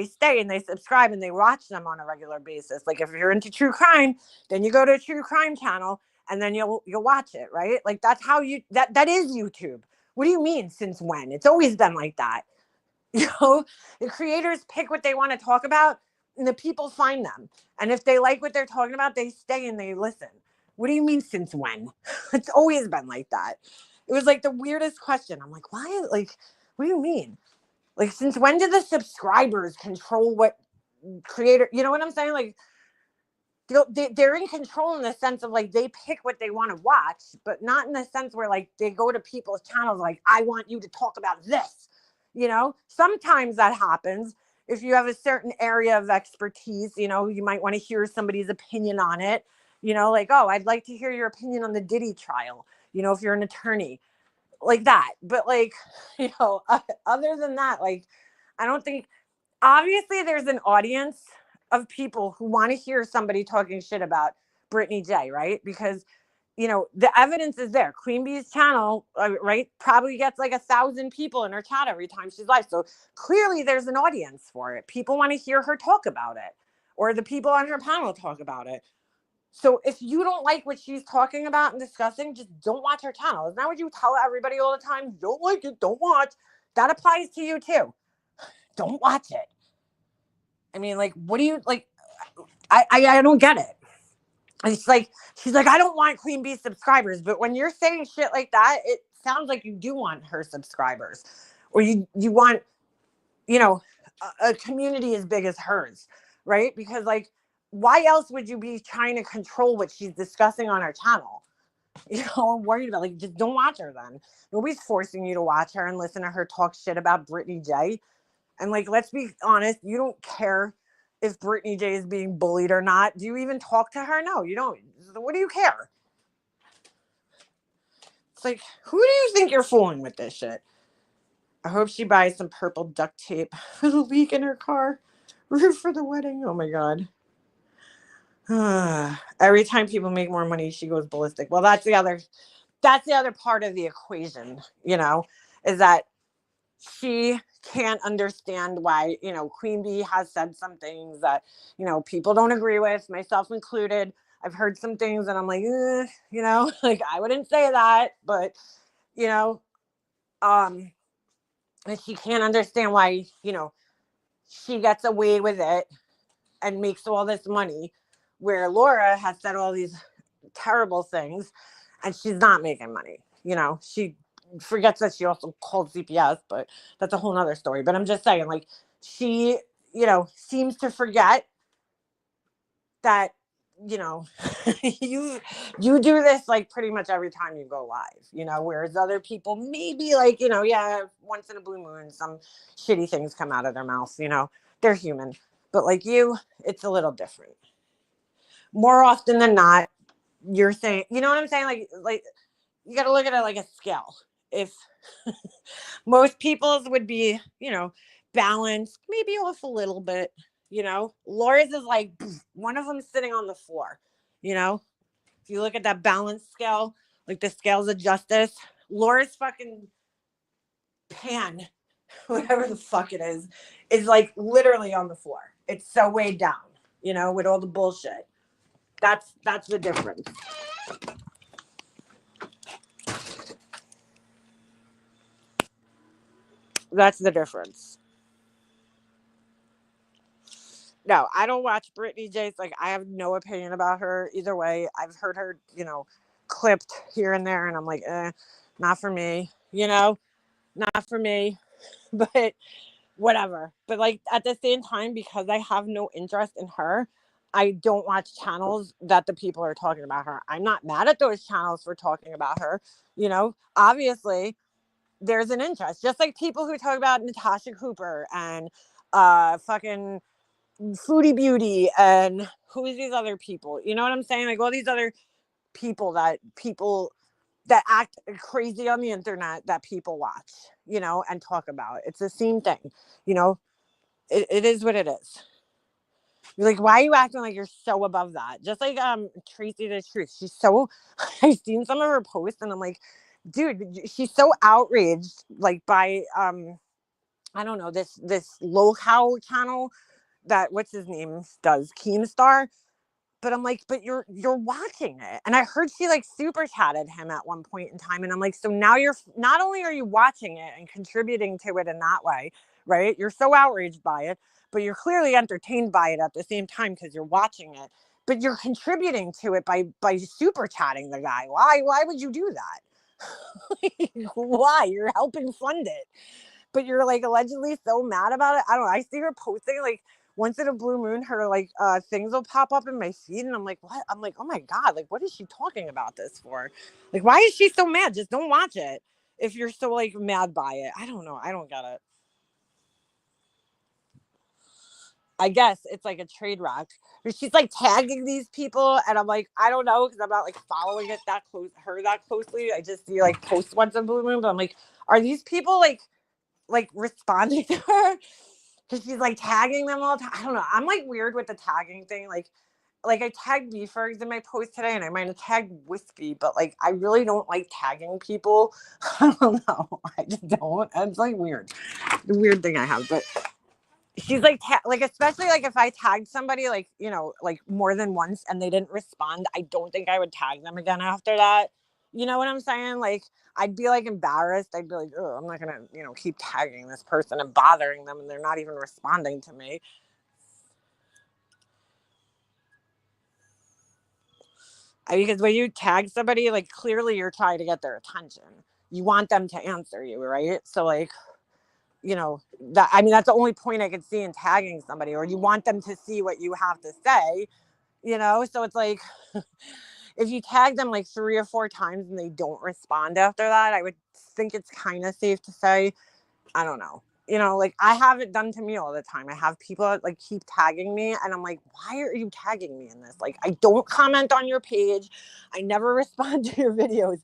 stay and they subscribe and they watch them on a regular basis. Like if you're into true crime, then you go to a true crime channel and then you'll watch it, right? Like that's how that is YouTube. What do you mean since when? It's always been like that. You know, the creators pick what they want to talk about and the people find them. And if they like what they're talking about, they stay and they listen. What do you mean since when? It's always been like that. It was like the weirdest question. I'm like, why? Like, what do you mean? Like, since when did the subscribers control what creator? You know what I'm saying? Like, they're in control in the sense of like they pick what they want to watch, but not in the sense where like they go to people's channels like, I want you to talk about this. You know, sometimes that happens if you have a certain area of expertise. You know, you might want to hear somebody's opinion on it. You know, like, oh, I'd like to hear your opinion on the Diddy trial. You know, if you're an attorney like that. But like, you know, other than that, like, I don't think, obviously there's an audience of people who want to hear somebody talking shit about Brittany J, right? Because, you know, the evidence is there. Queen Bee's channel, right, probably gets like 1,000 people in her chat every time she's live. So clearly there's an audience for it. People want to hear her talk about it, or the people on her panel talk about it. So if you don't like what she's talking about and discussing, just don't watch her channel. Isn't that what you tell everybody all the time? Don't like it, don't watch. That applies to you too. Don't watch it. I mean, like, what do you like? I don't get it. It's like she's like, I don't want Queen Bee subscribers, but when you're saying shit like that, it sounds like you do want her subscribers, or you want, you know, a community as big as hers, right? Because like, why else would you be trying to control what she's discussing on her channel? You know, I'm worried about like, just don't watch her then. Nobody's forcing you to watch her and listen to her talk shit about Brittany J. And like, let's be honest, you don't care if Brittany J is being bullied or not. Do you even talk to her? No, you don't. What do you care? It's like, who do you think you're fooling with this shit? I hope she buys some purple duct tape for the leak in her car. Root for the wedding. Oh my God. Every time people make more money, she goes ballistic. Well, that's the other that's the other part of the equation, is that she can't understand why, Queen Bee has said some things that, people don't agree with, myself included. I've heard some things and I'm like, like I wouldn't say that, but, you know, um, and she can't understand why, she gets away with it and makes all this money, where Laura has said all these terrible things and she's not making money. She forgets that she also called CPS, but that's a whole nother story. But I'm just saying, like, she, seems to forget that, you do this like pretty much every time you go live, whereas other people maybe like, yeah, once in a blue moon, some shitty things come out of their mouths, they're human. But like you, it's a little different. More often than not, you're saying, you know what I'm saying? Like you got to look at it like a scale. If most people's would be, balanced, maybe off a little bit, Laura's is like one of them sitting on the floor, if you look at that balance scale, like the scales of justice, Laura's fucking pan, whatever the fuck it is like literally on the floor. It's so weighed down, with all the bullshit. That's the difference. That's the difference. No, I don't watch Brittany Jace. Like, I have no opinion about her either way. I've heard her, clipped here and there, and I'm like, not for me, not for me. But whatever. But like at the same time, because I have no interest in her, I don't watch channels that the people are talking about her. I'm not mad at those channels for talking about her. Obviously there's an interest. Just like people who talk about Natasha Cooper and fucking Foodie Beauty and who's these other people? You know what I'm saying? Like all these other people that act crazy on the internet that people watch, and talk about. It's the same thing, it is what it is. You're like, why are you acting like you're so above that? Just like Tracy the Truth. She's so I've seen some of her posts and I'm like, dude, she's so outraged, like by I don't know, this low cow channel that what's his name does, Keemstar. But I'm like, but you're watching it. And I heard she like super chatted him at one point in time. And I'm like, so now you're not only are you watching it and contributing to it in that way, right? You're so outraged by it, but you're clearly entertained by it at the same time because you're watching it. But you're contributing to it by super chatting the guy. Why would you do that? Why? You're helping fund it. But you're like allegedly so mad about it. I don't know. I see her posting like once in a blue moon, her like things will pop up in my feed, and I'm like, what? I'm like, oh my god, like what is she talking about this for? Like, why is she so mad? Just don't watch it if you're so like mad by it. I don't know. I don't get it. I guess it's like a trade rock. She's like tagging these people, and I'm like, I don't know, because I'm not like following it that closely. I just see like posts once in a blue moon, but I'm like, are these people like responding to her? Because she's like tagging them all the time. I don't know. I'm like weird with the tagging thing. Like I tagged Beefergs in my post today, and I might have tagged Whiskey, but like I really don't like tagging people. I don't know. I just don't. It's like weird. The weird thing I have, but she's like like especially like if I tagged somebody like like more than once and they didn't respond, I don't think I would tag them again after that. You know what I'm saying? Like I'd be like embarrassed. I'd be like, oh, I'm not gonna keep tagging this person and bothering them and they're not even responding to me. Because when you tag somebody, like clearly you're trying to get their attention. You want them to answer you, right? So like that, I mean, that's the only point I could see in tagging somebody, or you want them to see what you have to say, so it's like if you tag them like 3 or 4 times and they don't respond after that, I would think it's kind of safe to say, I don't know, like I have it done to me all the time. I have people that like keep tagging me and I'm like, why are you tagging me in this? Like I don't comment on your page, I never respond to your videos,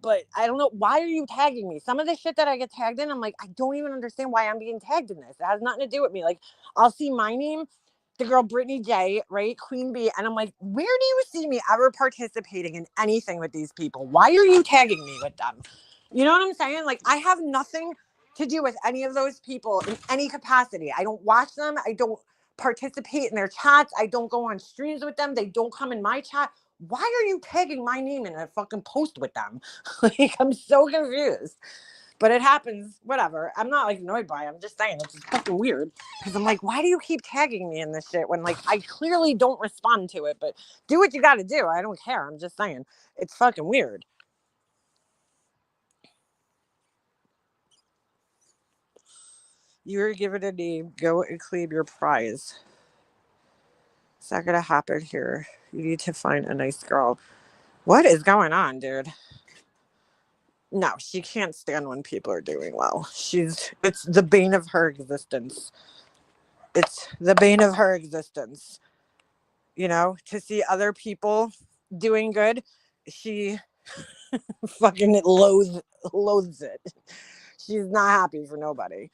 but I don't know, why are you tagging me? Some of the shit that I get tagged in, I'm like, I don't even understand why I'm being tagged in this. It has nothing to do with me. Like I'll see my name the girl Brittany J, right? Queen Bee. And I'm like, where do you see me ever participating in anything with these people? Why are you tagging me with them? You know what I'm saying? Like, I have nothing to do with any of those people in any capacity. I don't watch them. I don't participate in their chats. I don't go on streams with them. They don't come in my chat. Why are you tagging my name in a fucking post with them? Like, I'm so confused. But it happens, whatever. I'm not like annoyed by it. I'm just saying it's just fucking weird. Because I'm like, why do you keep tagging me in this shit when like I clearly don't respond to it? But do what you got to do. I don't care. I'm just saying it's fucking weird. You're given a name. Go and claim your prize. It's not gonna happen here. You need to find a nice girl. What is going on, dude? No, she can't stand when people are doing well. It's the bane of her existence. It's the bane of her existence. You know, to see other people doing good, she fucking loathes it. She's not happy for nobody.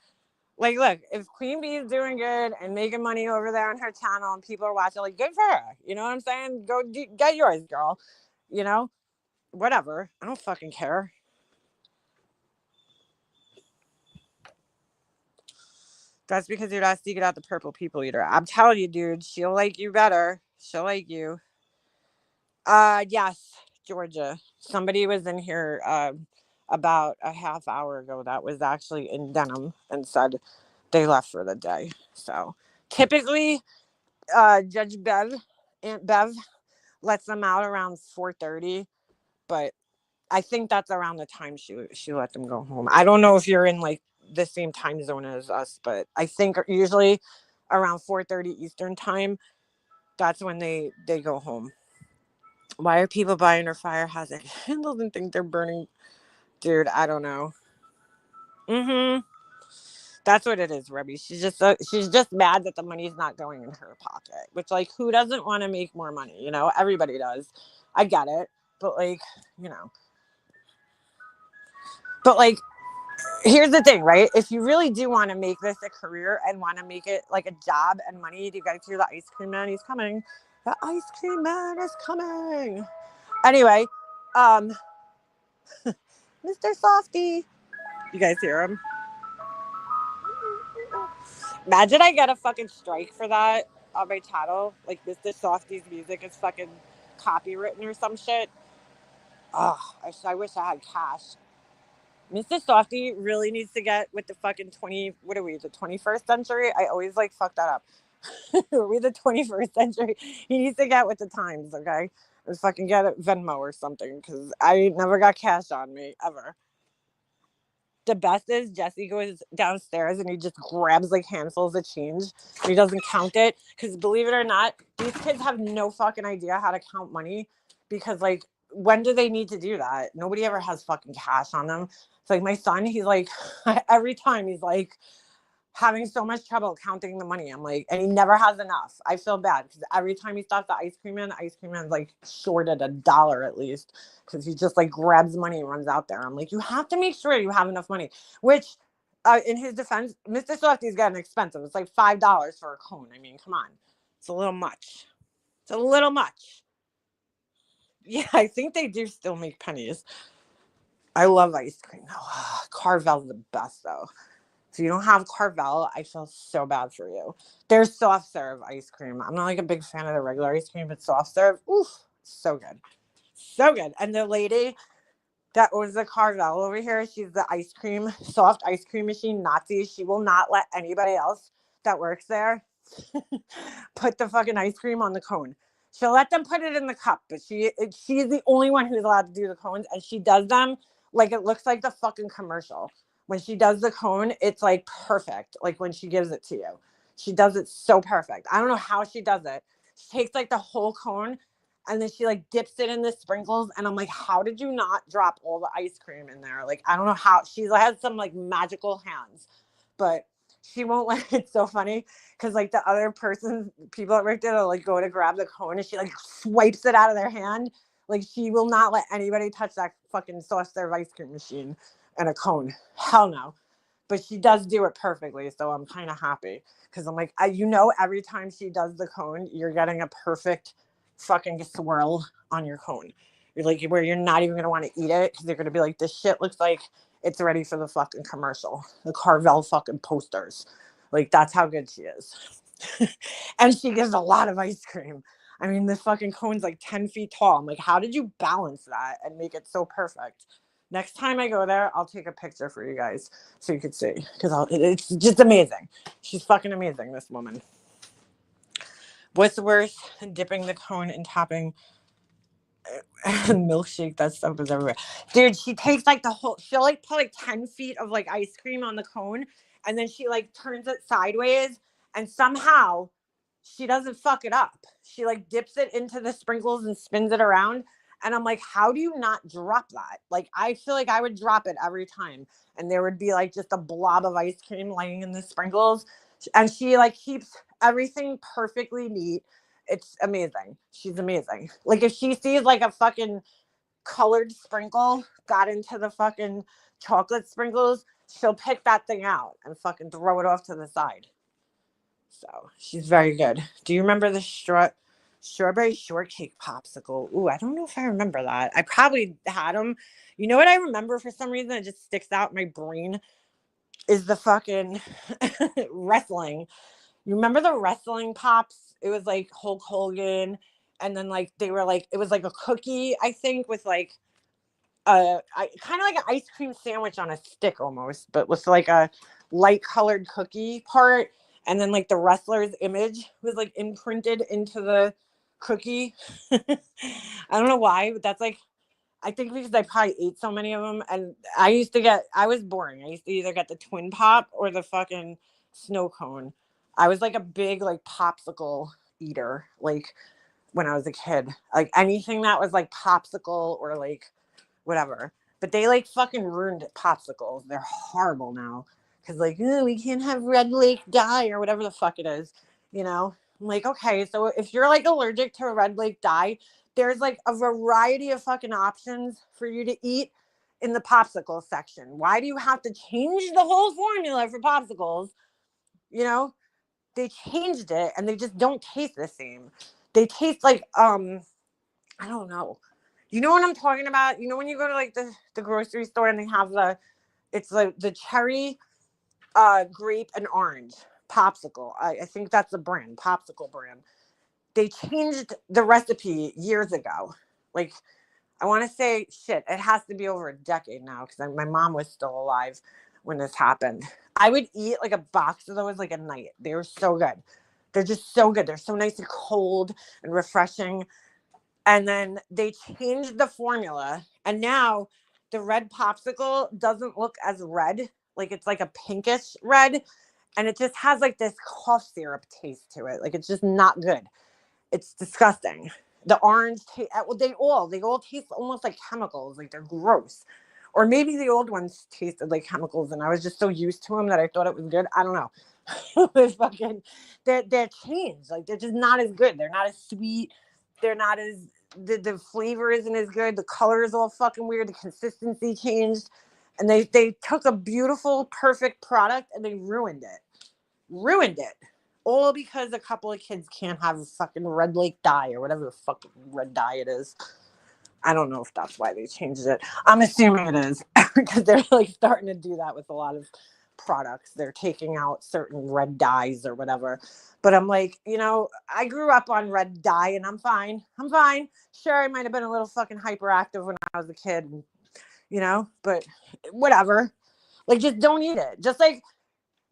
Like, look, if Queen Bee is doing good and making money over there on her channel and people are watching, like, good for her. You know what I'm saying? Go get yours, girl. You know, whatever. I don't fucking care. That's because you're not seeking out the purple people eater. I'm telling you, dude, she'll like you better. She'll like you. Yes, Georgia. Somebody was in here about a half hour ago that was actually in Denham and said they left for the day. So typically, Judge Aunt Bev lets them out around 4:30, but I think that's around the time she let them go home. I don't know if you're in like the same time zone as us, but I think usually around 4:30 Eastern time, that's when they go home. Why are people buying her fire hazard candles and think they're burning? Dude, I don't know. Mm-hmm. That's what it is, Rebby. She's just mad that the money's not going in her pocket. Which, like, who doesn't want to make more money? You know, everybody does. I get it, but like, you know, but like, here's the thing, right? If you really do want to make this a career and want to make it like a job and money, you got to hear the ice cream man. He's coming. The ice cream man is coming. Anyway, Mr. Softy. You guys hear him? Imagine I get a fucking strike for that on my channel. Like, Mr. Softy's music is fucking copywritten or some shit. Oh, I wish I had cash. Mr. Softy really needs to get with the fucking what are we, the 21st century? I always like fuck that up. Are we the 21st century? He needs to get with the times, okay? Or fucking get a Venmo or something, because I never got cash on me, ever. The best is Jesse goes downstairs and he just grabs like handfuls of change. He doesn't count it because, believe it or not, these kids have no fucking idea how to count money, because like, when do they need to do that? Nobody ever has fucking cash on them. It's like my son, he's like, every time he's like having so much trouble counting the money. I'm like, and he never has enough. I feel bad because every time he stops the ice cream man's like shorted $1 at least, because he just like grabs money and runs out there. I'm like, you have to make sure you have enough money. Which, in his defense, Mr. Softy's getting expensive. It's like $5 for a cone. I mean, come on, it's a little much. It's a little much. Yeah, I think they do still make pennies. I love ice cream. Oh, Carvel's the best though. If you don't have Carvel, I feel so bad for you. There's soft serve ice cream. I'm not like a big fan of the regular ice cream, but soft serve, oof, so good. So good. And the lady that owns the Carvel over here, she's the soft ice cream machine Nazi. She will not let anybody else that works there put the fucking ice cream on the cone. She'll let them put it in the cup, but she's the only one who's allowed to do the cones, and she does them like it looks like the fucking commercial. When she does the cone, it's like perfect. Like when she gives it to you, she does it so perfect. I don't know how she does it. She takes like the whole cone and then she like dips it in the sprinkles. And I'm like, how did you not drop all the ice cream in there? Like, I don't know how. She has some like magical hands, but she won't let It's so funny because like the other people at work will like go to grab the cone and she like swipes it out of their hand. Like, she will not let anybody touch that fucking soft serve ice cream machine and a cone. Hell no. but she does do it perfectly. So I'm kind of happy because I'm like, you know, every time she does the cone, you're getting a perfect fucking swirl on your cone. You're like, where you're not even going to want to eat it because you're going to be like, this shit looks like it's ready for the fucking commercial, the Carvel fucking posters. Like, that's how good she is. And she gives a lot of ice cream. I mean, this fucking cone's like 10 feet tall. I'm like, how did you balance that and make it so perfect? Next time I go there, I'll take a picture for you guys so you could see. Because it's just amazing. She's fucking amazing, this woman. What's worse than dipping the cone and topping milkshake? That stuff is everywhere. Dude, she takes like she'll like put like 10 feet of like ice cream on the cone. And then she like turns it sideways. And somehow she doesn't fuck it up. She like dips it into the sprinkles and spins it around. And I'm like, how do you not drop that? Like, I feel like I would drop it every time. And there would be like just a blob of ice cream laying in the sprinkles. And she like keeps everything perfectly neat. It's amazing. She's amazing. Like, if she sees like a fucking colored sprinkle got into the fucking chocolate sprinkles, she'll pick that thing out and fucking throw it off to the side. So she's very good. Do you remember the strawberry shortcake popsicle? Ooh, I don't know if I remember that. I probably had them. You know what I remember for some reason? It just sticks out in my brain is the fucking wrestling. You remember the wrestling pops? It was like Hulk Hogan. And then like they were like, it was like a cookie, I think, with like kind of like an ice cream sandwich on a stick almost, but with like a light colored cookie part. And then like the wrestler's image was like imprinted into the cookie. I don't know why, but that's like, I think because I probably ate so many of them. And I was boring. I used to either get the twin pop or the fucking snow cone. I was like a big like popsicle eater, like when I was a kid. Like anything that was like popsicle or like whatever. But they like fucking ruined popsicles. They're horrible now. Because like, we can't have Red Lake dye or whatever the fuck it is. You know? I'm like, okay, so if you're like allergic to a Red Lake dye, there's like a variety of fucking options for you to eat in the popsicle section. Why do you have to change the whole formula for popsicles? You know? They changed it and they just don't taste the same. They taste like I don't know. You know what I'm talking about? You know when you go to like the grocery store and they have it's like the cherry, grape and orange popsicle. I think that's the brand, popsicle brand. They changed the recipe years ago. Like, I want to say, shit, it has to be over a decade now because my mom was still alive when this happened. I would eat like a box of those like a night. They were so good. They're just so good. They're so nice and cold and refreshing. And then they changed the formula. And now the red popsicle doesn't look as red. Like, it's like a pinkish red. And it just has like this cough syrup taste to it. Like, it's just not good. It's disgusting. The orange well, they all taste almost like chemicals. Like, they're gross. Or maybe the old ones tasted like chemicals and I was just so used to them that I thought it was good. I don't know. They're changed. Like, they're just not as good. They're not as sweet. They're not as the flavor isn't as good. The color is all fucking weird. The consistency changed. And they took a beautiful, perfect product and they ruined it. Ruined it. All because a couple of kids can't have a fucking Red Lake dye or whatever the fucking red dye it is. I don't know if that's why they changed it. I'm assuming it is because they're like starting to do that with a lot of products. They're taking out certain red dyes or whatever. But I'm like, I grew up on red dye and I'm fine. I'm fine. Sure, I might have been a little fucking hyperactive when I was a kid, but whatever. Like, just don't eat it. Just like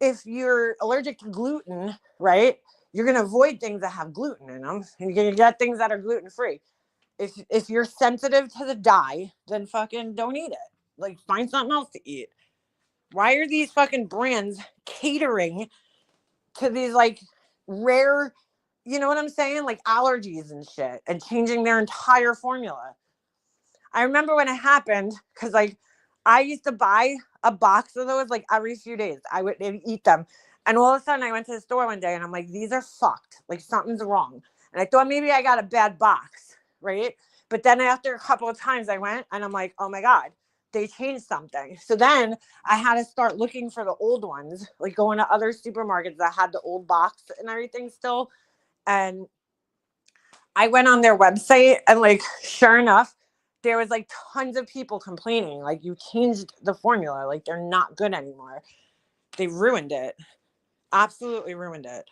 if you're allergic to gluten, right? You're going to avoid things that have gluten in them and you're going to get things that are gluten free. If you're sensitive to the dye, then fucking don't eat it. Like, find something else to eat. Why are these fucking brands catering to these like rare, you know what I'm saying? Like allergies and shit and changing their entire formula. I remember when it happened because like I used to buy a box of those like every few days. I would eat them. And all of a sudden I went to the store one day and I'm like, these are fucked. Like, something's wrong. And I thought maybe I got a bad box, right? But then after a couple of times I went and I'm like, oh my God, they changed something. So then I had to start looking for the old ones, like going to other supermarkets that had the old box and everything still. And I went on their website and like, sure enough, there was like tons of people complaining. Like, you changed the formula. Like, they're not good anymore. They ruined it. Absolutely ruined it.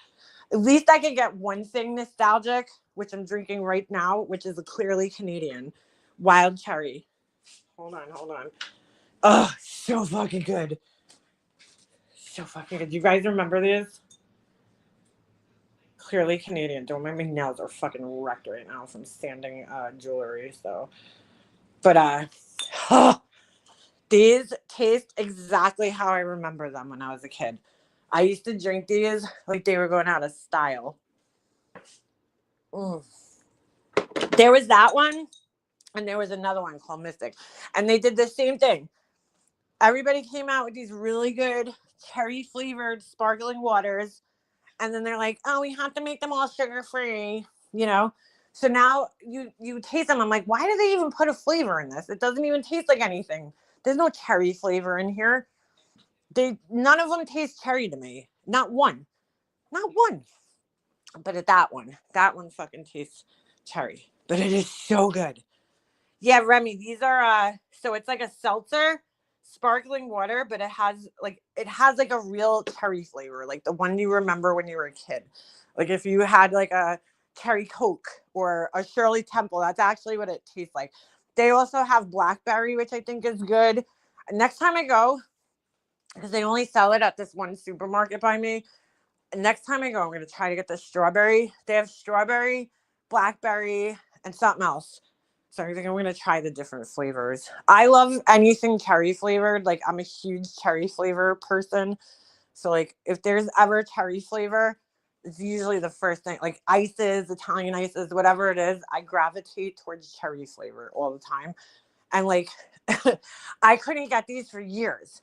At least I could get one thing nostalgic, which I'm drinking right now, which is a clearly Canadian wild cherry. Hold on. Oh, so fucking good. So fucking good. You guys remember these? Clearly Canadian. Don't mind my nails are fucking wrecked right now from sanding jewelry. So, but oh, these taste exactly how I remember them when I was a kid. I used to drink these like they were going out of style. Mm. There was that one, and there was another one called Mystic, and they did the same thing. Everybody came out with these really good cherry flavored sparkling waters, and then they're like, oh, we have to make them all sugar free, you know. So now you taste them. I'm like, why do they even put a flavor in this? It doesn't even taste like anything. There's no cherry flavor in here. None of them taste cherry to me. Not one. Not one. But that one fucking tastes cherry. But it is so good. Yeah, Remy, these are so it's like a seltzer sparkling water, but it has like a real cherry flavor, like the one you remember when you were a kid. Like if you had like a cherry Coke or a Shirley Temple, that's actually what it tastes like. They also have blackberry, which I think is good. Next time I go, because they only sell it at this one supermarket by me. Next time I go, I'm going to try to get the strawberry. They have strawberry, blackberry, and something else. So I think I'm going to try the different flavors. I love anything cherry flavored. Like, I'm a huge cherry flavor person. So, like, if there's ever cherry flavor, it's usually the first thing. Like, ices, Italian ices, whatever it is, I gravitate towards cherry flavor all the time. And, like, I couldn't get these for years.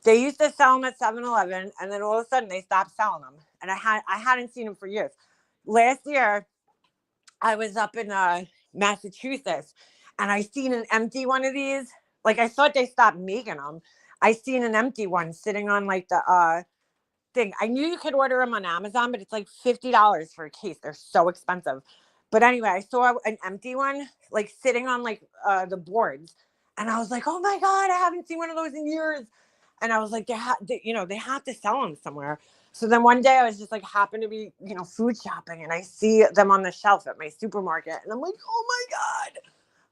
They used to sell them at 7-Eleven, and then all of a sudden they stopped selling them. And I hadn't seen them for years. Last year, I was up in Massachusetts, and I seen an empty one of these. Like, I thought they stopped making them. I seen an empty one sitting on like the thing. I knew you could order them on Amazon, but it's like $50 for a case. They're so expensive. But anyway, I saw an empty one like sitting on like the boards, and I was like, oh my God, I haven't seen one of those in years. And I was like, they have to sell them somewhere. So then one day I was just like, happened to be, food shopping, and I see them on the shelf at my supermarket, and I'm like, oh my God.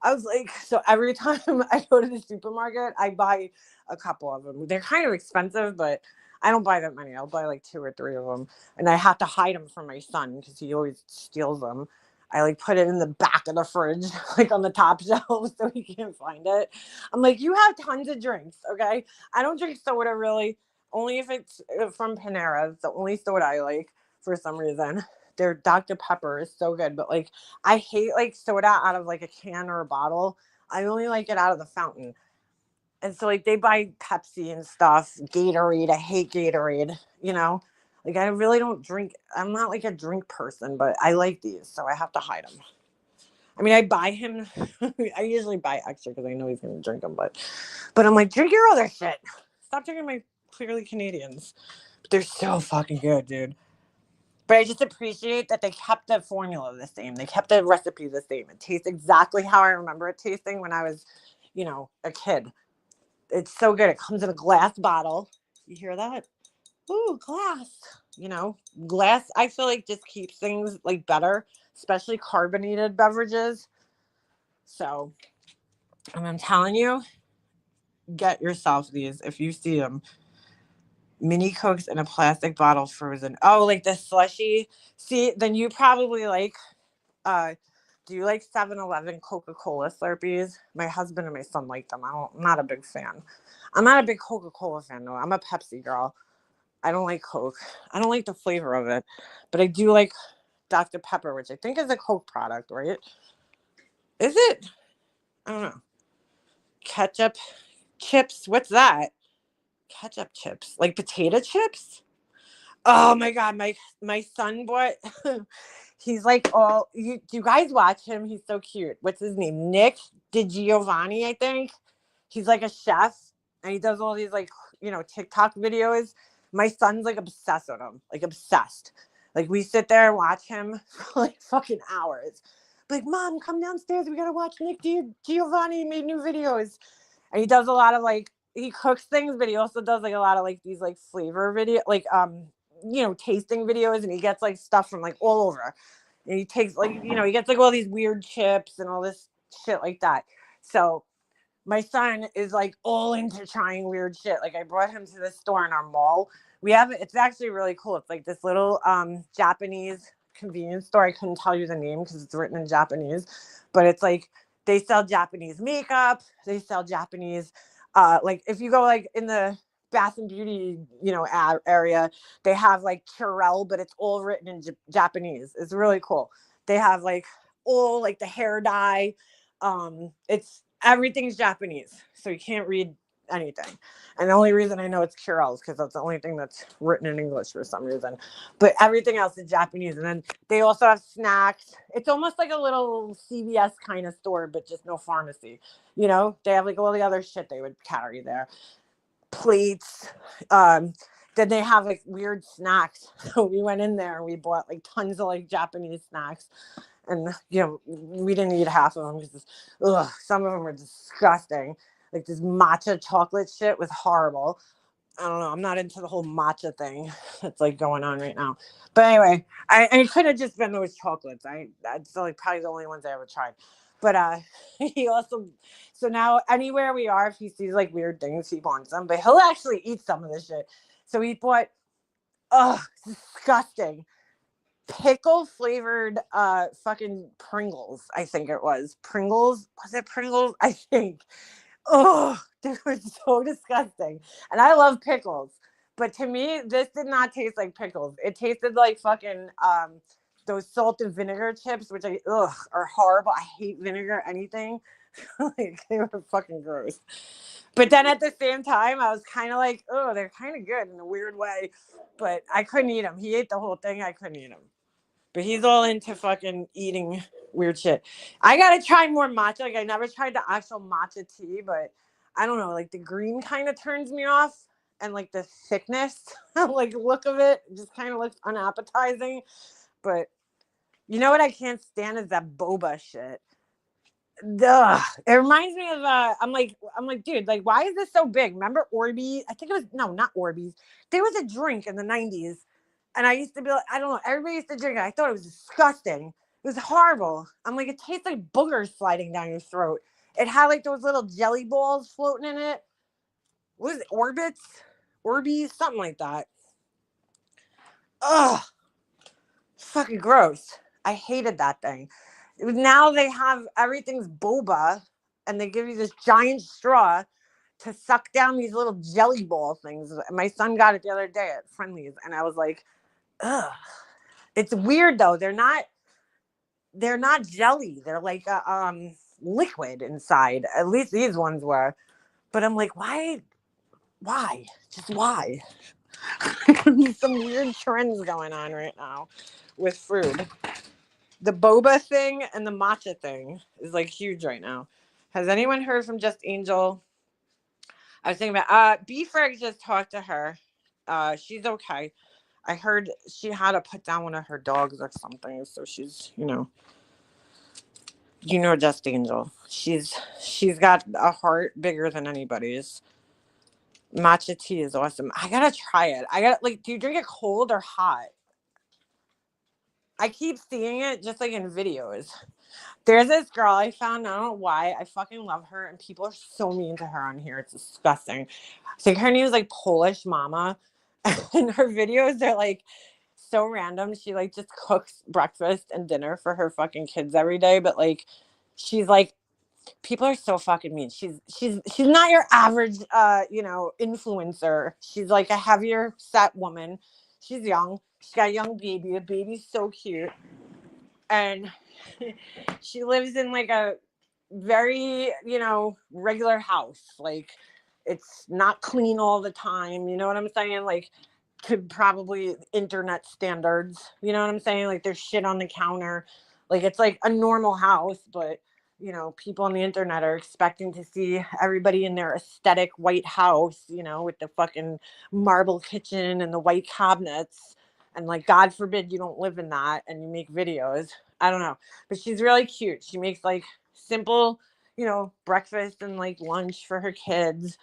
I was like, so every time I go to the supermarket, I buy a couple of them. They're kind of expensive, but I don't buy that many. I'll buy like 2 or 3 of them, and I have to hide them from my son because he always steals them. I like put it in the back of the fridge, like on the top shelf, so he can't find it. I'm like, you have tons of drinks, okay? I don't drink soda really, only if it's from Panera. It's the only soda I like for some reason. Their Dr. Pepper is so good, but like I hate like soda out of like a can or a bottle. I only like it out of the fountain. And so like they buy Pepsi and stuff, Gatorade. I hate Gatorade, Like I really don't drink. I'm not like a drink person, but I like these, so I have to hide them. I mean, I buy him. I usually buy extra because I know he's gonna drink them, but I'm like, drink your other shit. Stop drinking my clearly Canadians. But they're so fucking good, dude. But I just appreciate that they kept the formula the same. They kept the recipe the same. It tastes exactly how I remember it tasting when I was, a kid. It's so good. It comes in a glass bottle. You hear that? Ooh, glass. Glass, I feel like just keeps things like better, especially carbonated beverages. So, and I'm telling you, get yourself these if you see them. Mini Cokes in a plastic bottle frozen. Oh, like the slushy. See, then you probably like, do you like 7-Eleven Coca-Cola Slurpees? My husband and my son like them. I'm not a big fan. I'm not a big Coca-Cola fan, though. I'm a Pepsi girl. I don't like Coke. I don't like the flavor of it. But I do like Dr. Pepper, which I think is a Coke product, right? Is it? I don't know. Ketchup chips. What's that? Ketchup chips. Like potato chips? Oh my God. My son bought he's like, oh, you guys watch him. He's so cute. What's his name? Nick DiGiovanni, I think. He's like a chef, and he does all these like, you know, TikTok videos. My son's like obsessed with him, like obsessed. Like we sit there and watch him for like fucking hours. Like, Mom, come downstairs. We gotta watch Nick Giovanni made new videos. And he does a lot of like, he cooks things, but he also does like a lot of like these like flavor video, like you know, tasting videos, and he gets like stuff from like all over. And he takes like, you know, he gets like all these weird chips and all this shit like that. So my son is like all into trying weird shit. Like I brought him to this store in our mall. We have it. It's actually really cool. It's like this little Japanese convenience store. I couldn't tell you the name because it's written in Japanese, but it's like they sell Japanese makeup. They sell Japanese, like if you go like in the Bath and Beauty, you know, area, they have like Curel, but it's all written in Japanese. It's really cool. They have like all like the hair dye. It's everything's Japanese, so you can't read anything. And the only reason I know it's Curel is because that's the only thing that's written in English for some reason. But everything else is Japanese. And then they also have snacks. It's almost like a little CVS kind of store, but just no pharmacy. You know, they have like all the other shit they would carry there. Plates. Then they have like weird snacks. So we went in there and we bought like tons of like Japanese snacks. And, you know, we didn't eat half of them because some of them were disgusting. Like this matcha chocolate shit was horrible. I don't know. I'm not into the whole matcha thing that's like going on right now. But anyway, I could have just been those chocolates. That's like probably the only ones I ever tried. But he also, so now anywhere we are, if he sees like weird things, he wants them. But he'll actually eat some of this shit. So he bought, disgusting pickle flavored fucking Pringles. I think it was Pringles. Was it Pringles? I think. Oh, they were so disgusting. And I love pickles, but to me this did not taste like pickles. It tasted like fucking those salt and vinegar chips, which are horrible. I hate vinegar anything. Like they were fucking gross. But then at the same time, I was kind of like, oh, they're kind of good in a weird way. But I couldn't eat them. He ate the whole thing. I couldn't eat them. But he's all into fucking eating weird shit. I gotta try more matcha. Like I never tried the actual matcha tea, but I don't know. Like the green kind of turns me off, and like the thickness, like look of it, just kind of looks unappetizing. But you know what I can't stand is that boba shit. Ugh. It reminds me of I'm like, dude, like, why is this so big? Remember Orbeez? I think it was not Orbeez. There was a drink in the 90s, and I used to be like, I don't know, everybody used to drink it. I thought it was disgusting. It was horrible. I'm like, it tastes like boogers sliding down your throat. It had like those little jelly balls floating in it. What was it? Orbits? Orbeez? Something like that. Ugh. Fucking gross. I hated that thing. Now they have everything's boba, and they give you this giant straw to suck down these little jelly ball things. My son got it the other day at Friendly's, and I was like, ugh. It's weird though. They're not jelly. They're like a liquid inside. At least these ones were. But I'm like, why? Just why? Some weird trends going on right now with food. The boba thing and the matcha thing is like huge right now. Has anyone heard from Just Angel? I was thinking about B-Frag just talked to her. She's okay. I heard she had to put down one of her dogs or something, so she's, Just Angel. She's got a heart bigger than anybody's. Matcha tea is awesome. I gotta try it. Do you drink it cold or hot? I keep seeing it just like in videos. There's this girl I found. I don't know why. I fucking love her, and people are so mean to her on here. It's disgusting. I think her name is like Polish Mama, and her videos are like so random. She like just cooks breakfast and dinner for her fucking kids every day, but like she's like, people are so fucking mean. She's not your average influencer. She's like a heavier set woman. She's young. She's got a young baby. The baby's so cute. And she lives in like a very, regular house. Like it's not clean all the time. You know what I'm saying? Like to probably internet standards. You know what I'm saying? Like there's shit on the counter. Like it's like a normal house, but you know, people on the internet are expecting to see everybody in their aesthetic white house, you know, with the fucking marble kitchen and the white cabinets. And like, God forbid you don't live in that and you make videos. I don't know. But she's really cute. She makes like simple, you know, breakfast and like lunch for her kids.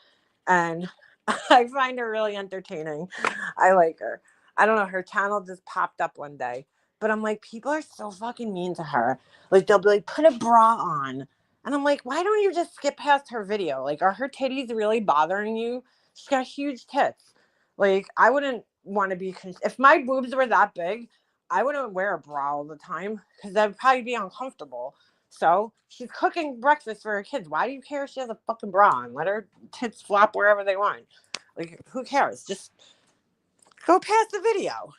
And I find her really entertaining. I like her. I don't know. Her channel just popped up one day. But I'm like, people are so fucking mean to her. Like, they'll be like, put a bra on. And I'm like, why don't you just skip past her video? Like, are her titties really bothering you? She's got huge tits. Like, I wouldn't want to be, if my boobs were that big, I wouldn't wear a bra all the time because that would probably be uncomfortable. So she's cooking breakfast for her kids. Why do you care if she has a fucking bra on? Let her tits flop wherever they want. Like, who cares? Just go past the video.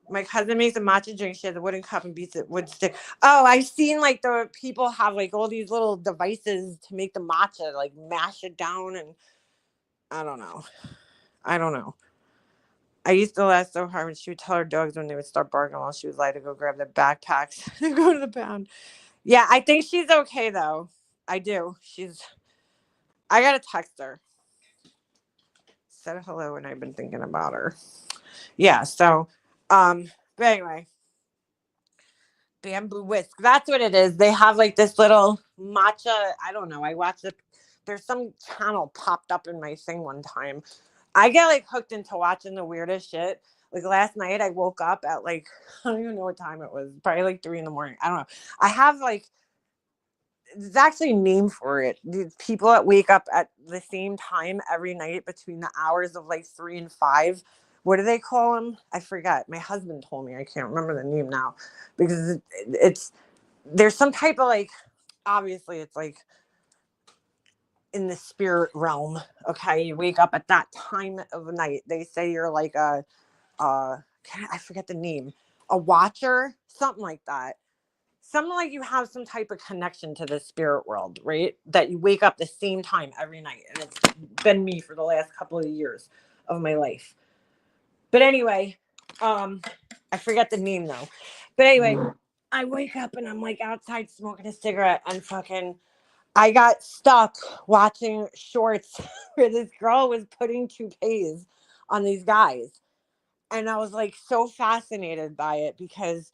My cousin makes a matcha drink. She has a wooden cup and beats it wood stick. Oh, I've seen like the people have like all these little devices to make the matcha, like mash it down, and I don't know. I used to laugh so hard when she would tell her dogs when they would start barking while she was like to go grab their backpacks and go to the pound. Yeah, I think she's okay though. I do. I gotta text her. Said hello and I've been thinking about her. Yeah, so but anyway, bamboo whisk. That's what it is. They have like this little matcha. I don't know. I watched it. There's some channel popped up in my thing one time. I get like hooked into watching the weirdest shit. Like last night, I woke up at like, I don't even know what time it was. Probably like 3 a.m. I don't know. I have like, there's actually a name for it. These people that wake up at the same time every night between the hours of like 3 and 5. What do they call them? I forget. My husband told me. I can't remember the name now because it's there's some type of like, obviously it's like in the spirit realm. Okay, you wake up at that time of the night. They say you're like I forget the name, a watcher, something like that. Something like you have some type of connection to the spirit world, right? That you wake up the same time every night. And it's been me for the last couple of years of my life. But anyway, I forget the name though. But anyway, I wake up and I'm like outside smoking a cigarette and fucking I got stuck watching shorts where this girl was putting toupees on these guys. And I was like so fascinated by it because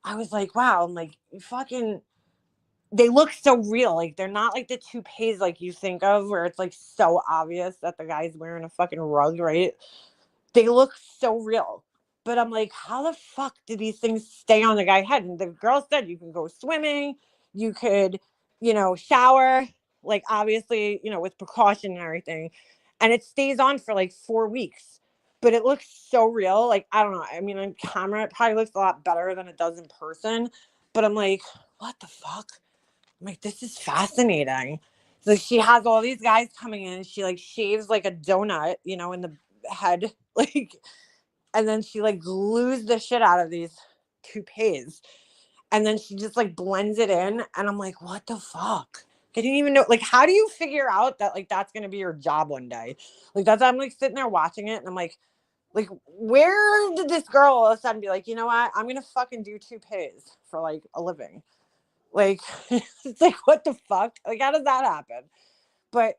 I was like, wow, I'm like, fucking, they look so real. Like, they're not like the toupees like you think of where it's like so obvious that the guy's wearing a fucking rug, right? They look so real. But I'm like, how the fuck did these things stay on the guy's head? And the girl said you can go swimming, you could, you know, shower, like obviously, you know, with precaution and everything. And it stays on for like 4 weeks. But it looks so real. Like, I don't know. I mean, on camera, it probably looks a lot better than it does in person. But I'm like, what the fuck? I'm like, this is fascinating. So she has all these guys coming in. She like shaves like a donut, you know, in the head. Like, and then she like glues the shit out of these toupees and then she just like blends it in and I'm like, what the fuck? I didn't even know, like, how do you figure out that like that's gonna be your job one day? Like, that's, I'm like sitting there watching it and I'm like where did this girl all of a sudden be like, you know what, I'm gonna fucking do toupees for like a living? Like it's like, what the fuck, like how does that happen? But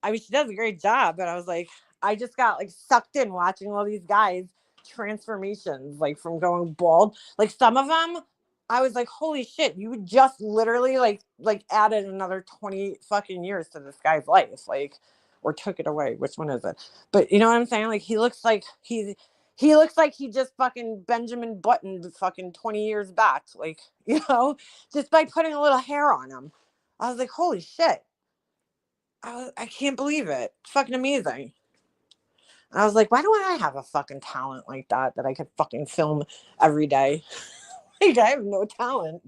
I mean, she does a great job, but I was like, I just got like sucked in watching all these guys transformations, like from going bald. Like some of them, I was like, holy shit, you just literally like added another 20 fucking years to this guy's life, like, or took it away. Which one is it? But you know what I'm saying? Like he looks like he just fucking Benjamin Buttoned fucking 20 years back, like, you know, just by putting a little hair on him. I was like, holy shit. I can't believe it. It's fucking amazing. I was like, why don't I have a fucking talent like that I could fucking film every day? Like, I have no talent.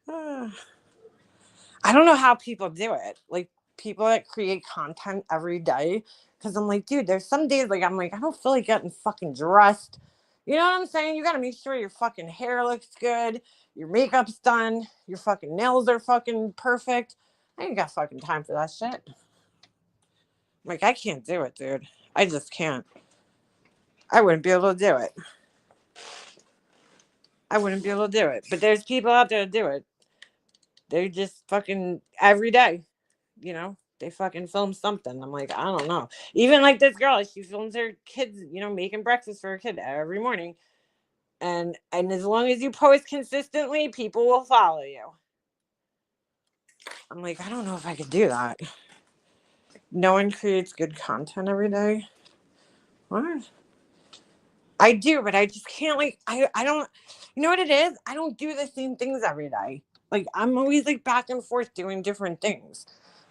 I don't know how people do it. Like, people that create content every day. Because I'm like, dude, there's some days, like, I'm like, I don't feel like getting fucking dressed. You know what I'm saying? You got to make sure your fucking hair looks good. Your makeup's done. Your fucking nails are fucking perfect. I ain't got fucking time for that shit. Like, I can't do it, dude. I just can't. I wouldn't be able to do it. I wouldn't be able to do it. But there's people out there to do it. They just fucking every day, you know, they fucking film something. I'm like, I don't know. Even like this girl, she films her kids, you know, making breakfast for her kid every morning. And as long as you post consistently, people will follow you. I'm like, I don't know if I could do that. No one creates good content every day. What? I do, but I just can't like I don't you know what it is? I don't do the same things every day. Like I'm always like back and forth doing different things.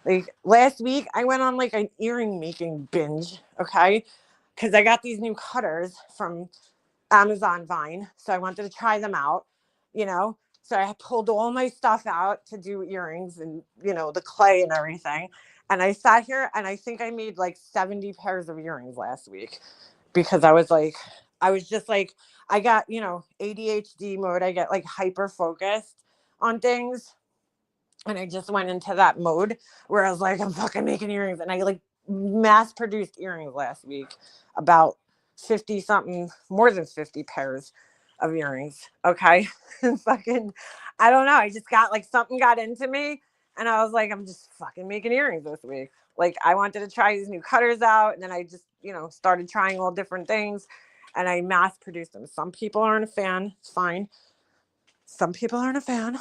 Like last week I went on like an earring making binge, okay? Cuz I got these new cutters from Amazon Vine, so I wanted to try them out, you know. So I pulled all my stuff out to do earrings and, you know, the clay and everything. And I sat here and I think I made like 70 pairs of earrings last week because I was just like, I got, you know, ADHD mode. I get like hyper focused on things. And I just went into that mode where I was like, I'm fucking making earrings. And I like mass produced earrings last week, about 50 something, more than 50 pairs of earrings. Okay. And fucking, I don't know. I just got like something got into me. And I was like, I'm just fucking making earrings this week. Like I wanted to try these new cutters out. And then I just, you know, started trying all different things and I mass produced them. Some people aren't a fan. It's fine. Some people aren't a fan.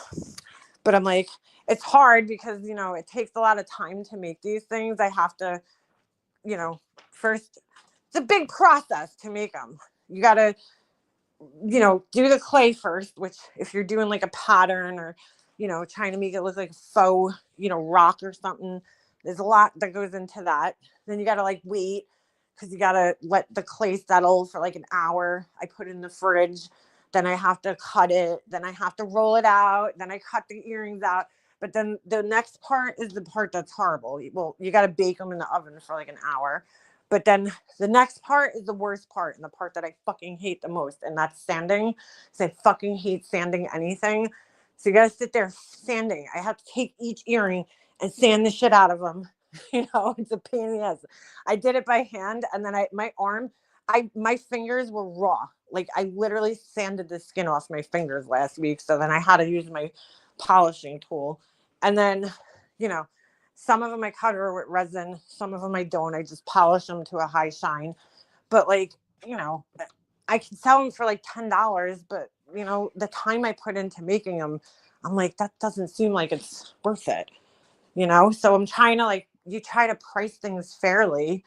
But I'm like, it's hard because, you know, it takes a lot of time to make these things. I have to, you know, first, it's a big process to make them. You got to, you know, do the clay first, which if you're doing like a pattern or, you know, trying to make it look like a faux, you know, rock or something, there's a lot that goes into that. Then you got to like wait because you got to let the clay settle for like an hour. I put it in the fridge. Then I have to cut it. Then I have to roll it out. Then I cut the earrings out. But then the next part is the part that's horrible. Well, you got to bake them in the oven for like an hour. But then the next part is the worst part and the part that I fucking hate the most. And that's sanding. So I fucking hate sanding anything. So you got to sit there sanding. I have to take each earring and sand the shit out of them. You know, it's a pain in the ass. I did it by hand. And then my fingers were raw. Like I literally sanded the skin off my fingers last week. So then I had to use my polishing tool. And then, you know, some of them I cover with resin, some of them I don't. I just polish them to a high shine. But like, you know, I can sell them for like $10, but you know, the time I put into making them, I'm like, that doesn't seem like it's worth it. You know? So I'm trying to like, you try to price things fairly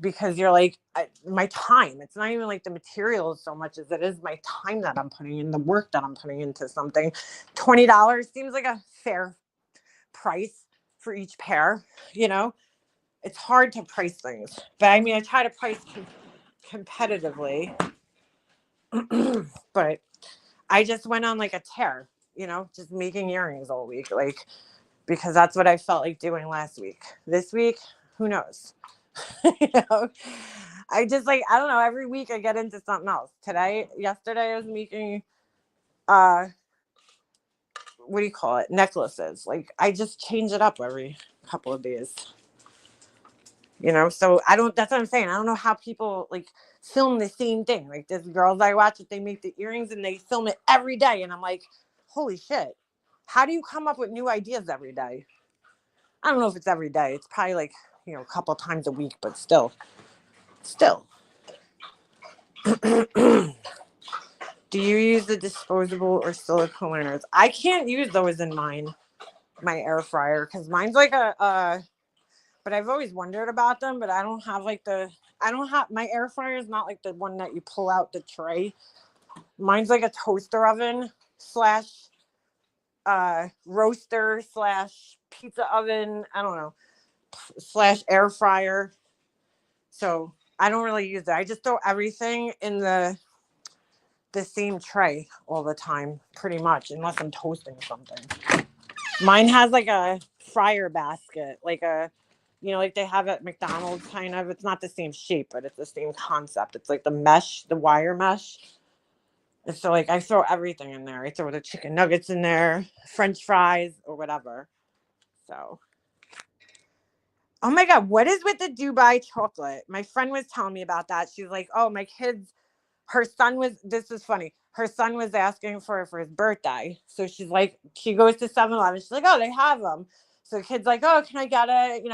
because you're like, my time, it's not even like the materials so much as it is my time that I'm putting in, the work that I'm putting into something. $20 seems like a fair price for each pair, you know. It's hard to price things, but I mean I try to price competitively. But I just went on like a tear, you know, just making earrings all week, like because that's what I felt like doing last week. This week, who knows? You know, I just like, I don't know, every week I get into something else. Yesterday I was making what do you call it, necklaces. Like I just change it up every couple of days, you know. So that's what I'm saying, I don't know how people like film the same thing. Like there's girls I watch it, they make the earrings and they film it every day and I'm like, holy shit, how do you come up with new ideas every day? I don't know if it's every day, it's probably like, you know, a couple times a week, but still do you use the disposable or silicone liners? I can't use those in my air fryer because mine's like but I've always wondered about them, but I don't have my air fryer is not like the one that you pull out the tray. Mine's like a toaster oven slash roaster slash pizza oven, I don't know, slash air fryer. So I don't really use it. I just throw everything in the same tray all the time, pretty much, unless I'm toasting something. Mine has like a fryer basket, like a, you know, like they have at McDonald's kind of. It's not the same shape, but it's the same concept. It's like the wire mesh. And so like I throw everything in there. I throw the chicken nuggets in there, French fries or whatever. So, oh my God, what is with the Dubai chocolate? My friend was telling me about that. She was like, oh, my kids, her son was, this is funny. her son was asking for it for his birthday. So she's like, she goes to 7-Eleven. She's like, oh, they have them. So the kid's like, oh, can I get it?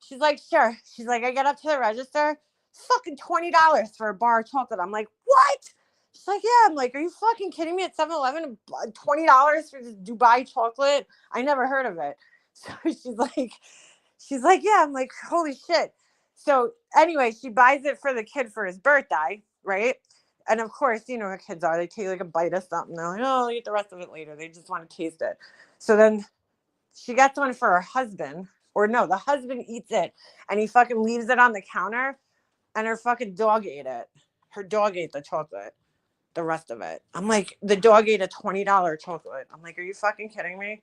She's like, sure. She's like, I get up to the register. It's fucking $20 for a bar of chocolate. I'm like, what? She's like, yeah. I'm like, are you fucking kidding me? At 7-Eleven, $20 for this Dubai chocolate? I never heard of it. So she's like, yeah. I'm like, holy shit. So anyway, she buys it for the kid for his birthday, right? And of course, you know what kids are. They take like a bite of something. They're like, oh, I'll eat the rest of it later. They just want to taste it. So then she gets one for her husband. Or no, the husband eats it. And he fucking leaves it on the counter. And her fucking dog ate it. Her dog ate the chocolate. The rest of it. I'm like, the dog ate a $20 chocolate. I'm like, are you fucking kidding me?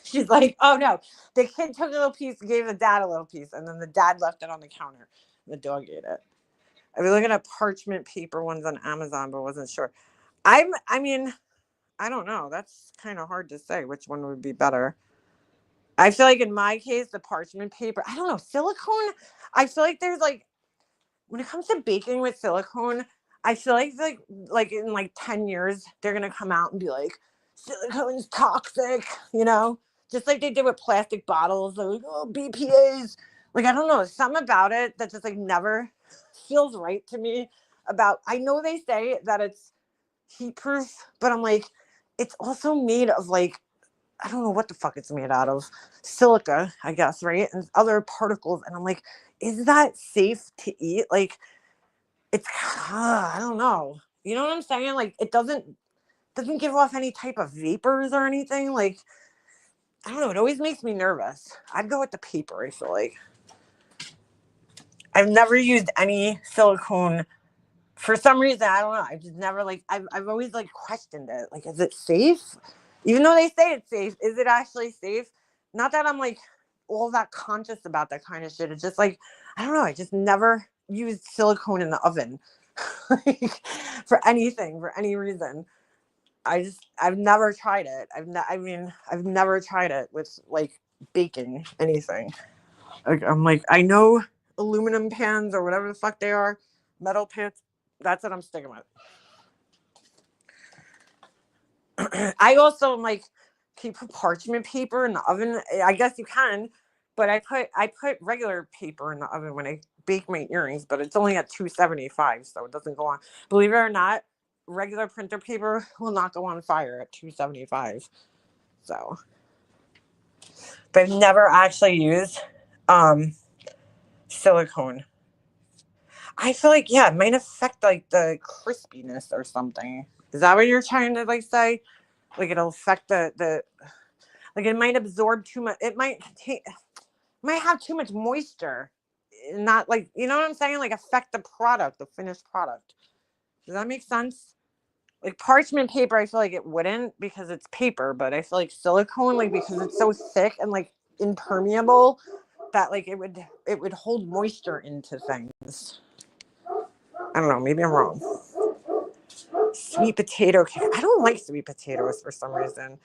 She's like, oh no. The kid took a little piece, gave the dad a little piece. And then the dad left it on the counter. The dog ate it. I was looking at parchment paper ones on Amazon, but wasn't sure. I mean, I don't know. That's kind of hard to say which one would be better. I feel like in my case, the parchment paper, I don't know, silicone. I feel like there's like, when it comes to baking with silicone, I feel like in like 10 years, they're going to come out and be like, silicone's toxic, just like they did with plastic bottles. They're like, oh, BPAs. Like, I don't know, something about it that just like never feels right to me I know they say that it's heat proof, but I'm like, it's also made of like, I don't know what the fuck it's made out of. Silica, I guess, right? And other particles. And I'm like, is that safe to eat? Like, it's, I don't know. You know what I'm saying? Like, it doesn't give off any type of vapors or anything. Like, I don't know. It always makes me nervous. I'd go with the paper, I feel like. I've never used any silicone for some reason. I don't know. I just never I've always like questioned it. Like, is it safe? Even though they say it's safe, is it actually safe? Not that I'm like all that conscious about that kind of shit. It's just like, I don't know. I just never used silicone in the oven like, for anything, for any reason. I've never tried it. I've never tried it with like baking anything. Like, I'm like, I know aluminum pans or whatever the fuck they are, metal pans. That's what I'm sticking with. I also like, can you put parchment paper in the oven? I guess you can, but I put regular paper in the oven when I bake my earrings, but it's only at 275, so it doesn't go on. Believe it or not, regular printer paper will not go on fire at 275. So, but I've never actually used silicone. I feel like, yeah, it might affect like the crispiness or something. Is that what you're trying to like say? Like, it'll affect the like, it might absorb too much. It might have too much moisture. Not like, you know what I'm saying? Like, affect the product, the finished product. Does that make sense? Like, parchment paper, I feel like it wouldn't because it's paper, but I feel like silicone, like, because it's so thick and like impermeable, that like it would hold moisture into things. I don't know. Maybe I'm wrong. Sweet potato cake. I don't like sweet potatoes for some reason.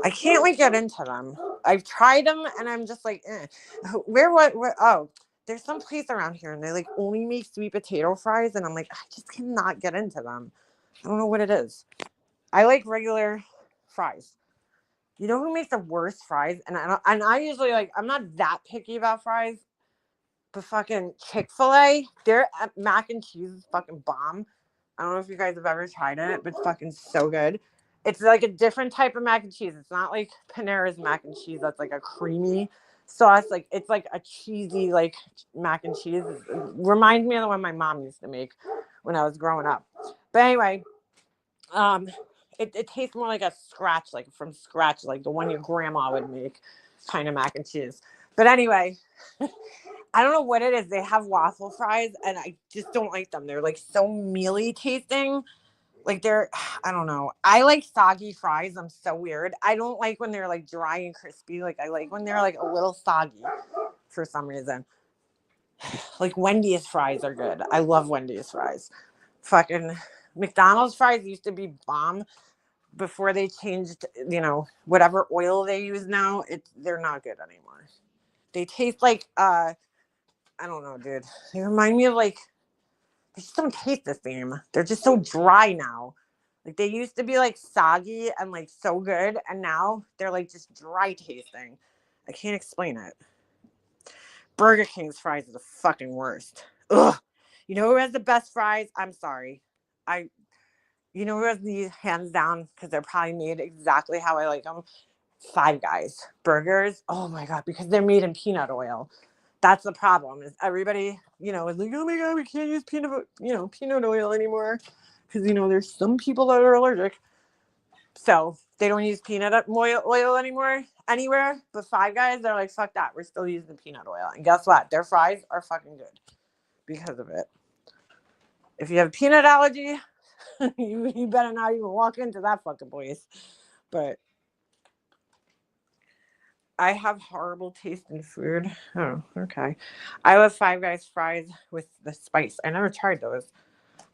I can't like get into them. I've tried them and I'm just like, eh. Where? Oh, there's some place around here and they like only make sweet potato fries, and I'm like, I just cannot get into them. I don't know what it is. I like regular fries. You know who makes the worst fries? And I usually like, I'm not that picky about fries, but fucking Chick-fil-A, their mac and cheese is fucking bomb. I don't know if you guys have ever tried it, but it's fucking so good. It's like a different type of mac and cheese. It's not like Panera's mac and cheese that's like a creamy sauce. Like, it's like a cheesy like mac and cheese. It reminds me of the one my mom used to make when I was growing up. But anyway, it tastes more like a scratch, like from scratch, like the one your grandma would make kind of mac and cheese. But anyway, I don't know what it is. They have waffle fries and I just don't like them. They're like so mealy tasting. Like, I don't know. I like soggy fries. I'm so weird. I don't like when they're like dry and crispy. Like, I like when they're like a little soggy for some reason. Like, Wendy's fries are good. I love Wendy's fries. Fucking McDonald's fries used to be bomb before they changed, whatever oil they use now. They're not good anymore. They taste like, I don't know, dude. They remind me of like, they just don't taste the same. They're just so dry now. Like they used to be like soggy and like so good, and now they're like just dry tasting. I can't explain it. Burger King's fries are the fucking worst. Ugh. You know who has the best fries? I'm sorry. You know who has these hands down because they're probably made exactly how I like them? Five Guys burgers. Oh my god, because they're made in peanut oil. That's the problem. Is everybody, is like, oh my god, we can't use peanut oil anymore because there's some people that are allergic. So they don't use peanut oil anymore anywhere. But Five Guys, they're like, fuck that. We're still using peanut oil. And guess what? Their fries are fucking good because of it. If you have a peanut allergy, you better not even walk into that fucking place. But I have horrible taste in food. Oh, okay. I love Five Guys fries with the spice. I never tried those.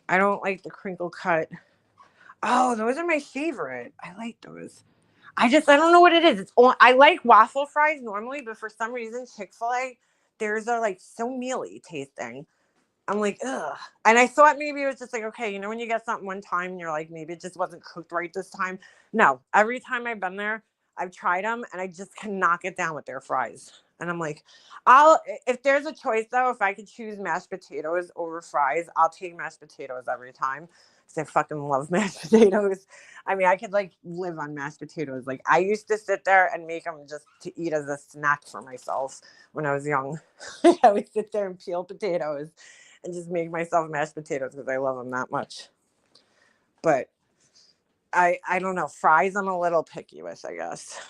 I don't like the crinkle cut. Oh, those are my favorite. I like those. I don't know what it is. I like waffle fries normally, but for some reason Chick-fil-A, theirs are like so mealy tasting. I'm like, ugh. And I thought maybe it was just like, okay, when you get something one time and you're like, maybe it just wasn't cooked right this time. No, every time I've been there, I've tried them and I just cannot get down with their fries. And I'm like, if there's a choice though, if I could choose mashed potatoes over fries, I'll take mashed potatoes every time. Because I fucking love mashed potatoes. I mean, I could like live on mashed potatoes. Like I used to sit there and make them just to eat as a snack for myself when I was young. I would sit there and peel potatoes and just make myself mashed potatoes because I love them that much. But I don't know. Fries I'm a little picky with, I guess.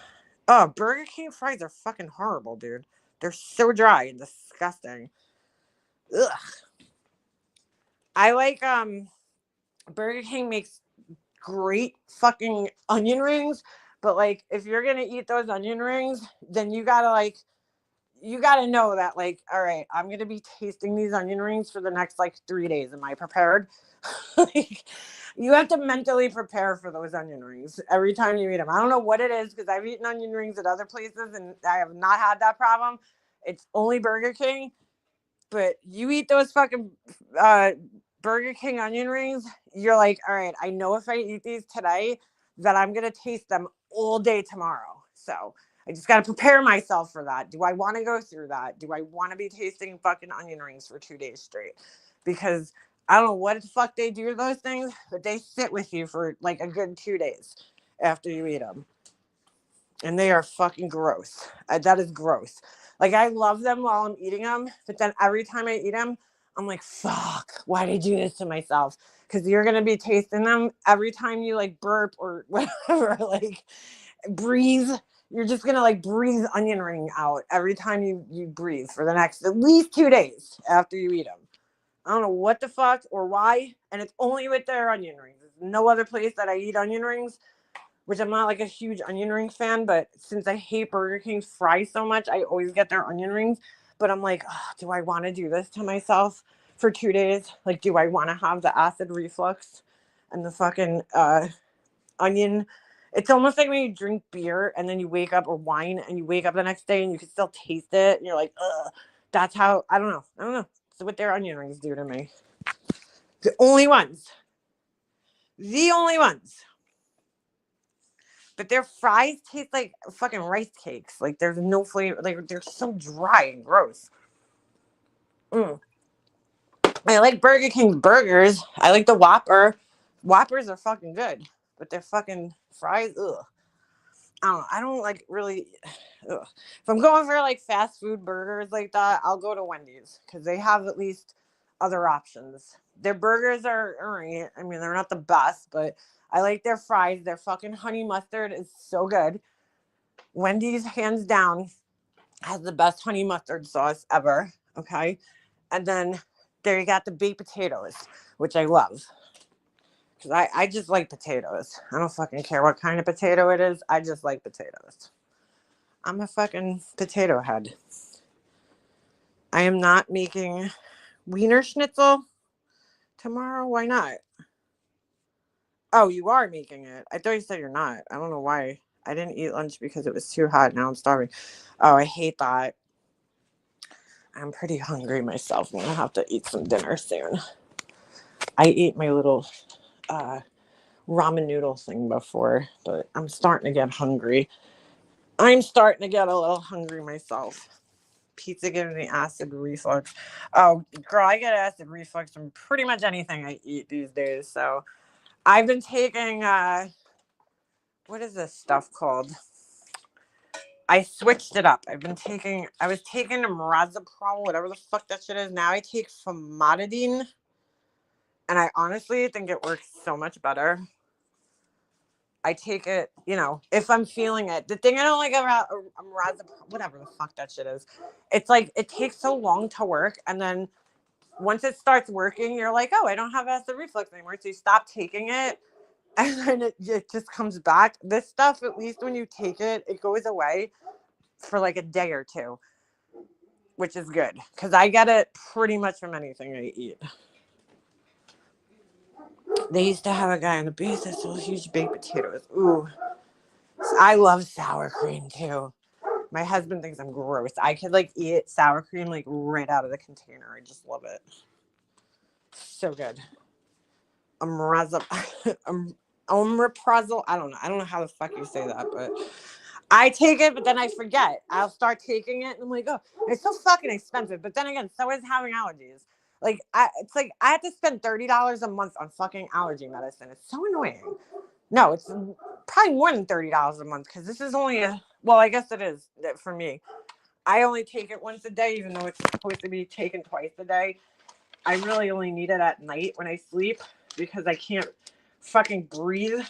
Oh, Burger King fries are fucking horrible, dude. They're so dry and disgusting. Ugh. I like Burger King makes great fucking onion rings, but like if you're gonna eat those onion rings, then you gotta know that like, all right, I'm gonna be tasting these onion rings for the next like 3 days. Am I prepared? Like, you have to mentally prepare for those onion rings every time you eat them. I don't know what it is because I've eaten onion rings at other places and I have not had that problem. It's only Burger King. But you eat those fucking Burger King onion rings, you're like, all right, I know if I eat these today that I'm going to taste them all day tomorrow. So I just got to prepare myself for that. Do I want to go through that? Do I want to be tasting fucking onion rings for 2 days straight? Because I don't know what the fuck they do to those things, but they sit with you for like a good 2 days after you eat them. And they are fucking gross. That is gross. Like, I love them while I'm eating them, but then every time I eat them, I'm like, fuck, why did I do this to myself? Because you're going to be tasting them every time you, like, burp or whatever, like, breathe. You're just going to, like, breathe onion ring out every time you breathe for the next at least 2 days after you eat them. I don't know what the fuck or why, and it's only with their onion rings. There's no other place that I eat onion rings, which I'm not like a huge onion ring fan, but since I hate Burger King's fries so much, I always get their onion rings. But I'm like, oh, do I want to do this to myself for 2 days? Like, do I want to have the acid reflux and the fucking onion? It's almost like when you drink beer and then you wake up, or wine, and you wake up the next day and you can still taste it. And you're like, ugh. That's how, I don't know. It's what their onion rings do to me. The only ones. The only ones. But their fries taste like fucking rice cakes. Like there's no flavor. Like they're so dry and gross. I like Burger King's burgers. I like the Whopper. Whoppers are fucking good, but their fucking fries, ugh. I don't like really. Ugh. If I'm going for like fast food burgers like that, I'll go to Wendy's because they have at least other options. Their burgers are alright. I mean, they're not the best, but I like their fries. Their fucking honey mustard is so good. Wendy's, hands down, has the best honey mustard sauce ever. Okay. And then there you got the baked potatoes, which I love. Because I just like potatoes. I don't fucking care what kind of potato it is. I just like potatoes. I'm a fucking potato head. I am not making Wiener Schnitzel tomorrow. Why not? Oh, you are making it. I thought you said you're not. I don't know why. I didn't eat lunch because it was too hot. Now I'm starving. Oh, I hate that. I'm pretty hungry myself. I'm going to have to eat some dinner soon. I ate my little ramen noodle thing before, but I'm starting to get hungry. I'm starting to get a little hungry myself. Pizza gives me acid reflux. Oh, girl, I get acid reflux from pretty much anything I eat these days. So I've been taking, what is this stuff called? I switched it up. I was taking Mirazaprom, whatever the fuck that shit is. Now I take famotidine. And I honestly think it works so much better. I take it, if I'm feeling it. The thing I don't like about Mirazaprom, whatever the fuck that shit is, it's like it takes so long to work. And then once it starts working, you're like, oh, I don't have acid reflux anymore. So you stop taking it. And then it just comes back. This stuff, at least when you take it, it goes away for like a day or two, which is good because I get it pretty much from anything I eat. They used to have a guy on the base that sold huge baked potatoes. Ooh, I love sour cream too. My husband thinks I'm gross. I could like eat sour cream like right out of the container. I just love it. So good. Omeprazole. I don't know. I don't know how the fuck you say that, but I take it, but then I forget. I'll start taking it, and I'm like, oh, it's so fucking expensive. But then again, so is having allergies. It's like I have to spend $30 a month on fucking allergy medicine. It's so annoying. No, it's probably more than $30 a month because this is only I guess it is for me. I only take it once a day, even though it's supposed to be taken twice a day. I really only need it at night when I sleep because I can't fucking breathe.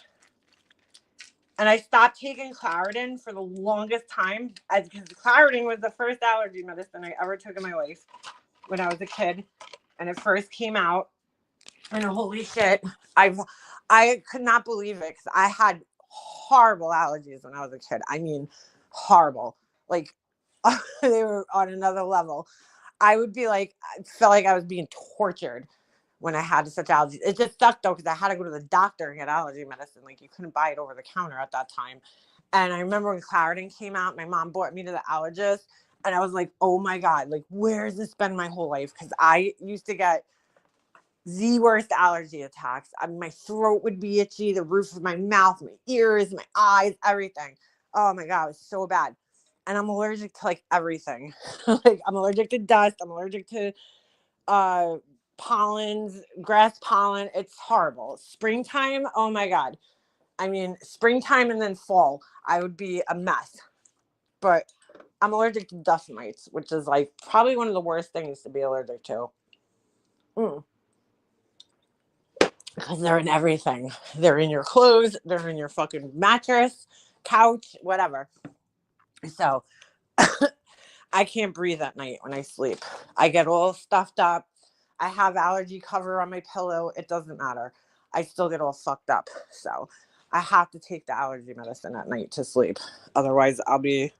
And I stopped taking Claritin for the longest time because Claritin was the first allergy medicine I ever took in my life when I was a kid. And it first came out. And holy shit, I could not believe it because I had horrible allergies when I was a kid. I mean, horrible. Like, they were on another level. I felt like I was being tortured when I had such allergies. It just sucked though because I had to go to the doctor and get allergy medicine. Like you couldn't buy it over the counter at that time. And I remember when Claritin came out, my mom brought me to the allergist, and I was like, "Oh my god! Like where has this been my whole life?" Because I used to get the worst allergy attacks. My throat would be itchy, the roof of my mouth, my ears, my eyes, everything. Oh my god, it was so bad. And I'm allergic to like everything. Like I'm allergic to dust. I'm allergic to pollens, grass pollen. It's horrible. Springtime, oh my god. I mean, springtime and then fall, I would be a mess. But I'm allergic to dust mites, which is like probably one of the worst things to be allergic to. Because they're in everything. They're in your clothes, they're in your fucking mattress, couch, whatever. So I can't breathe at night when I sleep. I get all stuffed up. I have allergy cover on my pillow. It doesn't matter. I still get all fucked up. So I have to take the allergy medicine at night to sleep. Otherwise, I'll be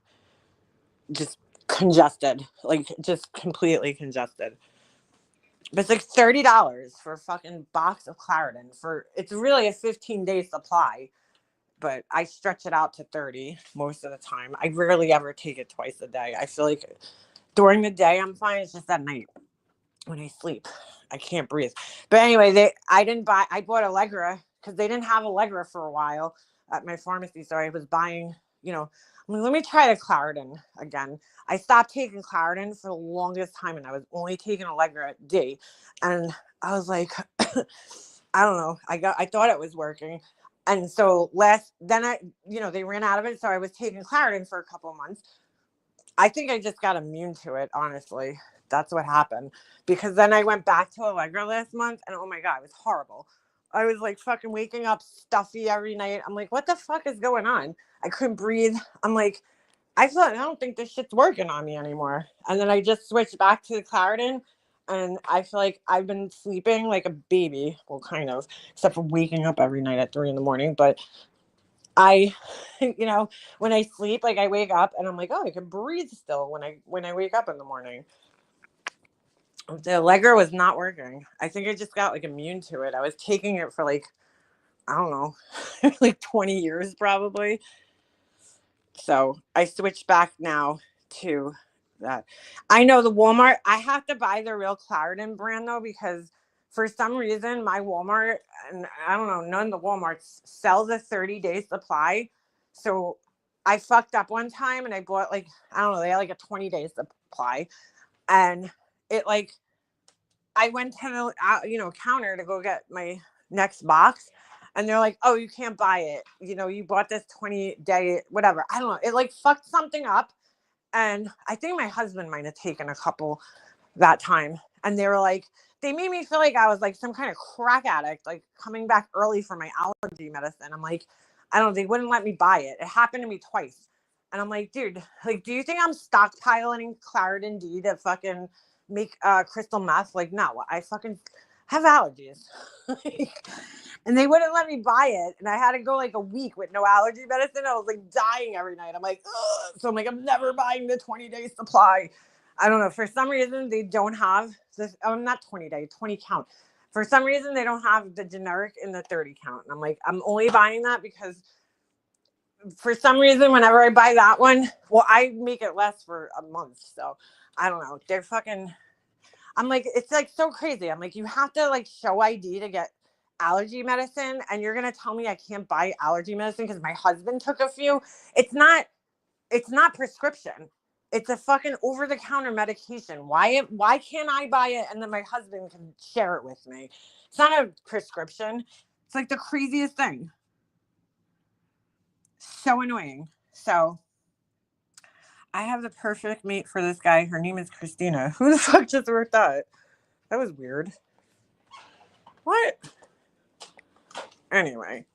just congested, like just completely congested. But it's like $30 for a fucking box of Claritin. It's really a 15-day supply, but I stretch it out to 30 most of the time. I rarely ever take it twice a day. I feel like during the day I'm fine. It's just at night when I sleep, I can't breathe. But anyway, I bought Allegra because they didn't have Allegra for a while at my pharmacy. So I was buying, I'm like, let me try the Claritin again. I stopped taking Claritin for the longest time and I was only taking Allegra D. And I was like, I don't know. I thought it was working. And so they ran out of it. So I was taking Claritin for a couple of months. I think I just got immune to it, honestly. That's what happened. Because then I went back to Allegra last month and oh my God, it was horrible. I was like fucking waking up stuffy every night. I'm like, what the fuck is going on? I couldn't breathe. I'm like, I don't think this shit's working on me anymore. And then I just switched back to the Claritin and I feel like I've been sleeping like a baby. Well, kind of, except for waking up every night at 3 a.m. But I, when I sleep, like I wake up and I'm like, oh, I can breathe still when I wake up in the morning. The Allegra was not working. I think I just got like immune to it. I was taking it for like, I don't know, like 20 years probably. So I switched back now to that. I know the Walmart, I have to buy the real Claritin brand though, because For some reason, my Walmart, and I don't know, none of the Walmarts sell the 30-day supply. So I fucked up one time and I bought like, I don't know, they had like a 20-day supply. And it like, I went to the counter to go get my next box. And they're like, oh, you can't buy it. You bought this 20-day, whatever. I don't know. It like fucked something up. And I think my husband might have taken a couple that time. And they were like, they made me feel like I was like some kind of crack addict, like coming back early for my allergy medicine. I'm like, I don't know, they wouldn't let me buy it. It happened to me twice. And I'm like, dude, like, do you think I'm stockpiling Claritin D to fucking make crystal meth? Like, no, I fucking have allergies. And they wouldn't let me buy it. And I had to go like a week with no allergy medicine. I was like dying every night. I'm like, ugh. So I'm like, I'm never buying the 20-day supply. I don't know. For some reason, they don't have this. Oh, not 20-day, 20 count. For some reason, they don't have the generic in the 30 count. And I'm like, I'm only buying that because for some reason, whenever I buy that one, well, I make it last for a month. So I don't know. They're fucking, I'm like, it's like so crazy. I'm like, you have to like show ID to get allergy medicine. And you're going to tell me I can't buy allergy medicine because my husband took a few. It's not prescription. It's a fucking over-the-counter medication. Why can't I buy it and then my husband can share it with me? It's not a prescription. It's like the craziest thing. So annoying. So I have the perfect mate for this guy. Her name is Christina. Who the fuck just wrote that? That was weird. What? Anyway.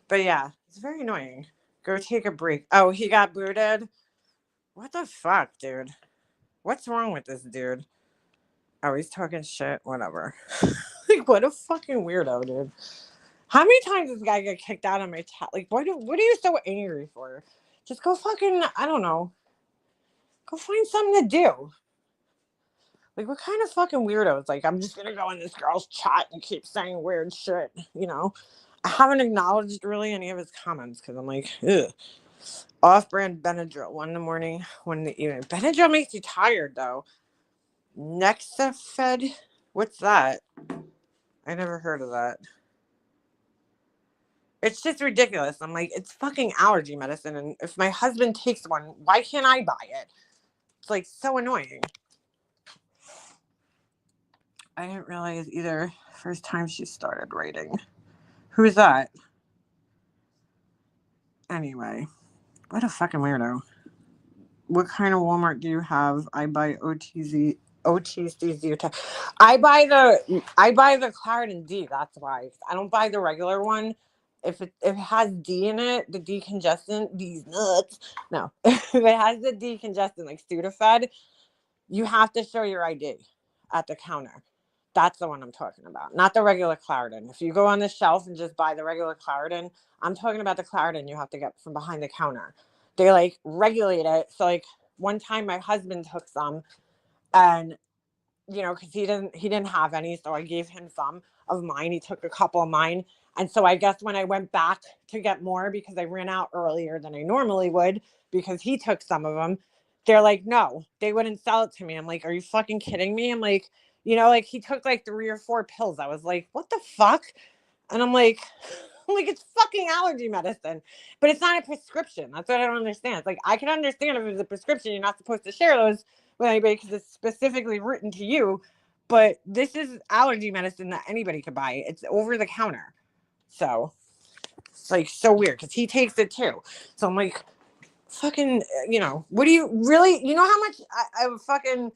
But yeah, it's very annoying. Go take a break. Oh, he got booted? What the fuck, dude? What's wrong with this dude? Oh, he's talking shit. Whatever. Like, what a fucking weirdo, dude. How many times does this guy get kicked out of my chat? Like, what are you so angry for? Just go fucking, I don't know. Go find something to do. Like, what kind of fucking weirdos? Like, I'm just gonna go in this girl's chat and keep saying weird shit, I haven't acknowledged really any of his comments because I'm like, ugh. Off-brand Benadryl, 1 in the morning, 1 in the evening. Benadryl makes you tired, though. Nexafed? What's that? I never heard of that. It's just ridiculous. I'm like, it's fucking allergy medicine. And if my husband takes one, why can't I buy it? It's like so annoying. I didn't realize either. First time she started writing. Who's that? Anyway, what a fucking weirdo. What kind of Walmart do you have? I buy OTC I buy the Claritin D. That's why I don't buy the regular one. If it has D in it, the decongestant, these nuts. No, if it has the decongestant like Sudafed, you have to show your ID at the counter. That's the one I'm talking about, not the regular Claritin. If you go on the shelf and just buy the regular Claritin, I'm talking about the Claritin you have to get from behind the counter. They like regulate it. So like one time my husband took some and because he didn't have any, so I gave him some of mine. He took a couple of mine. And so I guess when I went back to get more because I ran out earlier than I normally would because he took some of them, they're like, no, they wouldn't sell it to me. I'm like, are you fucking kidding me? I'm like, like he took like 3 or 4 pills. I was like, what the fuck? And I'm like, it's fucking allergy medicine, but it's not a prescription. That's what I don't understand. It's like, I can understand if it's a prescription, you're not supposed to share those with anybody because it's specifically written to you. But this is allergy medicine that anybody could buy. It's over the counter. So it's like so weird because he takes it too. So I'm like, fucking, what do you really, how much I would fucking,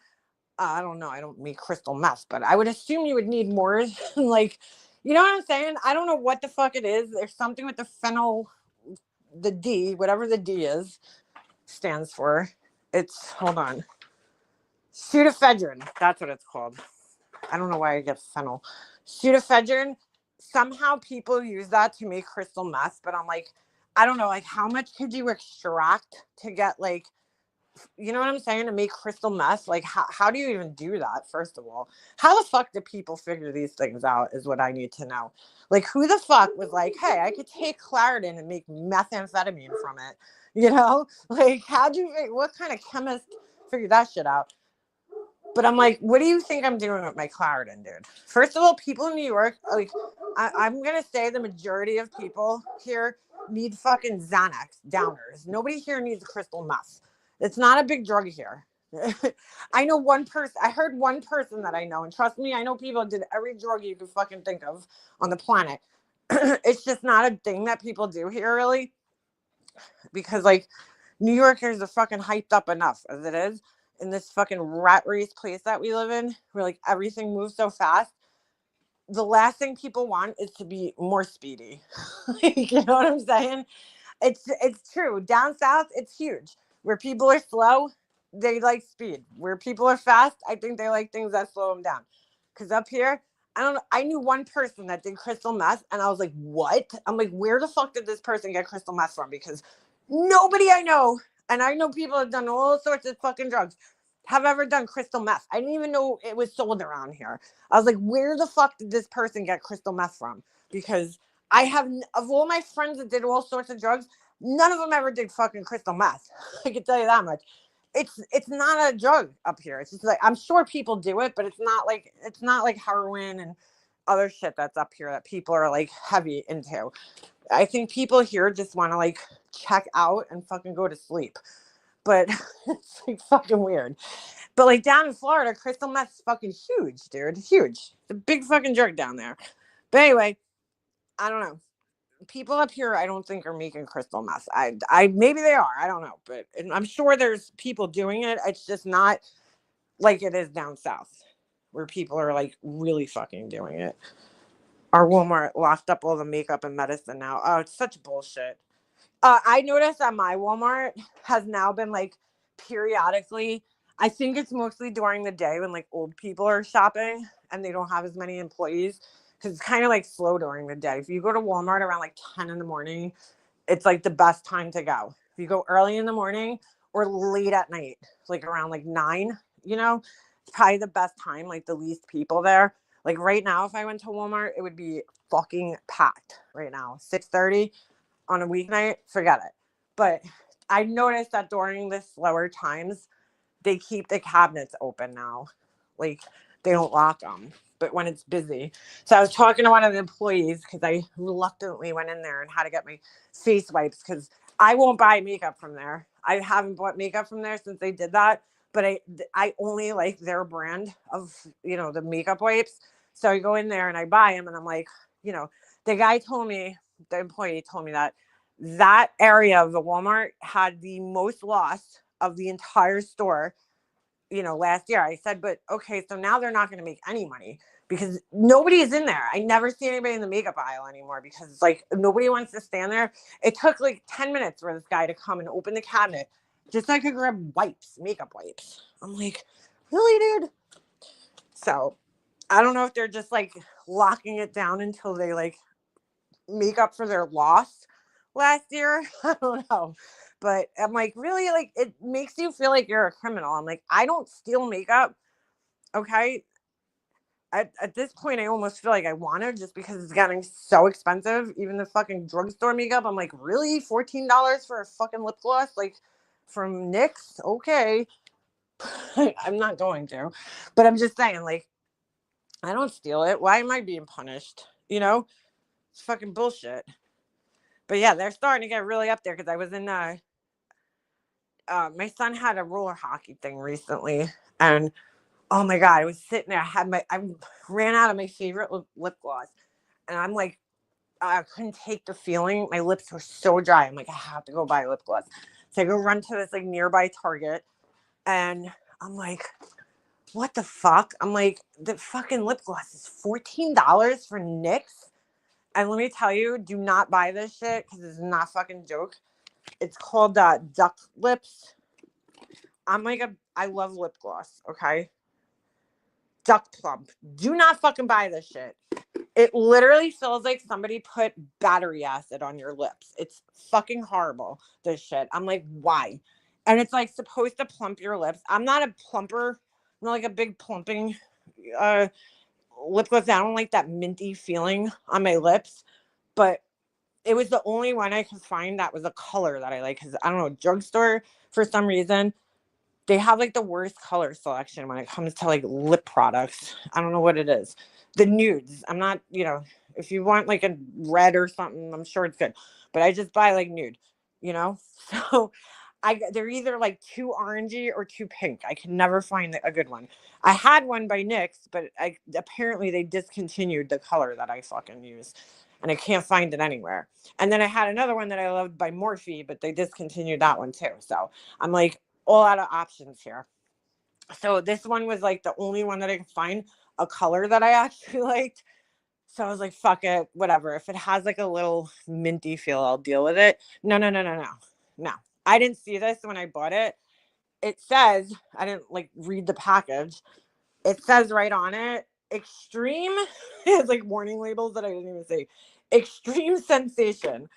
I don't know. I don't make crystal meth, but I would assume you would need more like, you know what I'm saying? I don't know what the fuck it is. There's something with the phenyl, the D, whatever the D is, stands for. It's, hold on. Pseudoephedrine. That's what it's called. I don't know why I get phenyl. Pseudoephedrine. Somehow people use that to make crystal meth, but I'm like, I don't know, like how much could you extract to get like, you know what I'm saying, to make crystal meth? Like how do you even do that? First of all, how the fuck do people figure these things out is what I need to know. Like who the fuck was like, hey, I could take Claritin and make methamphetamine from it, like how'd you, what kind of chemist figured that shit out? But I'm like, what do you think I'm doing with my Claritin, dude? First of all, people in New York, like, I'm going to say the majority of people here need fucking Xanax downers. Nobody here needs crystal meth. It's not a big drug here. I know one person, I heard one person that I know, and trust me, I know people that did every drug you could fucking think of on the planet. It's just not a thing that people do here, really, because, like, New Yorkers are fucking hyped up enough as it is in this fucking rat race place that we live in, where, like, everything moves so fast. The last thing people want is to be more speedy. Like, you know what I'm saying? It's true. Down south, it's huge. Where people are slow, they like speed. Where people are fast, I think they like things that slow them down. Because up here, I don't know. I knew one person that did crystal meth, and I was like, what? I'm like, where the fuck did this person get crystal meth from? Because nobody I know, and I know people have done all sorts of fucking drugs, have ever done crystal meth. I didn't even know it was sold around here. I was like, where the fuck did this person get crystal meth from? Because I have, of all my friends that did all sorts of drugs, none of them ever did fucking crystal meth. I can tell you that much. It's not a drug up here. It's just like, I'm sure people do it, but it's not like heroin and other shit that's up here that people are like heavy into. I think people here just want to like check out and fucking go to sleep. But it's like fucking weird. But like down in Florida, crystal meth's fucking huge, dude. Huge. It's a big fucking drug down there. But anyway, I don't know. People up here, I don't think are making crystal meth. I maybe they are. I don't know, but I'm sure there's people doing it. It's just not like it is down south, where people are like really fucking doing it. Our Walmart locked up all the makeup and medicine now. Oh, it's such bullshit. I noticed that my Walmart has now been like periodically. I think it's mostly during the day when like old people are shopping and they don't have as many employees, because it's kind of like slow during the day. If you go to Walmart around like 10 in the morning, it's like the best time to go. If you go early in the morning or late at night, like around like 9, it's probably the best time, like the least people there. Like right now, if I went to Walmart, it would be fucking packed right now. 6:30 on a weeknight, forget it. But I noticed that during the slower times, they keep the cabinets open now. Like, they don't lock them, but when it's busy. So I was talking to one of the employees, because I reluctantly went in there and had to get my face wipes, because I won't buy makeup from there. I haven't bought makeup from there since they did that, but I only like their brand of, the makeup wipes. So I go in there and I buy them, and I'm like, the employee told me that area of the Walmart had the most loss of the entire store, last year. I said, but okay, so now they're not going to make any money because nobody is in there. I never see anybody in the makeup aisle anymore because it's like nobody wants to stand there. It took like 10 minutes for this guy to come and open the cabinet just so I could grab wipes, makeup wipes. I'm like, really, dude? So I don't know if they're just like locking it down until they like make up for their loss last year. I don't know. But I'm like, really? Like, it makes you feel like you're a criminal. I'm like, I don't steal makeup. Okay. At this point, I almost feel like I want to, just because it's getting so expensive. Even the fucking drugstore makeup, I'm like, really? $14 for a fucking lip gloss? Like, from NYX? Okay. I'm not going to. But I'm just saying, like, I don't steal it. Why am I being punished? It's fucking bullshit. But yeah, they're starting to get really up there, because I was in my son had a roller hockey thing recently, and oh my god, I was sitting there. I ran out of my favorite lip gloss, and I'm like, I couldn't take the feeling. My lips were so dry. I'm like, I have to go buy lip gloss. So I go run to this like nearby Target, and I'm like, what the fuck? I'm like, the fucking lip gloss is $14 for NYX. And let me tell you, do not buy this shit, because it's not a fucking joke. It's called Duck Lips. I love lip gloss, okay? Duck Plump. Do not fucking buy this shit. It literally feels like somebody put battery acid on your lips. It's fucking horrible, this shit. I'm like, why? And it's like supposed to plump your lips. I'm not a plumper. I'm not like a big plumping lip gloss. I don't like that minty feeling on my lips. But it was the only one I could find that was a color that I like. Because I don't know, drugstore, for some reason, They have like the worst color selection when it comes to like lip products. I don't know what it is. The nudes. I'm not, if you want like a red or something, I'm sure it's good. But I just buy like nude, you know? So they're either like too orangey or too pink. I can never find a good one. I had one by NYX, but apparently they discontinued the color that I fucking use. And I can't find it anywhere. And then I had another one that I loved by Morphe, but they discontinued that one too. So I'm like, all out of options here. So this one was like the only one that I could find a color that I actually liked. So I was like, fuck it, whatever. If it has like a little minty feel, I'll deal with it. No, no, no, no, no. No. I didn't see this when I bought it. It says, I didn't like read the package. It says right on it, extreme. It's like warning labels that I didn't even say. Extreme sensation.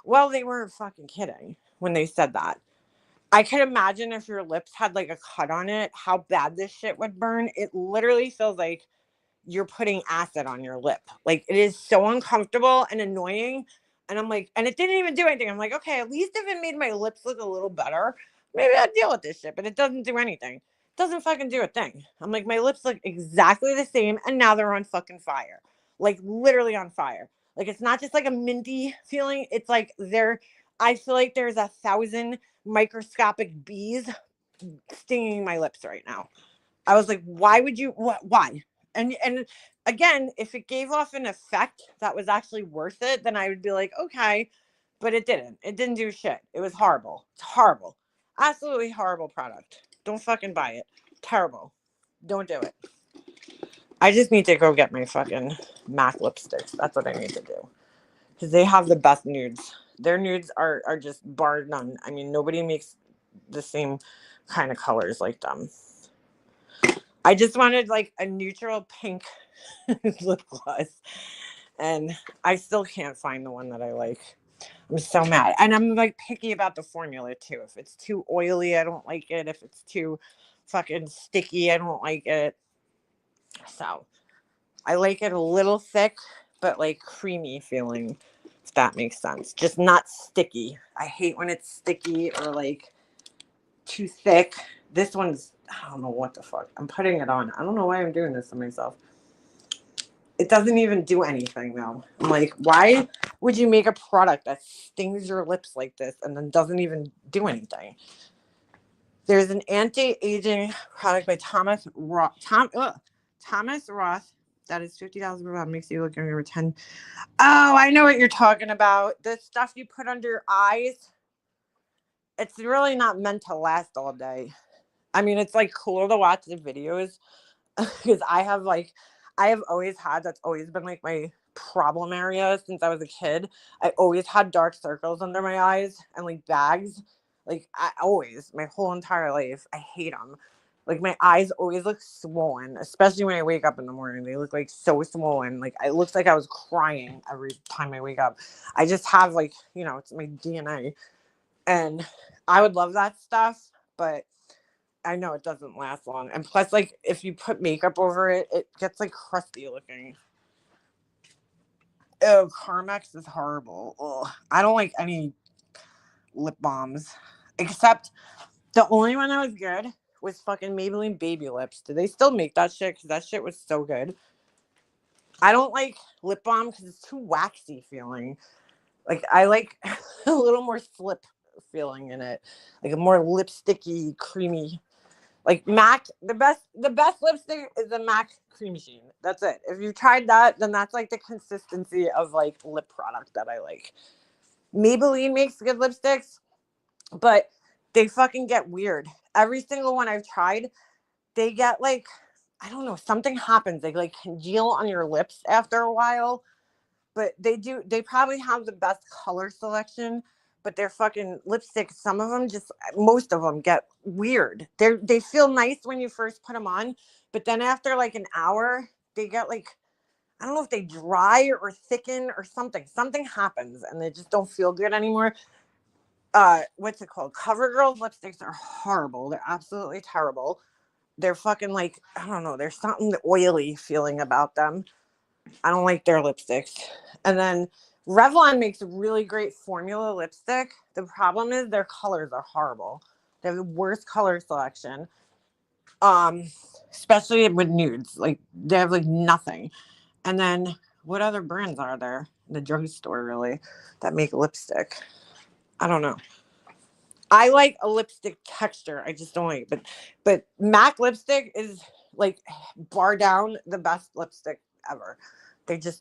Well, they weren't fucking kidding when they said that. I could imagine if your lips had like a cut on it, how bad this shit would burn. It literally feels like you're putting acid on your lip. Like it is so uncomfortable and annoying. And I'm like, and it didn't even do anything. I'm like, okay, at least if it made my lips look a little better, maybe I'd deal with this shit. But it doesn't do anything. It doesn't fucking do a thing. I'm like, my lips look exactly the same, and now they're on fucking fire. Like literally on fire. Like it's not just like a minty feeling. It's like I feel like there's 1,000 microscopic bees stinging my lips right now. I was like, why would you? Why? And again, if it gave off an effect that was actually worth it, then I would be like, okay, but it didn't. It didn't do shit. It was horrible. It's horrible. Absolutely horrible product. Don't fucking buy it. Terrible. Don't do it. I just need to go get my fucking MAC lipsticks. That's what I need to do. Because they have the best nudes. Their nudes are just bar none. I mean, nobody makes the same kind of colors like them. I just wanted like a neutral pink lip gloss, and I still can't find the one that I like. I'm so mad. And I'm like picky about the formula too. If it's too oily, I don't like it. If it's too fucking sticky, I don't like it. So I like it a little thick, but like creamy feeling, if that makes sense. Just not sticky. I hate when it's sticky or like too thick. This one's, I don't know what the fuck. I'm putting it on. I don't know why I'm doing this to myself. It doesn't even do anything though. I'm like, why would you make a product that stings your lips like this and then doesn't even do anything? There's an anti-aging product by Thomas Roth. Thomas Roth. That is 50,000 per pound. Makes you look younger 10. Oh, I know what you're talking about. The stuff you put under your eyes. It's really not meant to last all day. I mean, it's like cool to watch the videos because I have always had, that's always been like my problem area since I was a kid. I always had dark circles under my eyes and like bags. Like I always, my whole entire life, I hate them. Like my eyes always look swollen, especially when I wake up in the morning. They look like so swollen. Like it looks like I was crying every time I wake up. I just have like, it's my DNA. And I would love that stuff, but I know it doesn't last long. And plus, like, if you put makeup over it, it gets, like, crusty looking. Oh, Carmex is horrible. Ugh. I don't like any lip balms. Except the only one that was good was fucking Maybelline Baby Lips. Do they still make that shit? Because that shit was so good. I don't like lip balm because it's too waxy feeling. Like, I like a little more slip feeling in it. Like, a more lipsticky, creamy. Like MAC, the best lipstick is the MAC Cream Sheen. That's it. If you've tried that, then that's like the consistency of like lip product that I like. Maybelline makes good lipsticks, but they fucking get weird. Every single one I've tried, they get like, I don't know, something happens. They like congeal on your lips after a while. But they probably have the best color selection, but their fucking lipsticks, most of them get weird. They feel nice when you first put them on, but then after like an hour, they get like, I don't know if they dry or thicken or something. Something happens and they just don't feel good anymore. What's it called? CoverGirl lipsticks are horrible. They're absolutely terrible. They're fucking like, I don't know, there's something oily feeling about them. I don't like their lipsticks. And then Revlon makes a really great formula lipstick. The problem is their colors are horrible. They have the worst color selection. Um, Especially with nudes. Like they have like nothing. And then what other brands are there in the drugstore really that make lipstick? I don't know. I like a lipstick texture. I just don't like it. But MAC lipstick is like bar down the best lipstick ever.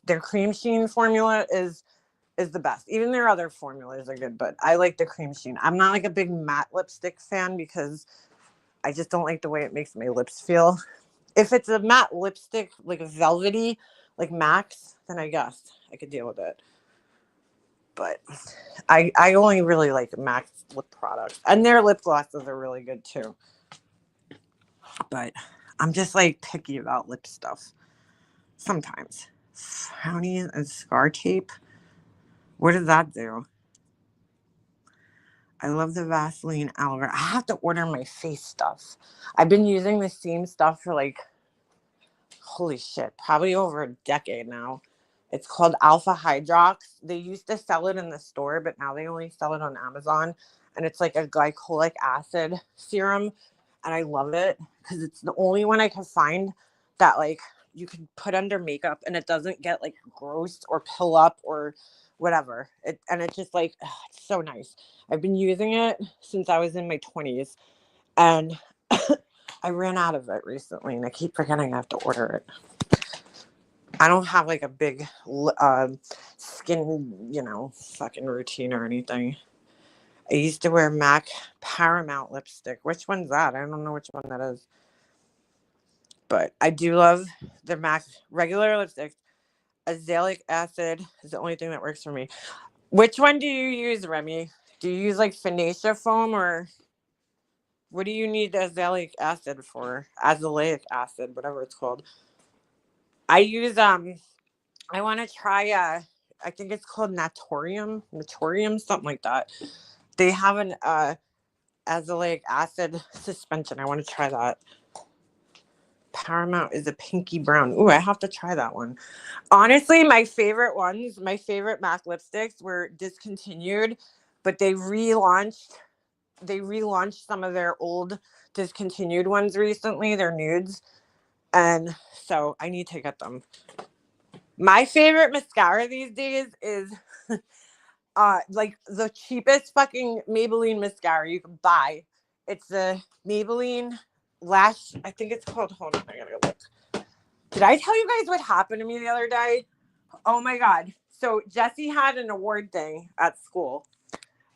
Their cream sheen formula is the best. Even their other formulas are good, but I like the cream sheen. I'm not like a big matte lipstick fan because I just don't like the way it makes my lips feel. If it's a matte lipstick, like a velvety, like Max, then I guess I could deal with it. But I only really like Max lip products. And their lip glosses are really good too. But I'm just like picky about lip stuff. Sometimes. Frownies and scar tape. What does that do? I love the Vaseline aloe vera. I have to order my face stuff. I've been using the same stuff for like, holy shit, probably over a decade now. It's called Alpha Hydrox. They used to sell it in the store, but now they only sell it on Amazon. And it's like a glycolic acid serum. And I love it because it's the only one I can find that like you can put under makeup and it doesn't get like gross or pill up or whatever. And it's just like, it's so nice. I've been using it since I was in my 20s. And I ran out of it recently and I keep forgetting I have to order it. I don't have like a big skin, fucking routine or anything. I used to wear MAC Paramount lipstick. Which one's that? I don't know which one that is. But I do love the MAC regular lipstick. Azelaic acid is the only thing that works for me. Which one do you use, Remy? Do you use like Finacea foam or what do you need azelaic acid for? Azelaic acid, whatever it's called. I use I want to try I think it's called Natorium, something like that. They have an azelaic acid suspension. I want to try that. Paramount is a pinky brown. Ooh, I have to try that one. Honestly, my favorite MAC lipsticks were discontinued, but they relaunched some of their old discontinued ones recently, their nudes. And so I need to get them. My favorite mascara these days is like the cheapest fucking Maybelline mascara you can buy. It's the Maybelline Lash. I think it's called. Hold on, I gotta go look. Did I tell you guys what happened to me the other day? Oh my god! So Jesse had an award thing at school.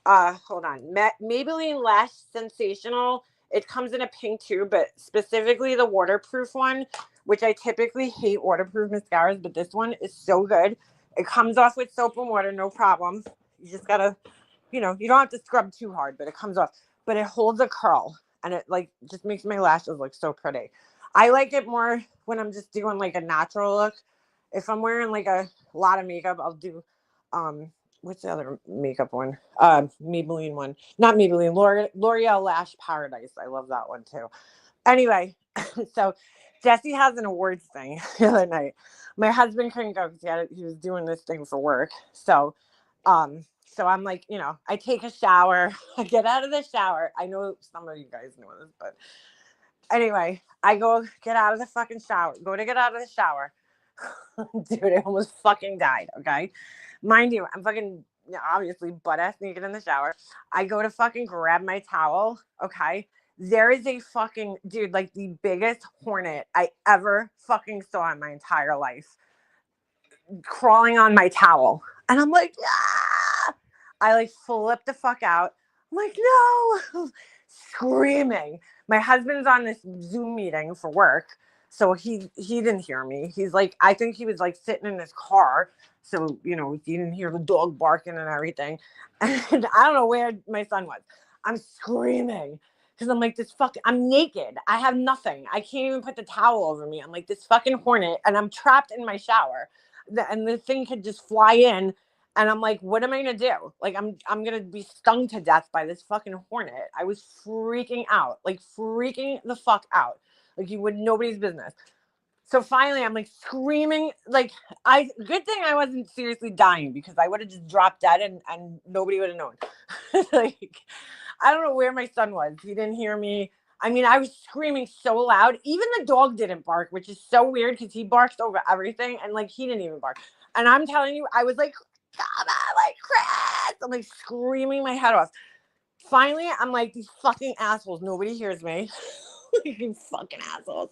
Hold on. Maybelline Lash Sensational. It comes in a pink tube, but specifically the waterproof one, which I typically hate waterproof mascaras, but this one is so good. It comes off with soap and water, no problem. You just gotta, you don't have to scrub too hard, but it comes off. But it holds a curl, and it like just makes my lashes look so pretty. I like it more when I'm just doing like a natural look. If I'm wearing like a lot of makeup, I'll do what's the other makeup one? Maybelline one. Not Maybelline, L'Oreal Lash Paradise. I love that one too. Anyway, so Jesse has an awards thing the other night. My husband couldn't go because he was doing this thing for work. So I'm like, I take a shower. I get out of the shower. I know some of you guys know this, but anyway, I go get out of the fucking shower. Go to get out of the shower. Dude, I almost fucking died, okay? Mind you, I'm fucking obviously butt ass naked in the shower. I go to fucking grab my towel, okay? There is a fucking, dude, like the biggest hornet I ever fucking saw in my entire life crawling on my towel. And I'm like, ah! I like flip the fuck out. I'm like, no, screaming. My husband's on this Zoom meeting for work. So he didn't hear me. He's like, I think he was like sitting in his car. So, he didn't hear the dog barking and everything. And I don't know where my son was. I'm screaming because I'm like, I'm naked. I have nothing. I can't even put the towel over me. I'm like this fucking hornet and I'm trapped in my shower. And the thing could just fly in. And I'm like, what am I going to do? Like, I'm going to be stung to death by this fucking hornet. I was freaking out, like freaking the fuck out. Like you would nobody's business. So finally I'm like screaming, like good thing I wasn't seriously dying because I would have just dropped dead and nobody would have known. Like I don't know where my son was. He didn't hear me. I mean, I was screaming so loud. Even the dog didn't bark, which is so weird because he barks over everything. And like, he didn't even bark. And I'm telling you, I was like, come on, like, Chris. I'm like screaming my head off. Finally, I'm like, these fucking assholes. Nobody hears me. You fucking assholes.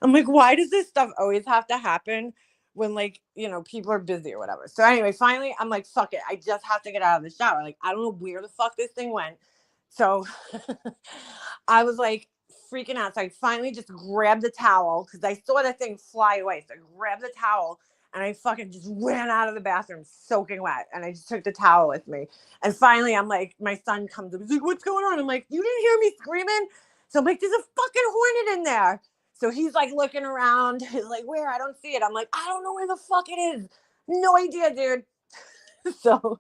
I'm like, why does this stuff always have to happen when, like, you know, people are busy or whatever? So anyway, finally, I'm like, fuck it. I just have to get out of the shower. Like, I don't know where the fuck this thing went. So I was like freaking out. So I finally just grabbed the towel because I saw the thing fly away. So I grabbed the towel and I fucking just ran out of the bathroom soaking wet. And I just took the towel with me. And finally, I'm like, my son comes up. He's like, what's going on? I'm like, you didn't hear me screaming? So I'm like, there's a fucking hornet in there. So he's like looking around. He's like, where? I don't see it. I'm like, I don't know where the fuck it is. No idea, dude. So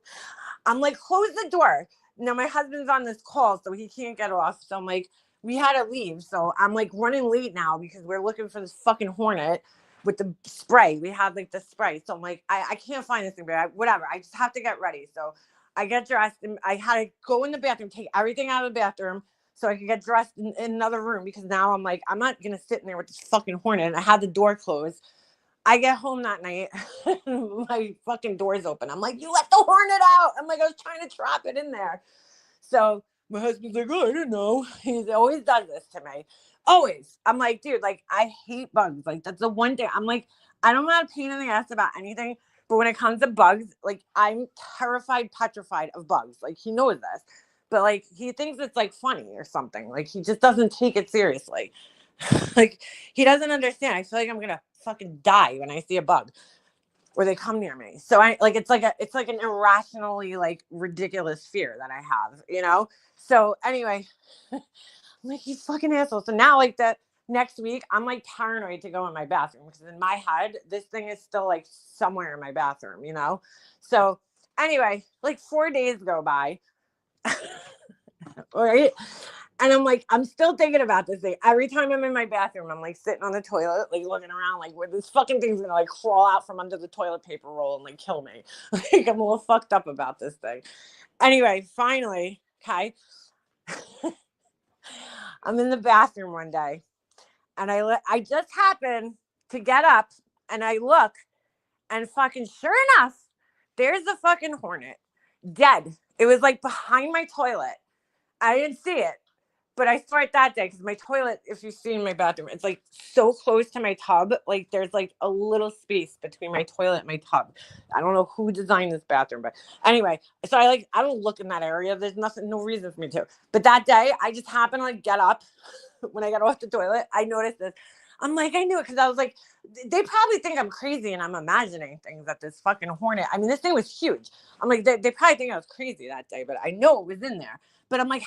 I'm like, close the door. Now my husband's on this call, so he can't get off. So I'm like, we had to leave. So I'm like running late now because we're looking for this fucking hornet with the spray. We had like the spray. So I'm like, I can't find this thing, but whatever. I just have to get ready. So I get dressed and I had to go in the bathroom, take everything out of the bathroom so I could get dressed in another room because now I'm like, I'm not going to sit in there with this fucking hornet. And I had the door closed. I get home that night, my fucking door's open. I'm like, you let the hornet out. I'm like, I was trying to trap it in there. So my husband's like, oh, I didn't know. He always does this to me. Always. I'm like, dude, like, I hate bugs. Like, that's the one thing. I'm like, I don't have a pain in the ass about anything. But when it comes to bugs, like, I'm terrified, petrified of bugs. Like, he knows this. But, like, he thinks it's, like, funny or something. Like, he just doesn't take it seriously. Like, he doesn't understand. I feel like I'm going to fucking die when I see a bug or they come near me. So I like, it's like an irrationally like ridiculous fear that I have, you know? So anyway, I'm like, you fucking asshole. So now like that next week, I'm like paranoid to go in my bathroom because in my head, this thing is still like somewhere in my bathroom, you know? So anyway, like 4 days go by. All right. And I'm like, I'm still thinking about this thing. Every time I'm in my bathroom, I'm like sitting on the toilet, like looking around, like where this fucking thing's gonna like crawl out from under the toilet paper roll and like kill me. Like I'm a little fucked up about this thing. Anyway, finally, okay. I'm in the bathroom one day and I just happen to get up and I look and fucking sure enough, there's the fucking hornet dead. It was like behind my toilet. I didn't see it. But I saw it that day because my toilet, if you've seen my bathroom, it's like so close to my tub. Like there's like a little space between my toilet and my tub. I don't know who designed this bathroom, but anyway, so I don't look in that area. There's no reason for me to. But that day, I just happened to like get up when I got off the toilet. I noticed this. I'm like, I knew it because I was like, they probably think I'm crazy and I'm imagining things at this fucking hornet. I mean, this thing was huge. I'm like, they probably think I was crazy that day, but I know it was in there. But I'm like,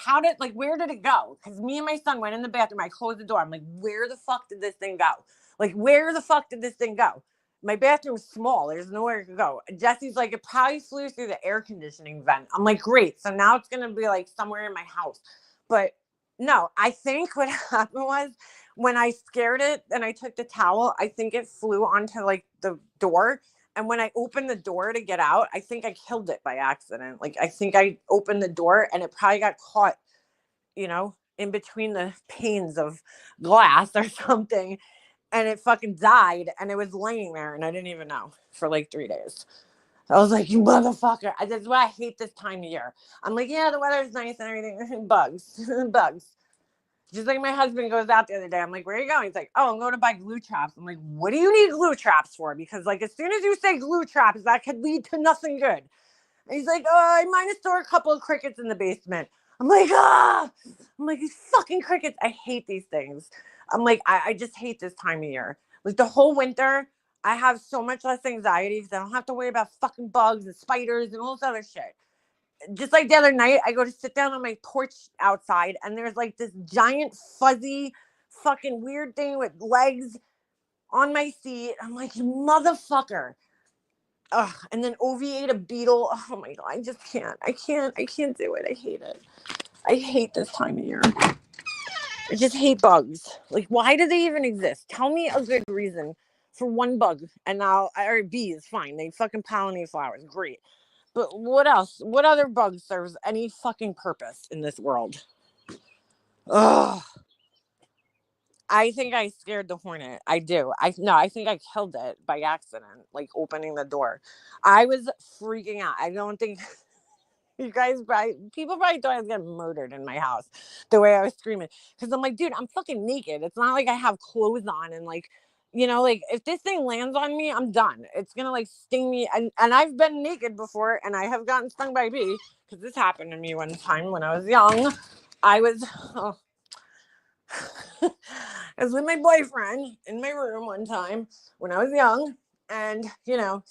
where did it go? Because me and my son went in the bathroom. I closed the door. I'm like, where the fuck did this thing go? Like, where the fuck did this thing go? My bathroom's small. There's nowhere to go. Jesse's like, it probably flew through the air conditioning vent. I'm like, great. So now it's going to be like somewhere in my house. But no, I think what happened was when I scared it and I took the towel, I think it flew onto like the door. And when I opened the door to get out, I think I killed it by accident. Like, I think I opened the door and it probably got caught, you know, in between the panes of glass or something. And it fucking died and it was laying there and I didn't even know for like 3 days. I was like, you motherfucker. That's why I hate this time of year. I'm like, yeah, the weather's nice and everything. Bugs. Bugs. Just like my husband goes out the other day. I'm like, where are you going? He's like, oh, I'm going to buy glue traps. I'm like, what do you need glue traps for? Because like, as soon as you say glue traps, that could lead to nothing good. And he's like, oh, I might store a couple of crickets in the basement. I'm like, I'm like, these fucking crickets. I hate these things. I'm like, I just hate this time of year. Like the whole winter, I have so much less anxiety because I don't have to worry about fucking bugs and spiders and all this other shit. Just like the other night, I go to sit down on my porch outside and there's like this giant fuzzy fucking weird thing with legs on my seat. I'm like, you motherfucker. Ugh. And then OV ate a beetle. Oh my God. I just can't. I can't do it. I hate it. I hate this time of year. I just hate bugs. Like, why do they even exist? Tell me a good reason for one bug. And now, or bees, fine. They fucking pollinate flowers. Great. But what else? What other bug serves any fucking purpose in this world? Ugh. I think I scared the hornet. I do. I think I killed it by accident, like opening the door. I was freaking out. I don't think you guys people probably thought I was getting murdered in my house the way I was screaming. Because I'm like, dude, I'm fucking naked. It's not like I have clothes on and like, like if this thing lands on me, I'm done. It's gonna like sting me. And I've been naked before and I have gotten stung by a bee. Because this happened to me one time when I was young. I was oh, I was with my boyfriend in my room one time when I was young, and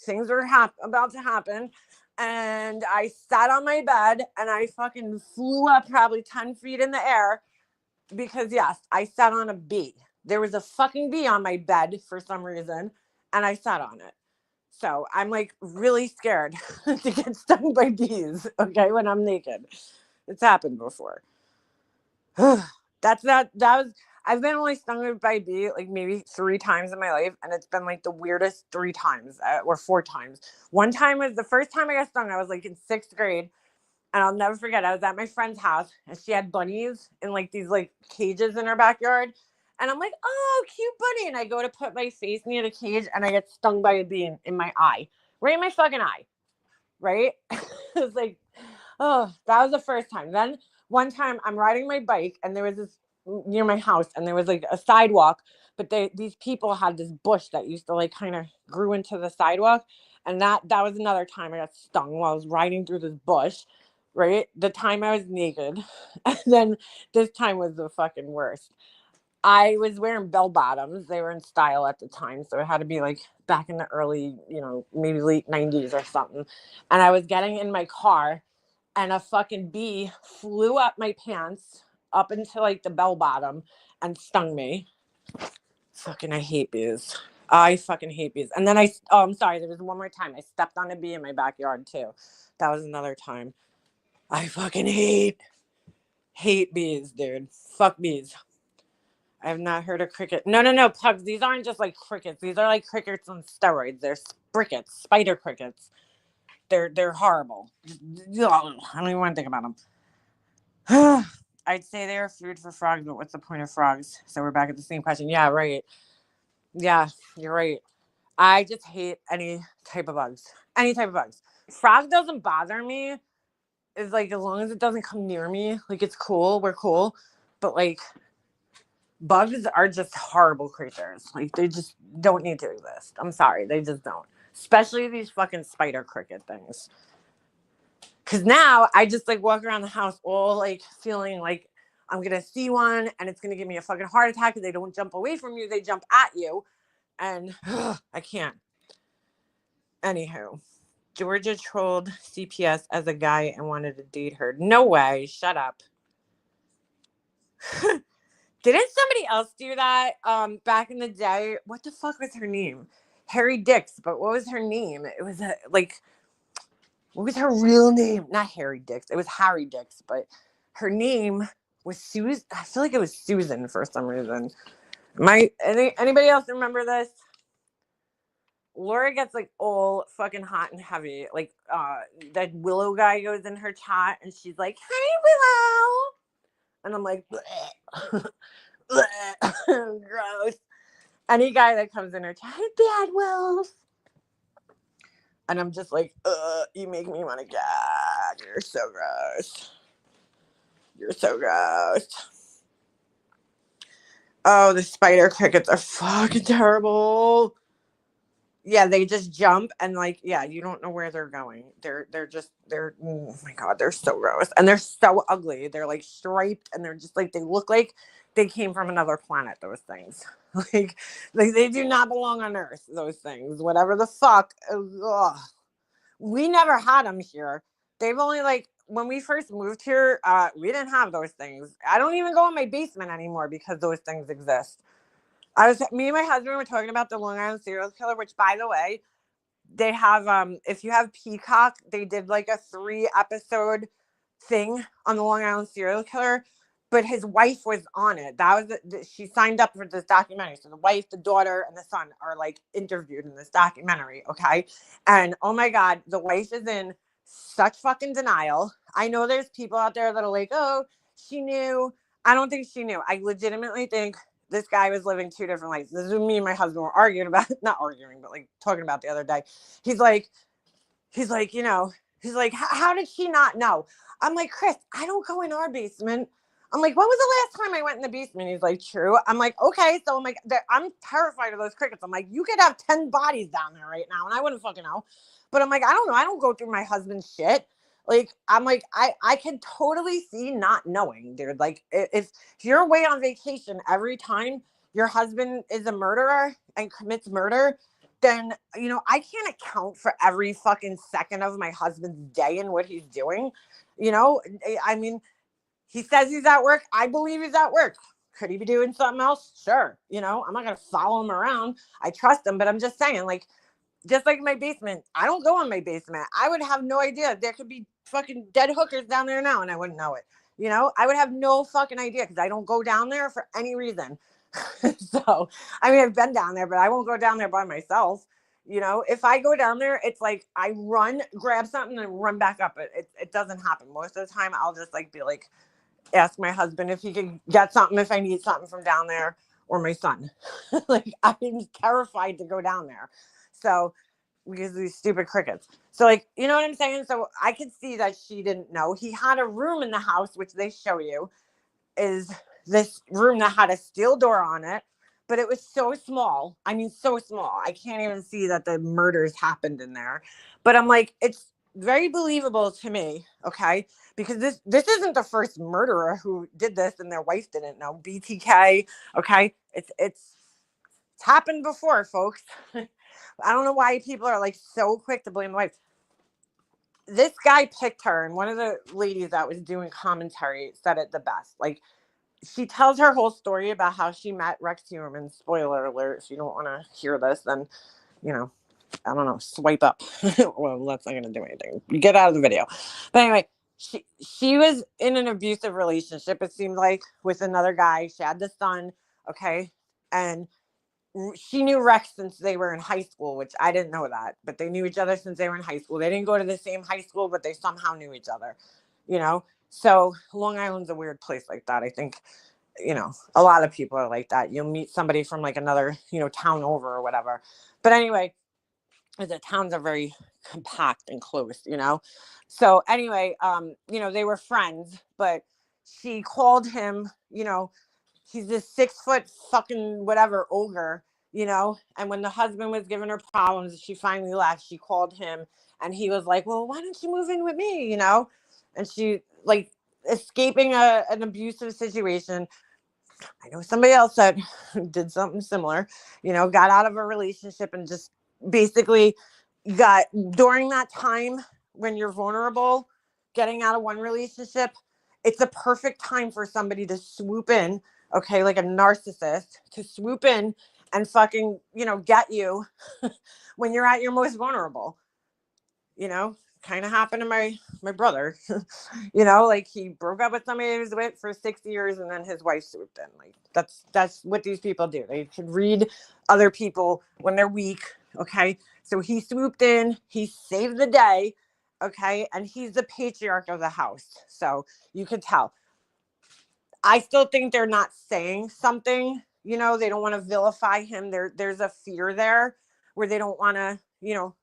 things were about to happen. And I sat on my bed and I fucking flew up probably 10 feet in the air because, yes, I sat on a bee. There was a fucking bee on my bed for some reason, and I sat on it. So I'm like really scared to get stung by bees, okay, when I'm naked. It's happened before. That was I've been only stung by a bee like maybe 3 times in my life, and it's been like the weirdest 3 times or 4 times. One time was the first time I got stung. I was like in 6th grade, and I'll never forget. I was at my friend's house, and she had bunnies in like these like cages in her backyard, and I'm like, oh, cute bunny, and I go to put my face near the cage, and I get stung by a bee in my eye, right in my fucking eye, right? It was like, oh, that was the first time. Then one time I'm riding my bike and there was this near my house and there was like a sidewalk, but these people had this bush that used to like kind of grew into the sidewalk. And that was another time I got stung while I was riding through this bush, right? The time I was naked. And then this time was the fucking worst. I was wearing bell bottoms. They were in style at the time. So it had to be like back in the early, maybe late 90s or something. And I was getting in my car and a fucking bee flew up my pants up into like the bell bottom and stung me. Fucking, I hate bees. I fucking hate bees. And then I'm sorry, there was one more time. I stepped on a bee in my backyard too. That was another time. I fucking hate bees, dude. Fuck bees. I have not heard of cricket. No, pugs. These aren't just like crickets. These are like crickets on steroids. They're crickets, spider crickets. They're horrible. I don't even want to think about them. I'd say they are food for frogs, but what's the point of frogs? So we're back at the same question. Yeah, right. Yeah, you're right. I just hate any type of bugs. Any type of bugs. Frog doesn't bother me. It's like as long as it doesn't come near me, like it's cool. We're cool. But like bugs are just horrible creatures. Like they just don't need to exist. I'm sorry, they just don't. Especially these fucking spider cricket things. Cause now I just like walk around the house all like feeling like I'm gonna see one and it's gonna give me a fucking heart attack because they don't jump away from you, they jump at you. And I can't. Anywho, Georgia trolled CPS as a guy and wanted to date her. No way. Shut up. Didn't somebody else do that back in the day? What the fuck was her name? Harry Dix, but what was her name? It was what was her real name? Not Harry Dix. It was Harry Dix, but her name was Susan. I feel like it was Susan for some reason. Anybody else remember this? Laura gets like all fucking hot and heavy. Like that Willow guy goes in her chat and she's like, "Hey Willow," and I'm like, bleh. Bleh. Gross. Any guy that comes in her chat, "Bad Willow," and I'm just like, you make me want to gag. You're so gross. You're so gross. Oh, the spider crickets are fucking terrible. Yeah, they just jump and like, yeah, you don't know where they're going. They're oh my god, they're so gross. And they're so ugly. They're like striped and they're just like, they look like they came from another planet, those things. like they do not belong on Earth, those things. Whatever the fuck. Ugh. We never had them here. They've only like, when we first moved here, we didn't have those things. I don't even go in my basement anymore because those things exist. Me and my husband were talking about the Long Island serial killer, which by the way, they have, if you have Peacock, they did like a 3-episode thing on the Long Island serial killer, but his wife was on it. That was, she signed up for this documentary. So the wife, the daughter, and the son are like interviewed in this documentary. Okay. And oh my God, the wife is in such fucking denial. I know there's people out there that are like, oh, she knew. I don't think she knew. I legitimately think this guy was living two different lives. This is what me and my husband were arguing about, not arguing, but like talking about the other day. He's like, you know, he's like, how did she not know? I'm like, Chris, I don't go in our basement. I'm like, when was the last time I went in the basement? He's like, true. I'm like, okay. So I'm like, I'm terrified of those crickets. I'm like, you could have 10 bodies down there right now, and I wouldn't fucking know. But I'm like, I don't know. I don't go through my husband's shit. Like, I'm like, I can totally see not knowing, dude. Like, if you're away on vacation every time your husband is a murderer and commits murder, then, you know, I can't account for every fucking second of my husband's day and what he's doing. You know, I mean, he says he's at work. I believe he's at work. Could he be doing something else? Sure. You know, I'm not going to follow him around. I trust him, but I'm just saying, like, just like my basement, I don't go in my basement. I would have no idea. There could be fucking dead hookers down there now, and I wouldn't know it. You know, I would have no fucking idea because I don't go down there for any reason. So, I mean, I've been down there, but I won't go down there by myself. You know, if I go down there, it's like I run, grab something, and run back up. It doesn't happen. Most of the time, I'll just like be like, ask my husband if he can get something, if I need something from down there, or my son. Like, I'm terrified to go down there. So, because of these stupid crickets. So, like, you know what I'm saying? So I could see that she didn't know. He had a room in the house, which they show you, is this room that had a steel door on it, but it was so small. I mean, so small. I can't even see that the murders happened in there. But I'm like, it's very believable to me, okay? Because this isn't the first murderer who did this and their wife didn't know. BTK, okay? It's happened before, folks. I don't know why people are like so quick to blame the wife. This guy picked her, and one of the ladies that was doing commentary said it the best. Like, she tells her whole story about how she met Rex Heuermann. Spoiler alert, if you don't want to hear this, then, you know, I don't know, swipe up. Well, that's not going to do anything. You get out of the video. But anyway, she was in an abusive relationship, it seemed like, with another guy. She had the son, okay? And she knew Rex since they were in high school, which I didn't know that, but they knew each other since they were in high school. They didn't go to the same high school, but they somehow knew each other, you know? So Long Island's a weird place like that. I think, you know, a lot of people are like that. You'll meet somebody from like another, you know, town over or whatever. But anyway, the towns are very compact and close, you know? So anyway, you know, they were friends, but she called him, you know, he's this 6 foot fucking whatever ogre, you know? And when the husband was giving her problems, she finally left. She called him and he was like, well, why don't you move in with me? You know? And she, like, escaping an abusive situation. I know somebody else that did something similar, you know, got out of a relationship and just basically got, during that time when you're vulnerable, getting out of one relationship, it's a perfect time for somebody to swoop in, okay, like a narcissist, to swoop in and fucking, you know, get you when you're at your most vulnerable, you know? Kind of happened to my brother. You know, like, he broke up with somebody he was with for 6 years, and then his wife swooped in. Like, that's what these people do. They can read other people when they're weak, okay? So he swooped in, he saved the day, okay? And he's the patriarch of the house, so you could tell. I still think they're not saying something, you know, they don't want to vilify him. There's a fear there where they don't want to, you know,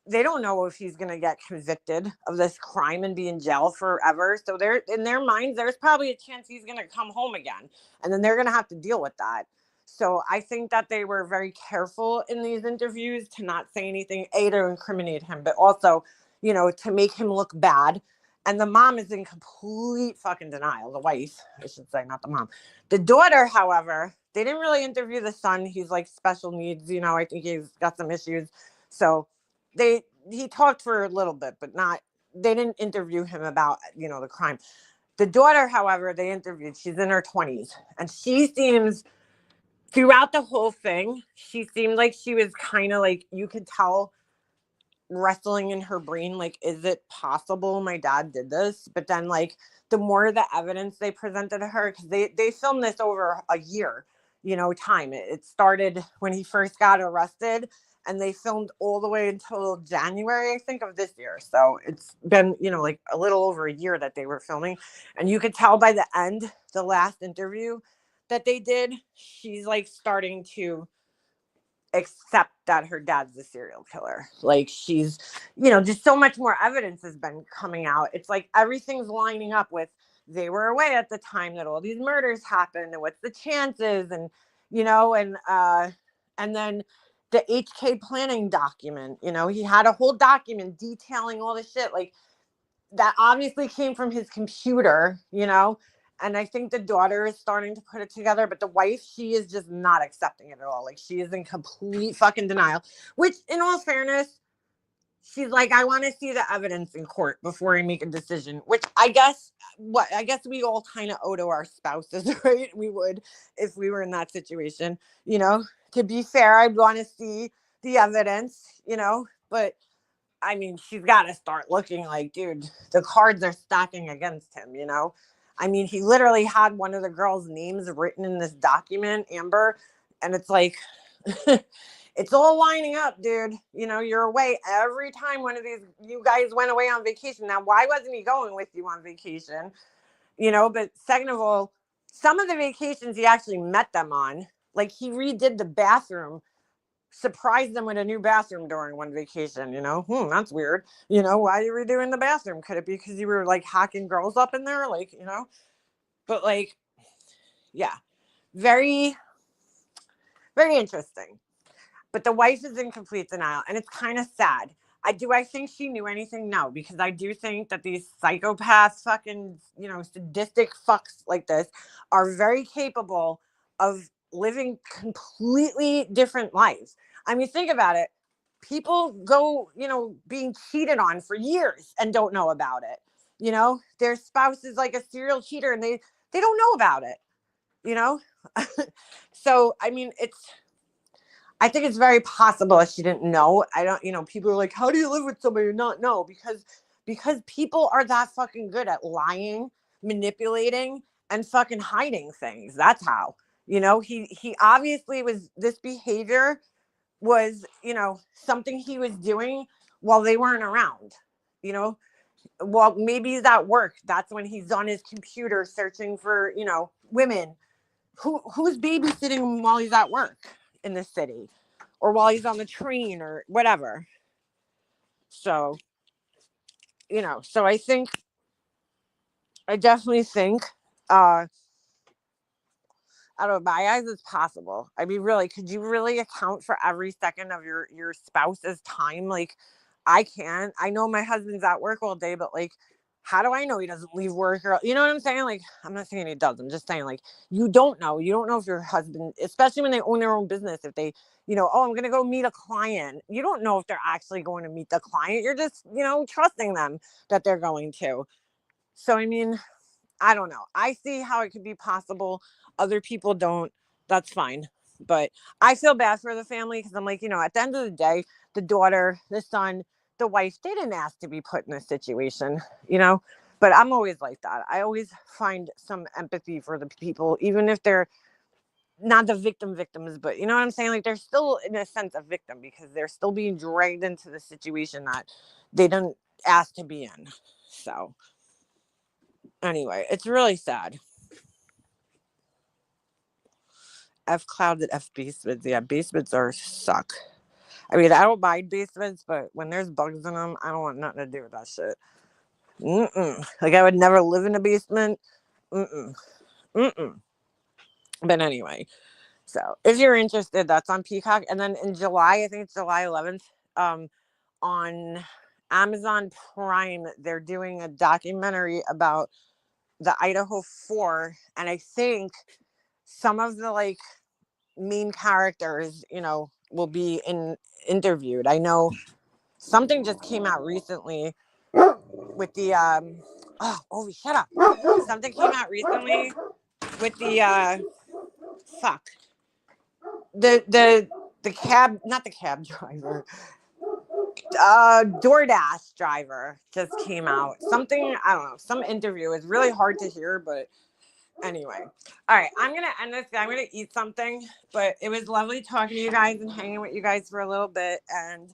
they don't know if he's going to get convicted of this crime and be in jail forever. So they're, in their minds, there's probably a chance he's going to come home again. And then they're going to have to deal with that. So I think that they were very careful in these interviews to not say anything, A, to incriminate him, but also, you know, to make him look bad. And the mom is in complete fucking denial. The wife, I should say, not the mom. The daughter, however, they didn't really interview the son. He's like special needs, you know, I think he's got some issues. So he talked for a little bit, but not, they didn't interview him about, you know, the crime. The daughter, however, they interviewed, she's in her 20s, and she seems, throughout the whole thing, she seemed like she was kind of like, you could tell, wrestling in her brain, like, is it possible my dad did this? But then, like, the more the evidence they presented to her, because they filmed this over a year, you know, time. It started when he first got arrested, and they filmed all the way until January, I think, of this year. So it's been, like a little over a year that they were filming. And you could tell by the end, the last interview that they did, she's like starting to accept that her dad's the serial killer. Like she's, just so much more evidence has been coming out. It's like everything's lining up with they were away at the time that all these murders happened and what's the chances and then the HK planning document, he had a whole document detailing all the shit like that obviously came from his computer, and I think the daughter is starting to put it together, but the wife, she is just not accepting it at all. Like she is in complete fucking denial, which in all fairness, she's like, I want to see the evidence in court before I make a decision, which I guess we all kind of owe to our spouses, right? We would if we were in that situation, to be fair, I'd want to see the evidence, but I mean, she's got to start looking like, dude, the cards are stacking against him, I mean, he literally had one of the girls' names written in this document, Amber, and it's like, it's all lining up, dude. You're away every time one of you guys went away on vacation. Now, why wasn't he going with you on vacation? But second of all, some of the vacations he actually met them on, like he redid the bathroom, surprised them with a new bathroom during one vacation, that's weird. Why are you redoing the bathroom? Could it be because you were like hacking girls up in there? Like, but like, yeah, very, very interesting. But the wife is in complete denial, and it's kind of sad. I think she knew anything? No, because I do think that these psychopaths, fucking, sadistic fucks like this are very capable of living completely different lives. I mean, think about it. People go, being cheated on for years and don't know about it. Their spouse is like a serial cheater and they don't know about it, So, I mean, I think it's very possible that she didn't know. I don't, people are like, how do you live with somebody and not know? Because people are that fucking good at lying, manipulating, and fucking hiding things. That's how, he obviously this behavior was, something he was doing while they weren't around, well, maybe he's at work. That's when he's on his computer searching for, women. Who's babysitting while he's at work in the city or while he's on the train or whatever. So, so I definitely think, out of my eyes, it's possible. I mean, really, could you really account for every second of your spouse's time? Like, I can't. I know my husband's at work all day, but like, how do I know he doesn't leave work? Or, you know what I'm saying? Like, I'm not saying he does. I'm just saying, like, you don't know. You don't know if your husband, especially when they own their own business, if they, oh, I'm going to go meet a client. You don't know if they're actually going to meet the client. You're just, trusting them that they're going to. So, I mean, I don't know. I see how it could be possible. Other people don't. That's fine. But I feel bad for the family because I'm like, at the end of the day, the daughter, the son, the wife, they didn't ask to be put in this situation, But I'm always like that. I always find some empathy for the people, even if they're not the victims, but you know what I'm saying? Like they're still in a sense a victim because they're still being dragged into the situation that they didn't ask to be in. So anyway, it's really sad. F cloud and F basements. Yeah, basements suck. I mean, I don't mind basements, but when there's bugs in them, I don't want nothing to do with that shit. Like I would never live in a basement. But anyway, so if you're interested, that's on Peacock. And then in July, I think it's July 11th, on Amazon Prime, they're doing a documentary about the Idaho 4, and I think some of the like main characters, will be interviewed. I know something just came out recently with the shut up. Something came out recently with the the cab, not the cab driver. DoorDash driver just came out. Something, I don't know, some interview. It's really hard to hear, but Anyway, all right, I'm gonna end this. I'm gonna eat something, but it was lovely talking to you guys and hanging with you guys for a little bit. And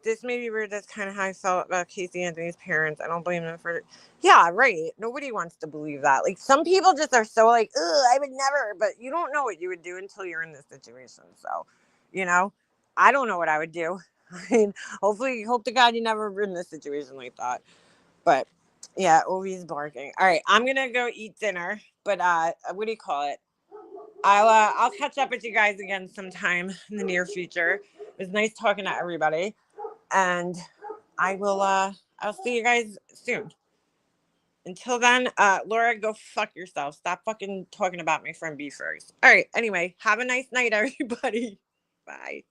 this may be weird. That's kind of how I felt about Casey Anthony's parents. I don't blame them for. Yeah, right. Nobody wants to believe that. Like, some people just are so like, ugh, I would never. But you don't know what you would do until you're in this situation. So, I don't know what I would do. I mean, hopefully, hope to God you never were in this situation like that. But yeah, always barking. All right, I'm gonna go eat dinner. But what do you call it? I'll catch up with you guys again sometime in the near future. It was nice talking to everybody, and I'll see you guys soon. Until then, Laura, go fuck yourself. Stop fucking talking about my friend B first. All right. Anyway, have a nice night, everybody. Bye.